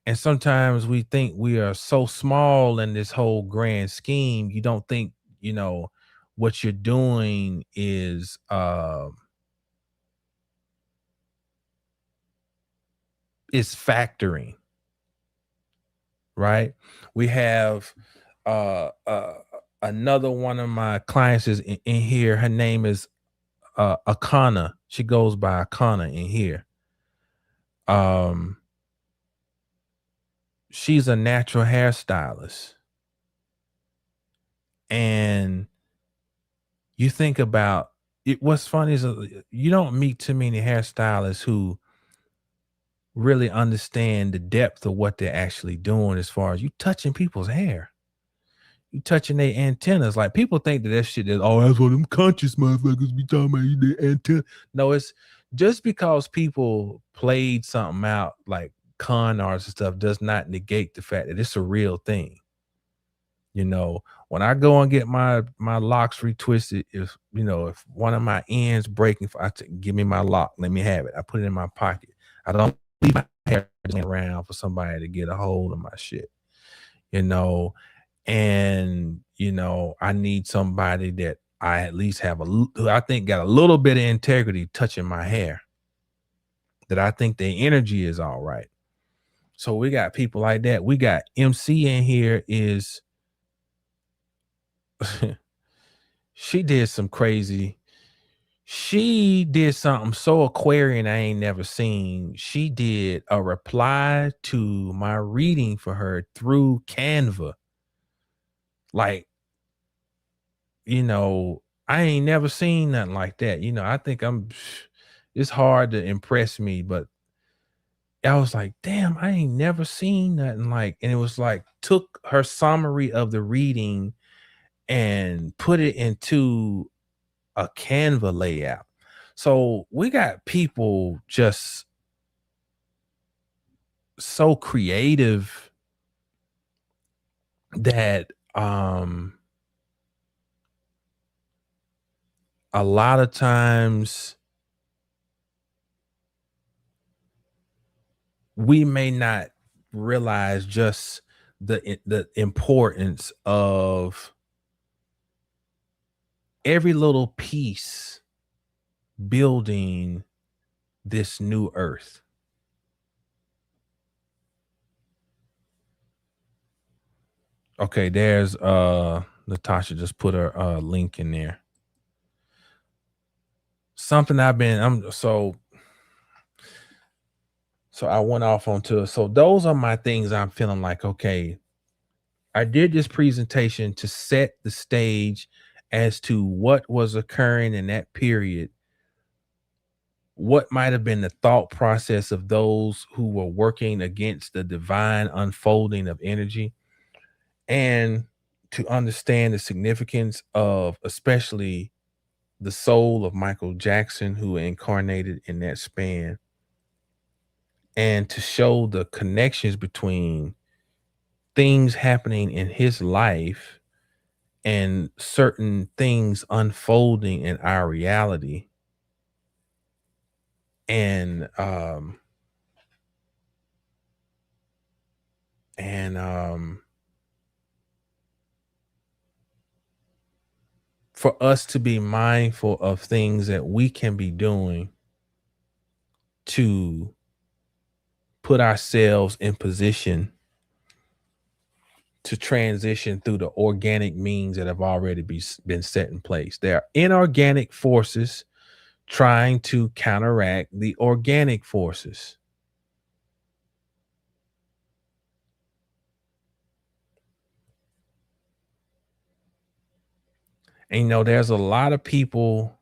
And sometimes we think we are so small in this whole grand scheme. You don't think, what you're doing is factoring, right? We have another one of my clients is in here. Her name is Akana. She goes by Akana in here. She's a natural hairstylist. And you think about it, what's funny is you don't meet too many hairstylists who really understand the depth of what they're actually doing, as far as you touching people's hair. You touching their antennas. Like, people think that shit is, oh, that's what them conscious motherfuckers be talking about, their antenna. No, it's just because people played something out like con artists and stuff does not negate the fact that it's a real thing. When I go and get my locks retwisted, if one of my ends breaking, give me my lock, let me have it. I put it in my pocket. I don't leave my hair around for somebody to get a hold of my shit. And I need somebody that I at least have who I think got a little bit of integrity touching my hair, that I think their energy is all right. So we got people like that. We got MC in here is she did some crazy. She did something so Aquarian I ain't never seen. She did a reply to my reading for her through Canva. Like, I ain't never seen nothing like that. I think it's hard to impress me, but I was like, damn, I ain't never seen nothing like, and it was like, took her summary of the reading and put it into a Canva layout. So we got people just so creative that a lot of times we may not realize just the importance of every little piece building this new earth. Okay, there's Natasha just put her link in there. Something so I went off onto it. So those are my things I'm feeling like, okay, I did this presentation to set the stage as to what was occurring in that period, what might have been the thought process of those who were working against the divine unfolding of energy, and to understand the significance of especially the soul of Michael Jackson, who incarnated in that span, and to show the connections between things happening in his life and certain things unfolding in our reality. And for us to be mindful of things that we can be doing to put ourselves in position to transition through the organic means that have already been set in place. There are inorganic forces trying to counteract the organic forces. And you know, there's a lot of people.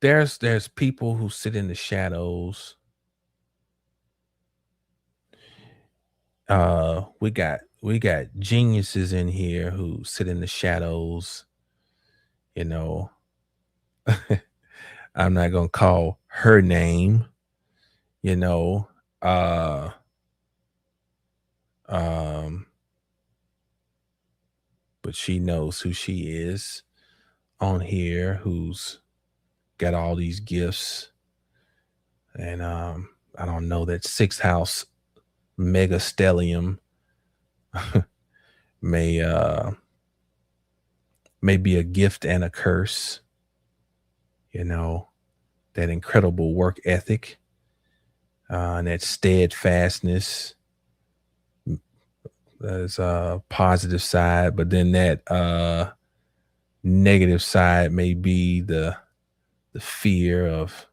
There's people who sit in the shadows. We got geniuses in here who sit in the shadows, you know. I'm not gonna call her name, you know. But she knows who she is on here, who's got all these gifts. And I don't know, that sixth house mega stellium may be a gift and a curse, you know, that incredible work ethic, and that steadfastness. There's a positive side, but then that negative side may be the fear of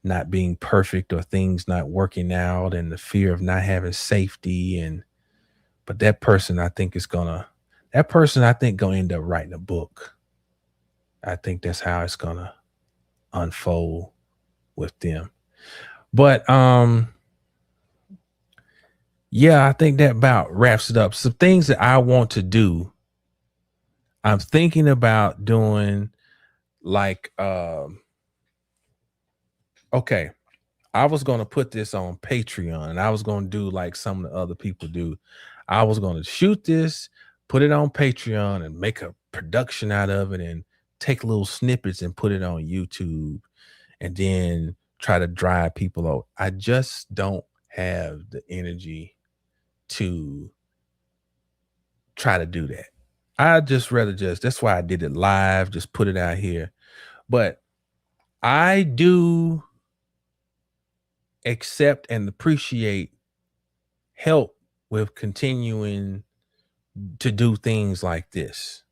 not being perfect or things not working out, and the fear of not having safety. But that person, I think, gonna end up writing a book. I think that's how it's gonna unfold with them. But yeah, I think that about wraps it up. Some things that I want to do. I'm thinking about doing like okay, I was going to put this on Patreon, and I was going to do like some of the other people do. I was going to shoot this, put it on Patreon, and make a production out of it, and take little snippets and put it on YouTube, and then try to drive people out. I just don't have the energy to try to do that. I just rather that's why I did it live, just put it out here. But I do accept and appreciate help with continuing to do things like this.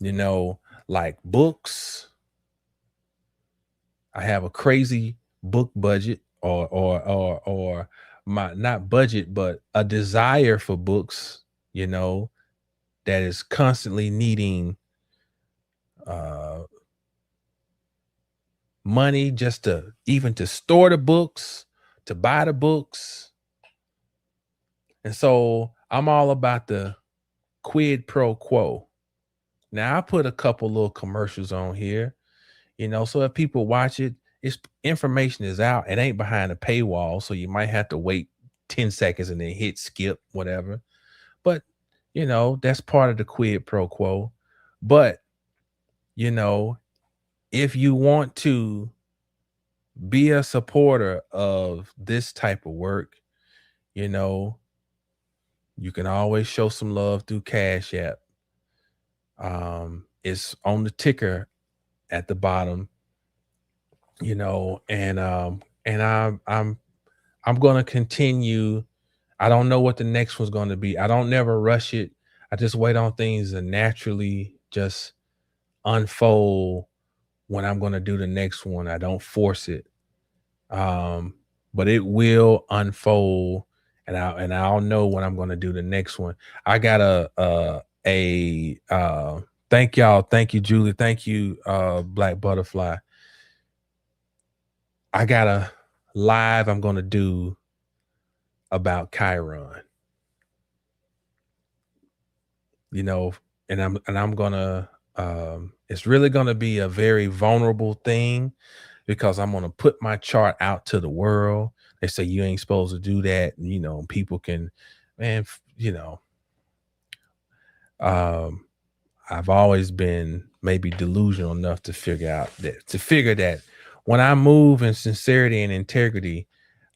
You know, like books. I have a crazy book budget, or my, not budget, but a desire for books, you know, that is constantly needing money just to even to store the books, to buy the books. And so I'm all about the quid pro quo. Now I put a couple little commercials on here, you know, so if people watch it, it's information is out. It ain't behind a paywall, so you might have to wait 10 seconds and then hit skip, whatever. But that's part of the quid pro quo. But you know, if you want to be a supporter of this type of work, you know, you can always show some love through Cash App. It's on the ticker at the bottom, and I'm gonna continue. I don't know what the next one's gonna be. I don't never rush it. I just wait on things to naturally just unfold when I'm gonna do the next one. I don't force it. Um, but it will unfold, and I'll know when I'm gonna do the next one. I got a thank y'all, thank you, Julie, thank you, Black Butterfly. I got a live I'm gonna do about Chiron, you know, and I'm gonna it's really gonna be a very vulnerable thing because I'm gonna put my chart out to the world. They say you ain't supposed to do that, people can, man, um, I've always been maybe delusional enough to figure that when I move in sincerity and integrity,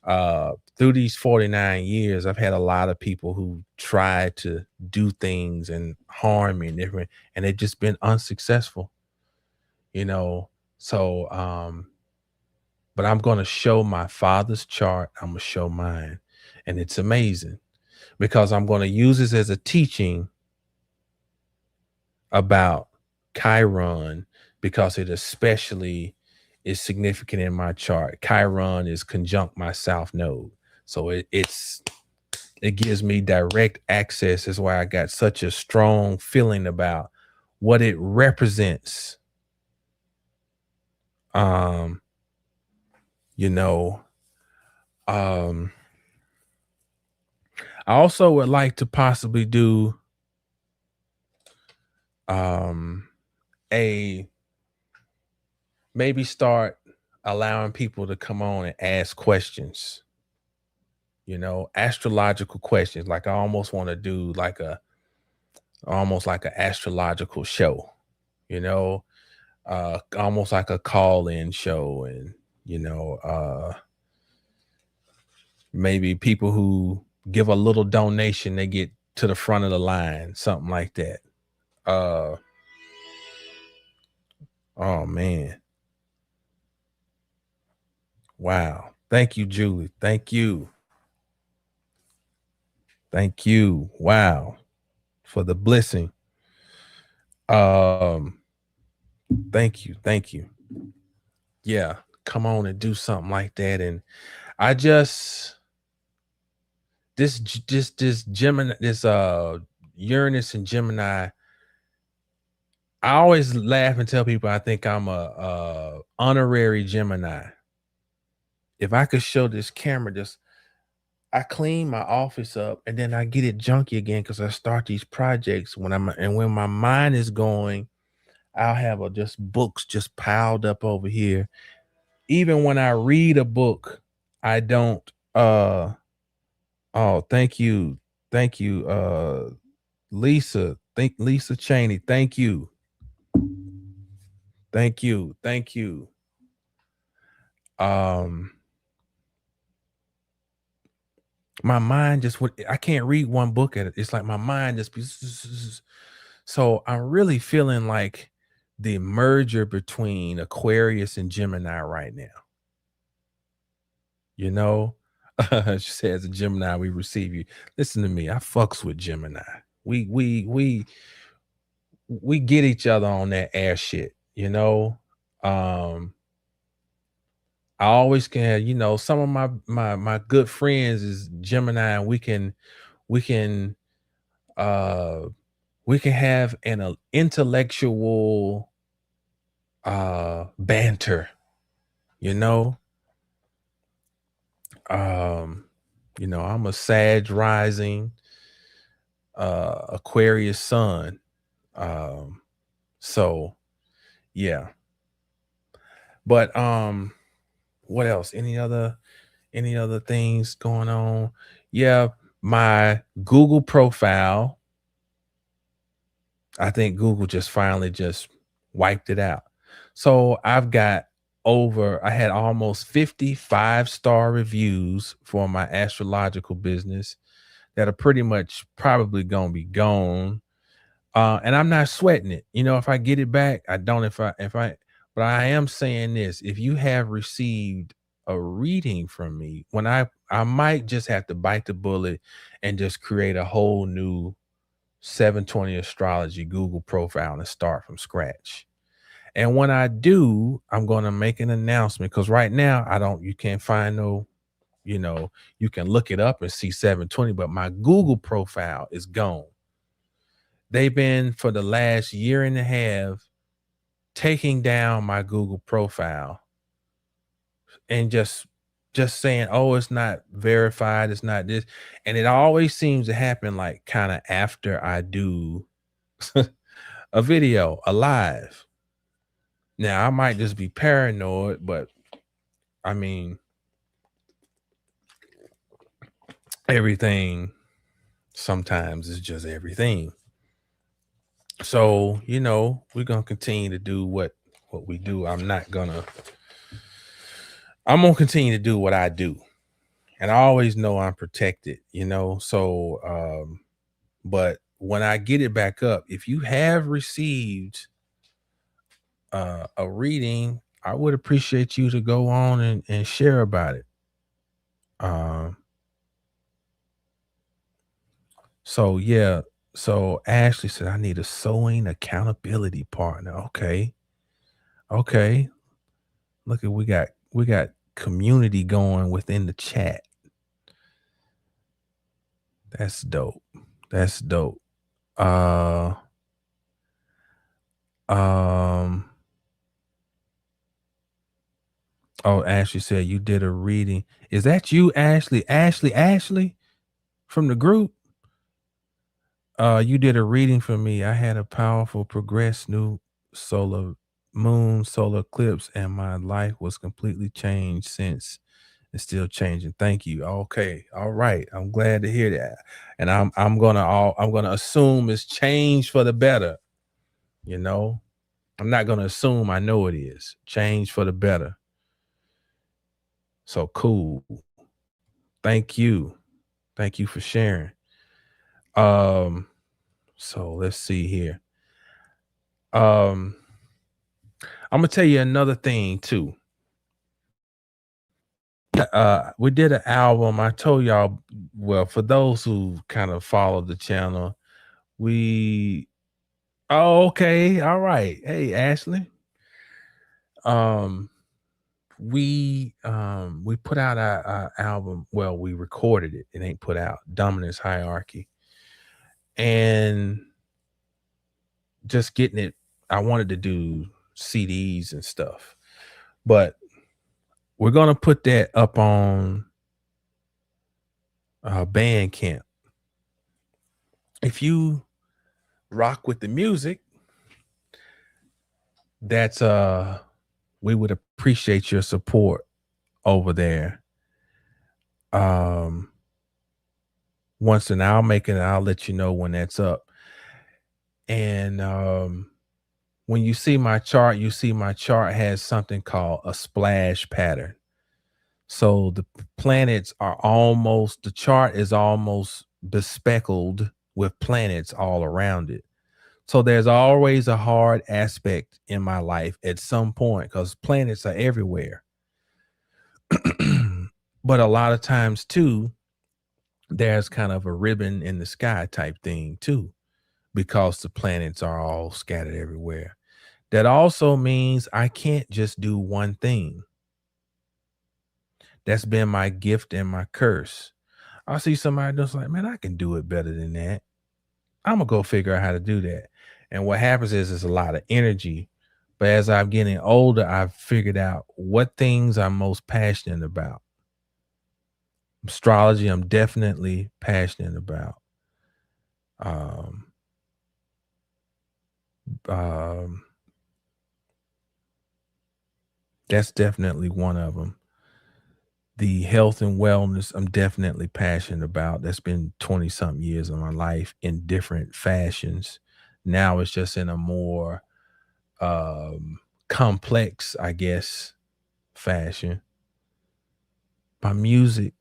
through these 49 years, I've had a lot of people who tried to do things and harm me and different, and they've just been unsuccessful, you know. So, but I'm going to show my father's chart. I'm going to show mine, and it's amazing because I'm going to use this as a teaching about Chiron because it especially is significant in my chart. Chiron is conjunct my south node. So it gives me direct access. That's why I got such a strong feeling about what it represents. Um, you know, um, I also would like to possibly do um a maybe start allowing people to come on and ask questions, astrological questions. Like I almost want to do almost like an astrological show, you know, almost like a call-in show. And, you know, uh, maybe people who give a little donation, they get to the front of the line, something like that. Uh, oh man. Wow. Thank you, Julie. Thank you. Thank you. Wow. For the blessing. Um, thank you. Thank you. Yeah. Come on and do something like that. And I just this Gemini, this Uranus and Gemini. I always laugh and tell people I think I'm a honorary Gemini. If I could show this camera, just I clean my office up and then I get it junky again because I start these projects when my mind is going, I'll have just books just piled up over here. Even when I read a book, I don't oh, thank you. Thank you. Lisa. Thank Lisa Cheney. Thank you. Thank you. Thank you. Um my mind just would I can't read one book at it. It's like my mind just be so I'm really feeling like the merger between Aquarius and Gemini right now. You know, she says, "A Gemini, we receive you." Listen to me. I fucks with Gemini. We get each other on that air shit. I always can. Some of my good friends is Gemini, and we can uh we can have an intellectual banter. You know, um, I'm a Sag rising, Aquarius sun. Um, so yeah. But what else? Any other things going on? Yeah, My Google profile, I think Google just finally just wiped it out. So I've got I had almost 55-star reviews for my astrological business that are pretty much probably going to be gone. And I'm not sweating it. If I get it back, I don't. But I am saying this: if you have received a reading from me, when I might just have to bite the bullet and just create a whole new 720 astrology Google profile and start from scratch. And when I do, I'm going to make an announcement because right now you can't find you can look it up and see 720, but my Google profile is gone. They've been for the last year and a half taking down my Google profile and just saying, oh, it's not verified, it's not this. And it always seems to happen like kind of after I do a video, a live. Now I might just be paranoid, but I mean everything sometimes is just everything. So, we're gonna continue to do what we do. I'm gonna continue to do what I do. And I always know I'm protected, So but when I get it back up, if you have received a reading, I would appreciate you to go on and share about it. So yeah, so Ashley said I need a sewing accountability partner. Okay. Okay. Look at we got community going within the chat. That's dope. That's dope. Um Oh, Ashley said you did a reading. Is that you, Ashley? Ashley from the group? You did a reading for me. I had a powerful progress new solar solar eclipse, and my life was completely changed since. It's still changing. Thank you. Okay. All right. I'm glad to hear that. And I'm gonna assume it's changed for the better. I'm not gonna assume I know it is. Change for the better. So cool. Thank you. Thank you for sharing. So let's see here. I'm gonna tell you another thing too. We did an album. I told y'all, well, for those who kind of follow the channel, we oh, okay, all right. Hey, Ashley. Um, we put out our album. Well, we recorded it. It ain't put out. Dominance Hierarchy. And just getting it, I wanted to do CDs and stuff. But we're gonna put that up on Bandcamp. If you rock with the music, that's we would appreciate your support over there. Once and I'll make it and I'll let you know when that's up. And when you see my chart, has something called a splash pattern. So the chart is almost bespeckled with planets all around it. So there's always a hard aspect in my life at some point because planets are everywhere. But a lot of times too, there's kind of a ribbon in the sky type thing too, because the planets are all scattered everywhere. That also means I can't just do one thing. That's been my gift and my curse. I see somebody that's like, man, I can do it better than that. I'm gonna go figure out how to do that. And what happens is it's a lot of energy. But as I'm getting older, I've figured out what things I'm most passionate about. Astrology, I'm definitely passionate about. Um, um, that's definitely one of them. The health and wellness I'm definitely passionate about. That's been 20 something years of my life in different fashions. Now it's just in a more complex, I guess, fashion. My music,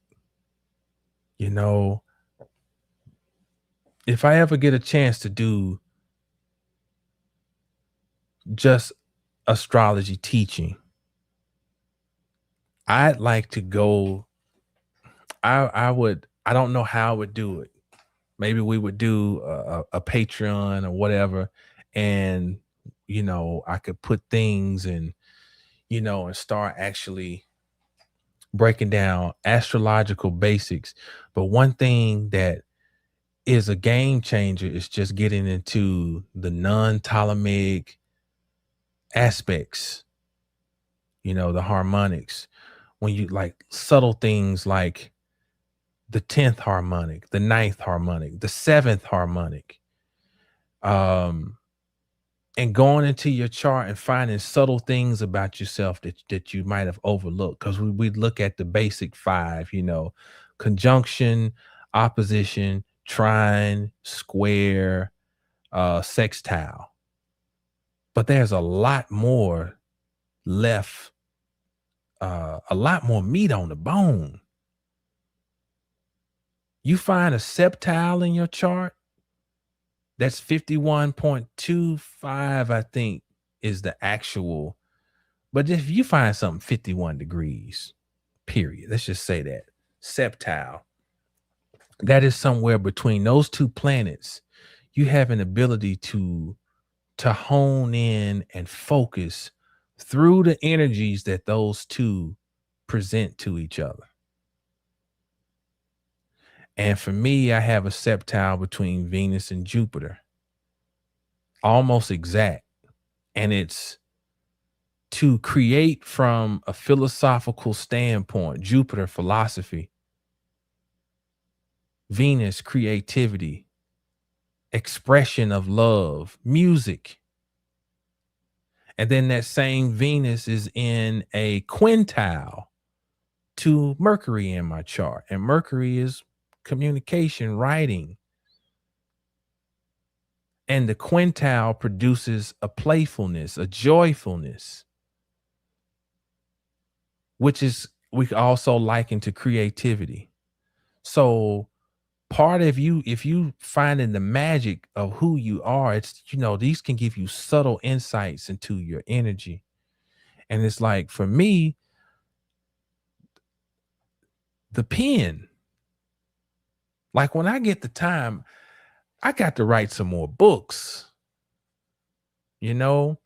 you know, if I ever get a chance to do just astrology teaching, I'd like to go. I don't know how I would do it. Maybe we would do a Patreon or whatever, and I could put things and and start actually breaking down astrological basics. But one thing that is a game changer is just getting into the non-Ptolemaic aspects, the harmonics. When you like subtle things like the 10th harmonic, the ninth harmonic, the seventh harmonic, um, and going into your chart and finding subtle things about yourself that you might have overlooked. Because we look at the basic five, conjunction, opposition, trine, square, sextile. But there's a lot more left, a lot more meat on the bone. You find a septile in your chart, that's 51.25, I think, is the actual. But if you find something 51 degrees, period, let's just say that, septile, that is somewhere between those two planets. You have an ability to hone in and focus through the energies that those two present to each other. And for me, I have a septile between Venus and Jupiter, almost exact. And it's to create from a philosophical standpoint: Jupiter, philosophy; Venus, creativity, expression of love, music. And then that same Venus is in a quintile to Mercury in my chart. And Mercury is communication, writing. And the quintile produces a playfulness, a joyfulness, which is we also liken to creativity. So part of you, if you finding the magic of who you are, it's these can give you subtle insights into your energy. And it's like, for me, the pen, like when I get the time, I got to write some more books. you know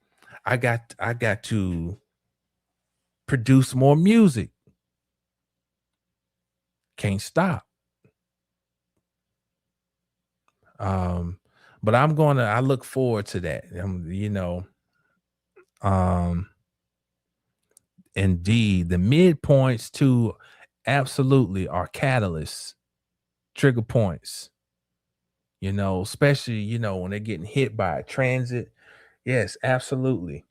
I got to produce more music. Can't stop. um but I look forward to that. Um Indeed, the midpoints too absolutely are catalysts, trigger points, especially, when they're getting hit by a transit. Yes, absolutely.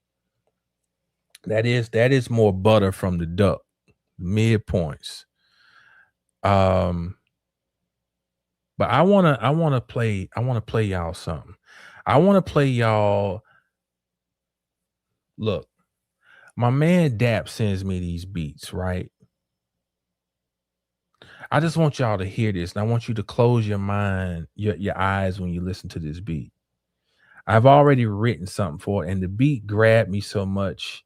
That is more butter from the duck, midpoints. Um, but I wanna play y'all something. I wanna play y'all. Look, my man Dap sends me these beats, right? I just want y'all to hear this, and I want you to close your mind, your eyes when you listen to this beat. I've already written something for it, and the beat grabbed me so much.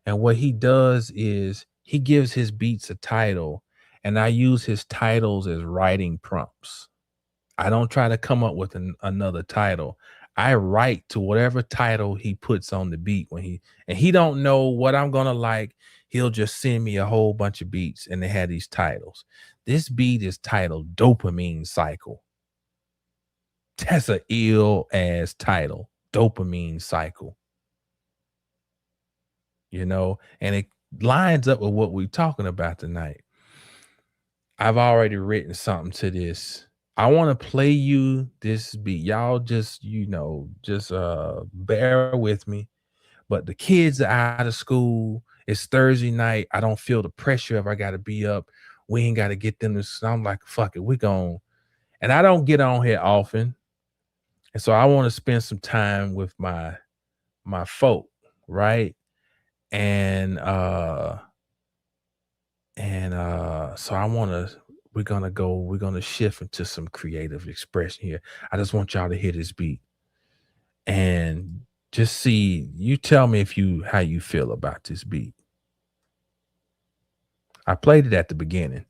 And what he does is he gives his beats a title, and I use his titles as writing prompts. I don't try to come up with another title. I write to whatever title he puts on the beat. And he don't know what I'm gonna like. He'll just send me a whole bunch of beats, and they have these titles. This beat is titled Dopamine Cycle. That's a ill ass title. Dopamine Cycle. And it lines up with what we're talking about tonight. I've already written something to this. I want to play you this beat. Y'all just bear with me. But the kids are out of school. It's Thursday night. I don't feel the pressure if I got to be up. We ain't got to get them to. So I'm like, fuck it, we gon'. And I don't get on here often, and so I want to spend some time with my folk, right? And so we're gonna shift into some creative expression here. I just want y'all to hear this beat and just see, you tell me if you how you feel about this beat. I played it at the beginning.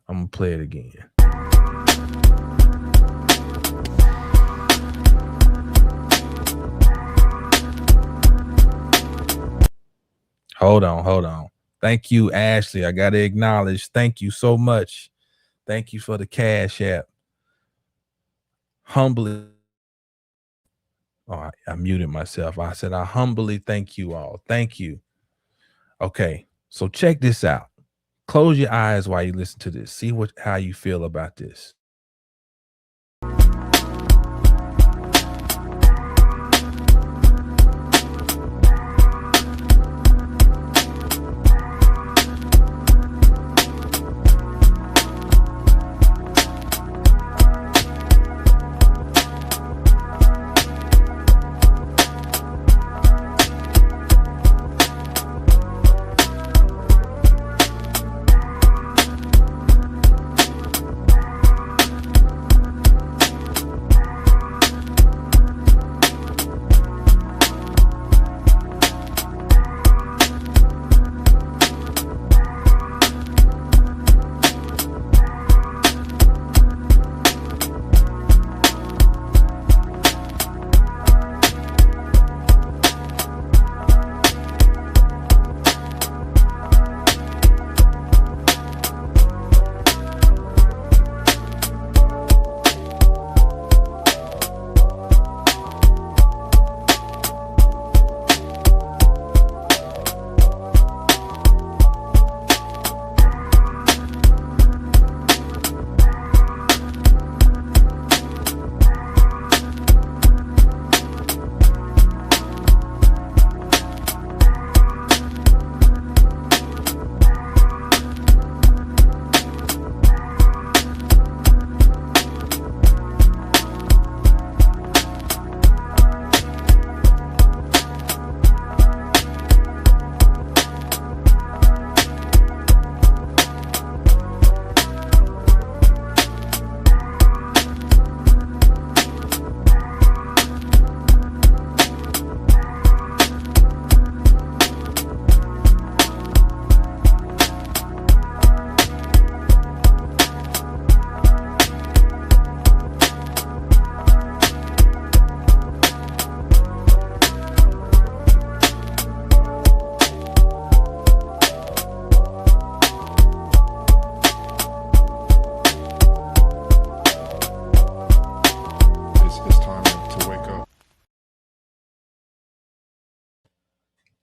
I'm gonna play it again. Hold on. Thank you, Ashley. I gotta acknowledge. Thank you so much. Thank you for the Cash App. Humbly. Oh, I muted myself. I said, I humbly thank you all. Thank you. Okay, so check this out. Close your eyes while you listen to this. See how you feel about this.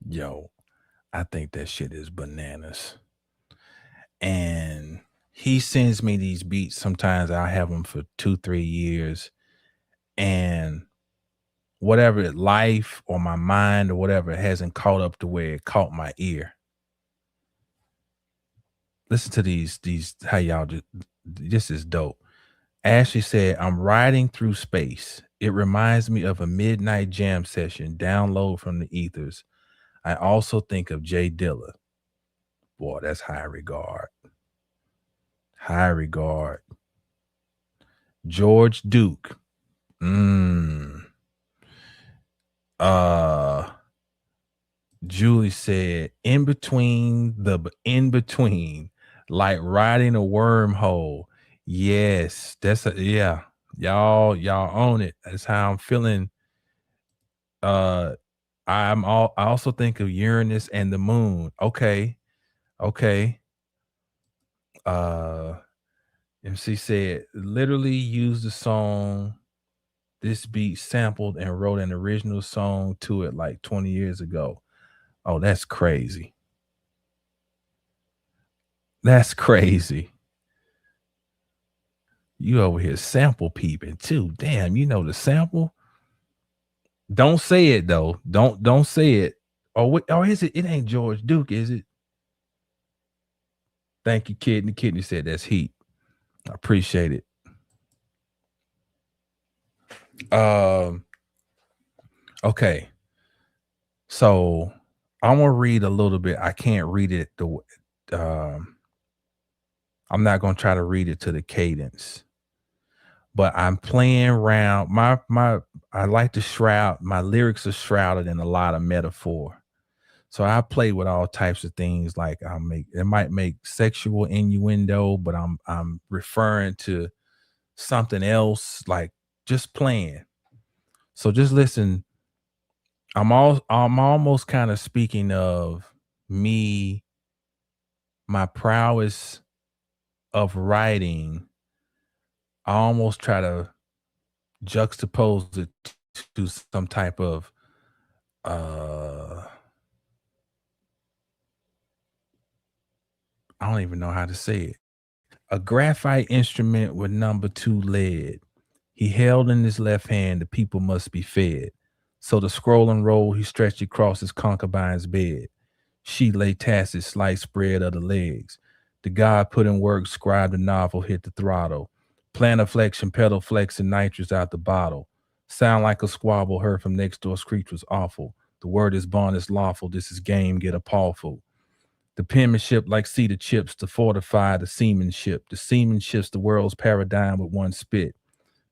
Yo, I think that shit is bananas. And he sends me these beats. Sometimes I have them for 2-3 years. And whatever life or my mind or whatever hasn't caught up to where it caught my ear. Listen to these how y'all do. This is dope. Ashley said, I'm riding through space. It reminds me of a midnight jam session download from the ethers. I also think of Jay Dilla. Boy, that's high regard. High regard. George Duke. Julie said, in between, like riding a wormhole. Yes, yeah. Y'all own it. That's how I'm feeling. I also think of Uranus and the moon. Okay. MC said, literally used the song this beat sampled and wrote an original song to it like 20 years ago. Oh, that's crazy. That's crazy. You over here sample peeping too. Damn, you know the sample? Don't say it though. Don't say it. Oh, is it? It ain't George Duke, is it? Thank you, Kidney. Kidney said that's heat. I appreciate it. Okay. So I'm gonna read a little bit. I can't read it I'm not gonna try to read it to the cadence, but I'm playing around. I like to shroud my lyrics are shrouded in a lot of metaphor. So I play with all types of things. Like it might make sexual innuendo, but I'm referring to something else, like just playing. So just listen. I'm almost kind of speaking of me, my prowess of writing. I almost try to juxtapose it to some type of I don't even know how to say it. A graphite instrument with number 2 lead. He held in his left hand, the people must be fed. So the scroll and roll he stretched across his concubine's bed. She lay tacit, slight spread of the legs. The god put in work, scribed the novel, hit the throttle. Plantar flexion, pedal flexing, nitrous out the bottle. Sound like a squabble heard from next door, screech was awful. The word is bond is lawful, this is game, get a pawful. The penmanship like cedar chips to fortify the seamanship. The seaman shifts the world's paradigm with one spit.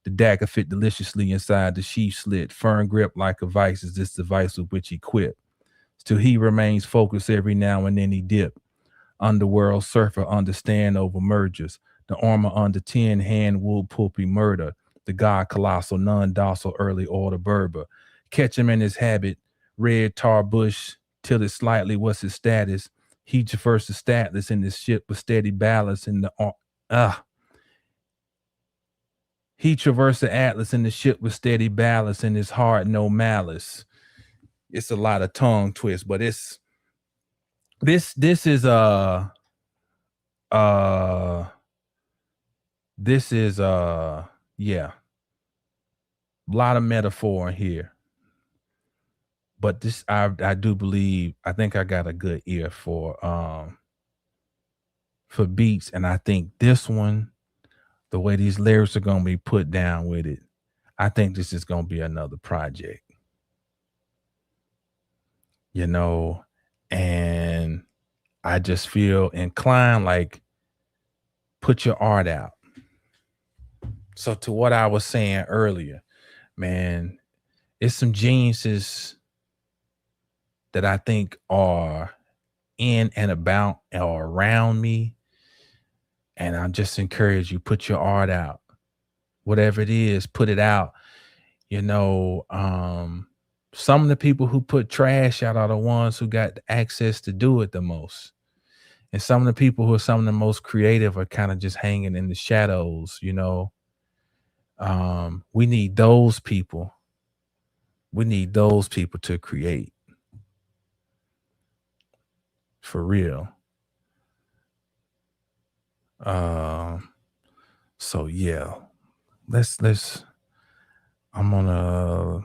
The dagger fit deliciously inside the sheath slit. Firm grip like a vice is this device with which he quip. Still he remains focused every now and then he dip. Underworld surfer understand over mergers. The armor under 10 hand wool pulpy murder. The god colossal non-docile early order Berber. Catch him in his habit. Red tar bush till it slightly what's his status. He traversed the statless in this ship with steady balance in the He traversed the atlas in the ship with steady ballast in his heart, no malice. It's a lot of tongue twist, but this is yeah, a lot of metaphor in here. But this I do believe, I think I got a good ear for beats, and I think this one, the way these lyrics are gonna be put down with it, I think this is gonna be another project. You know, and I just feel inclined, like, put your art out. So to what I was saying earlier, man, it's some geniuses that I think are in and about or around me. And I just encourage you, put your art out. Whatever it is, put it out. You know, some of the people who put trash out are the ones who got access to do it the most. And some of the people who are some of the most creative are kind of just hanging in the shadows, you know. We need those people. We need those people to create. For real. So yeah, let's I'm gonna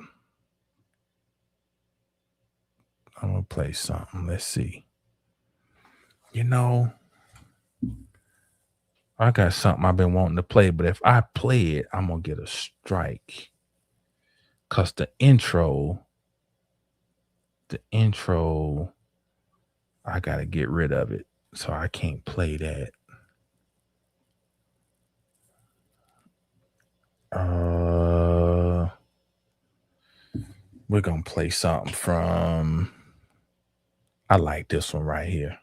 play something. Let's see. You know, I got something I've been wanting to play, but if I play it, I'm gonna get a strike. Cause the intro, I gotta get rid of it. So I can't play that. We're gonna play something from, I like this one right here.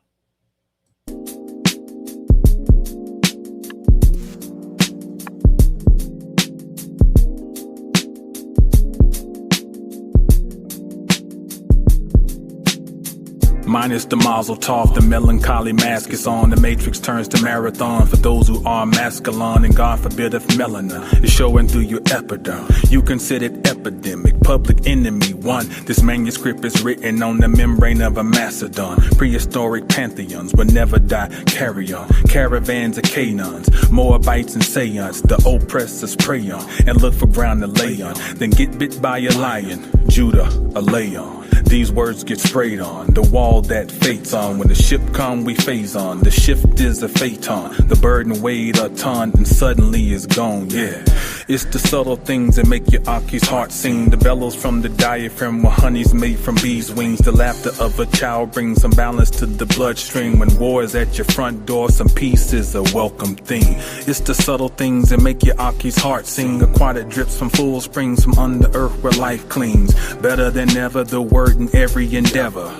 Minus the mazel tov, the melancholy mask is on. The matrix turns to marathon for those who are masculine, and God forbid if melanin is showing through your epiderm. You consider it epidemic, public enemy one. This manuscript is written on the membrane of a Macedon. Prehistoric pantheons will never die, carry on. Caravans of canons, Moabites and Sayons. The oppressors prey on and look for ground to lay on. Then get bit by a lion, Judah, a lion. These words get sprayed on the wall that fate's on. When the ship come, we phase on. The shift is a phaeton. The burden weighed a ton and suddenly is gone. Yeah, it's the subtle things that make your Aki's heart sing. The bellows from the diaphragm where honey's made from bees' wings. The laughter of a child brings some balance to the bloodstream. When war is at your front door, some peace is a welcome thing. It's the subtle things that make your Aki's heart sing. A quiet that drips from full springs from under earth where life clings. Better than ever, the word in every endeavor.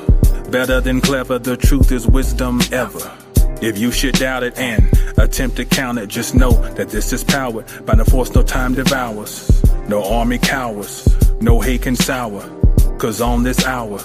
Better than clever, the truth is wisdom ever. If you should doubt it and attempt to count it, just know that this is powered by the force no time devours. No army cowers, no hate can sour. Cause on this hour,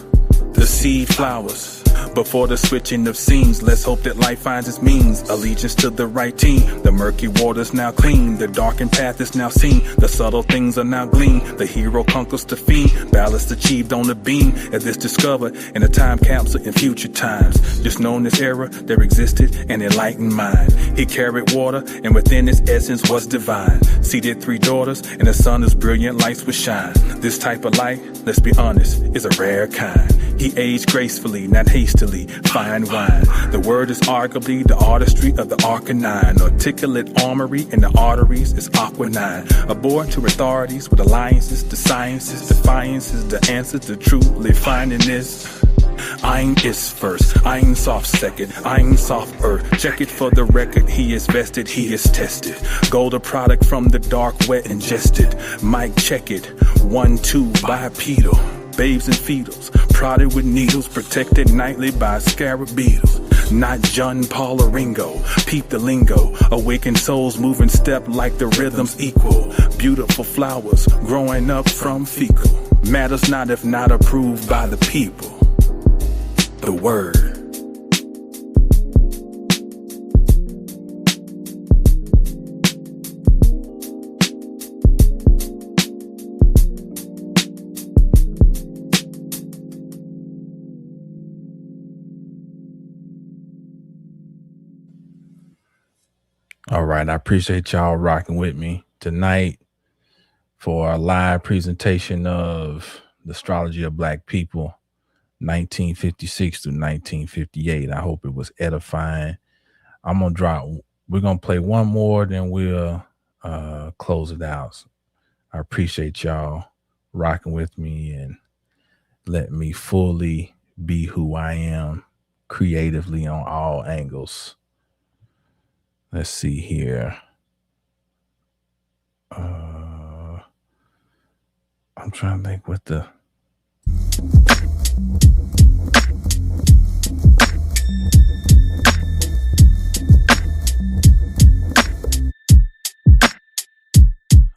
the seed flowers. Before the switching of scenes, let's hope that life finds its means. Allegiance to the right team. The murky water's now clean. The darkened path is now seen. The subtle things are now gleaned. The hero conquers the fiend. Balance achieved on the beam. As this discovered in a time capsule in future times. Just know in this era there existed an enlightened mind. He carried water and within his essence was divine. Seated 3 daughters and the sun whose brilliant lights would shine. This type of light, let's be honest, is a rare kind. He aged gracefully, not hastily, fine wine. The word is arguably the artistry of the Arcanine. Articulate armory in the arteries is aquanine. Aboard to authorities with alliances, the sciences, defiance is the answer to truly finding this. Ein is first, Ein soft second, Ein soft earth. Check it for the record, he is vested, he is tested. Gold a product from the dark, wet, ingested. Mic check it, 1, 2, bipedal. Babes and feetals, prodded with needles, protected nightly by scarab beetles. Not John, Paul, or Ringo, peep the lingo. Awakened souls moving step like the rhythm's equal. Beautiful flowers growing up from fecal. Matters not if not approved by the people. The word. All right, I appreciate y'all rocking with me tonight for our live presentation of the Astrology of Black People, 1956 to 1958. I hope it was edifying. We're gonna play one more, then we'll close it out. So I appreciate y'all rocking with me and letting me fully be who I am creatively on all angles. Let's see here. I'm trying to think what the...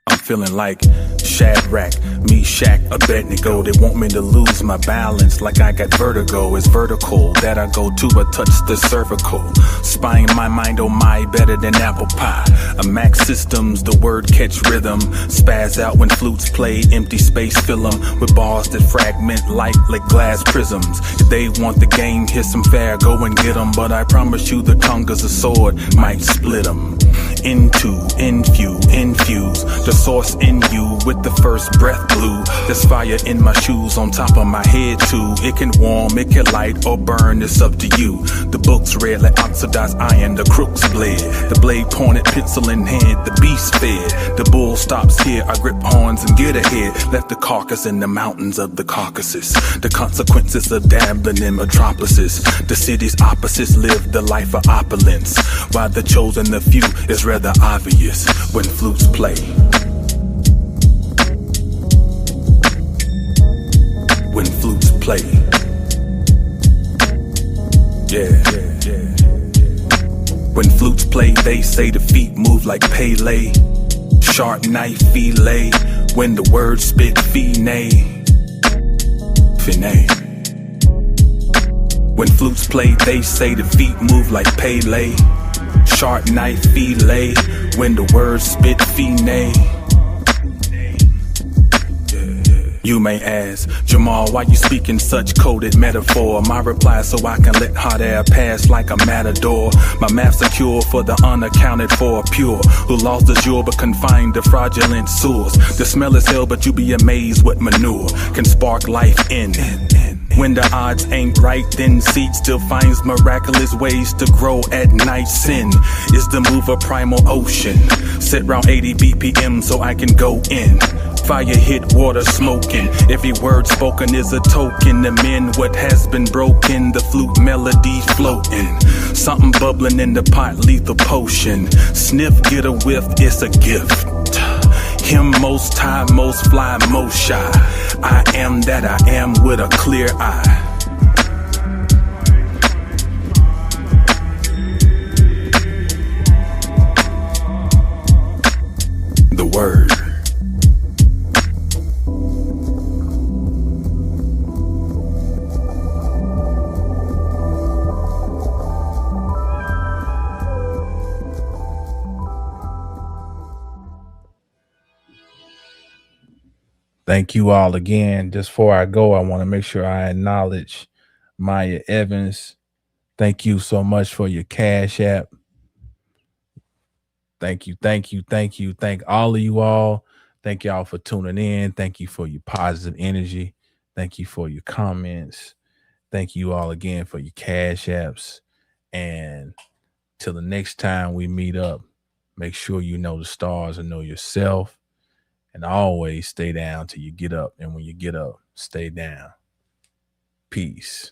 I'm feeling like Shadrach, Meshach, Abednego. They want me to lose my balance like I got vertigo. It's vertical that I go to, I touch the cervical. Spine, my mind, oh my, better than apple pie. A Mac systems, the word catch rhythm. Spaz out when flutes play, empty space fill them with bars that fragment like glass prisms. If they want the game, here's some fair, go and get them. But I promise you the tongue is a sword, might split them. Infuse the source in you with the first breath blue. There's fire in my shoes on top of my head too. It can warm, it can light or burn, it's up to you. The book's red like oxidized iron, the crook's blade. The blade pointed, pencil in hand, the beast fed. The bull stops here, I grip horns and get ahead. Left the carcass in the mountains of the Caucasus. The consequences of dabbling in metropolises. The city's opposites live the life of opulence. While the chosen, the few, is rather obvious when flutes play. When flutes play. Yeah. When flutes play, they say the feet move like Pele. Sharp knife fillet. When the words spit finay. When flutes play, they say the feet move like Pele. Sharp knife fillet. When the words spit finay. You may ask, Jamal, why you speaking such coded metaphor? My reply so I can let hot air pass like a matador. My math's a cure for the unaccounted for pure, who lost the jewel but confined to fraudulent source. The smell is hell, but you be amazed what manure can spark life in. When the odds ain't right, then seed still finds miraculous ways to grow at night. Sin is the move of primal ocean. Set round 80 BPM so I can go in. Fire hit, water smoking. Every word spoken is a token to mend what has been broken. The flute melody floating. Something bubbling in the pot, lethal potion. Sniff, get a whiff, it's a gift. Him most high, most fly, most shy. I am that I am with a clear eye. The word. Thank you all again. Just before I go, I want to make sure I acknowledge Maya Evans. Thank you so much for your Cash App. Thank you. Thank all of you all. Thank y'all for tuning in. Thank you for your positive energy. Thank you for your comments. Thank you all again for your Cash Apps. And till the next time we meet up, make sure you know the stars and know yourself. And always stay down till you get up. And when you get up, stay down. Peace.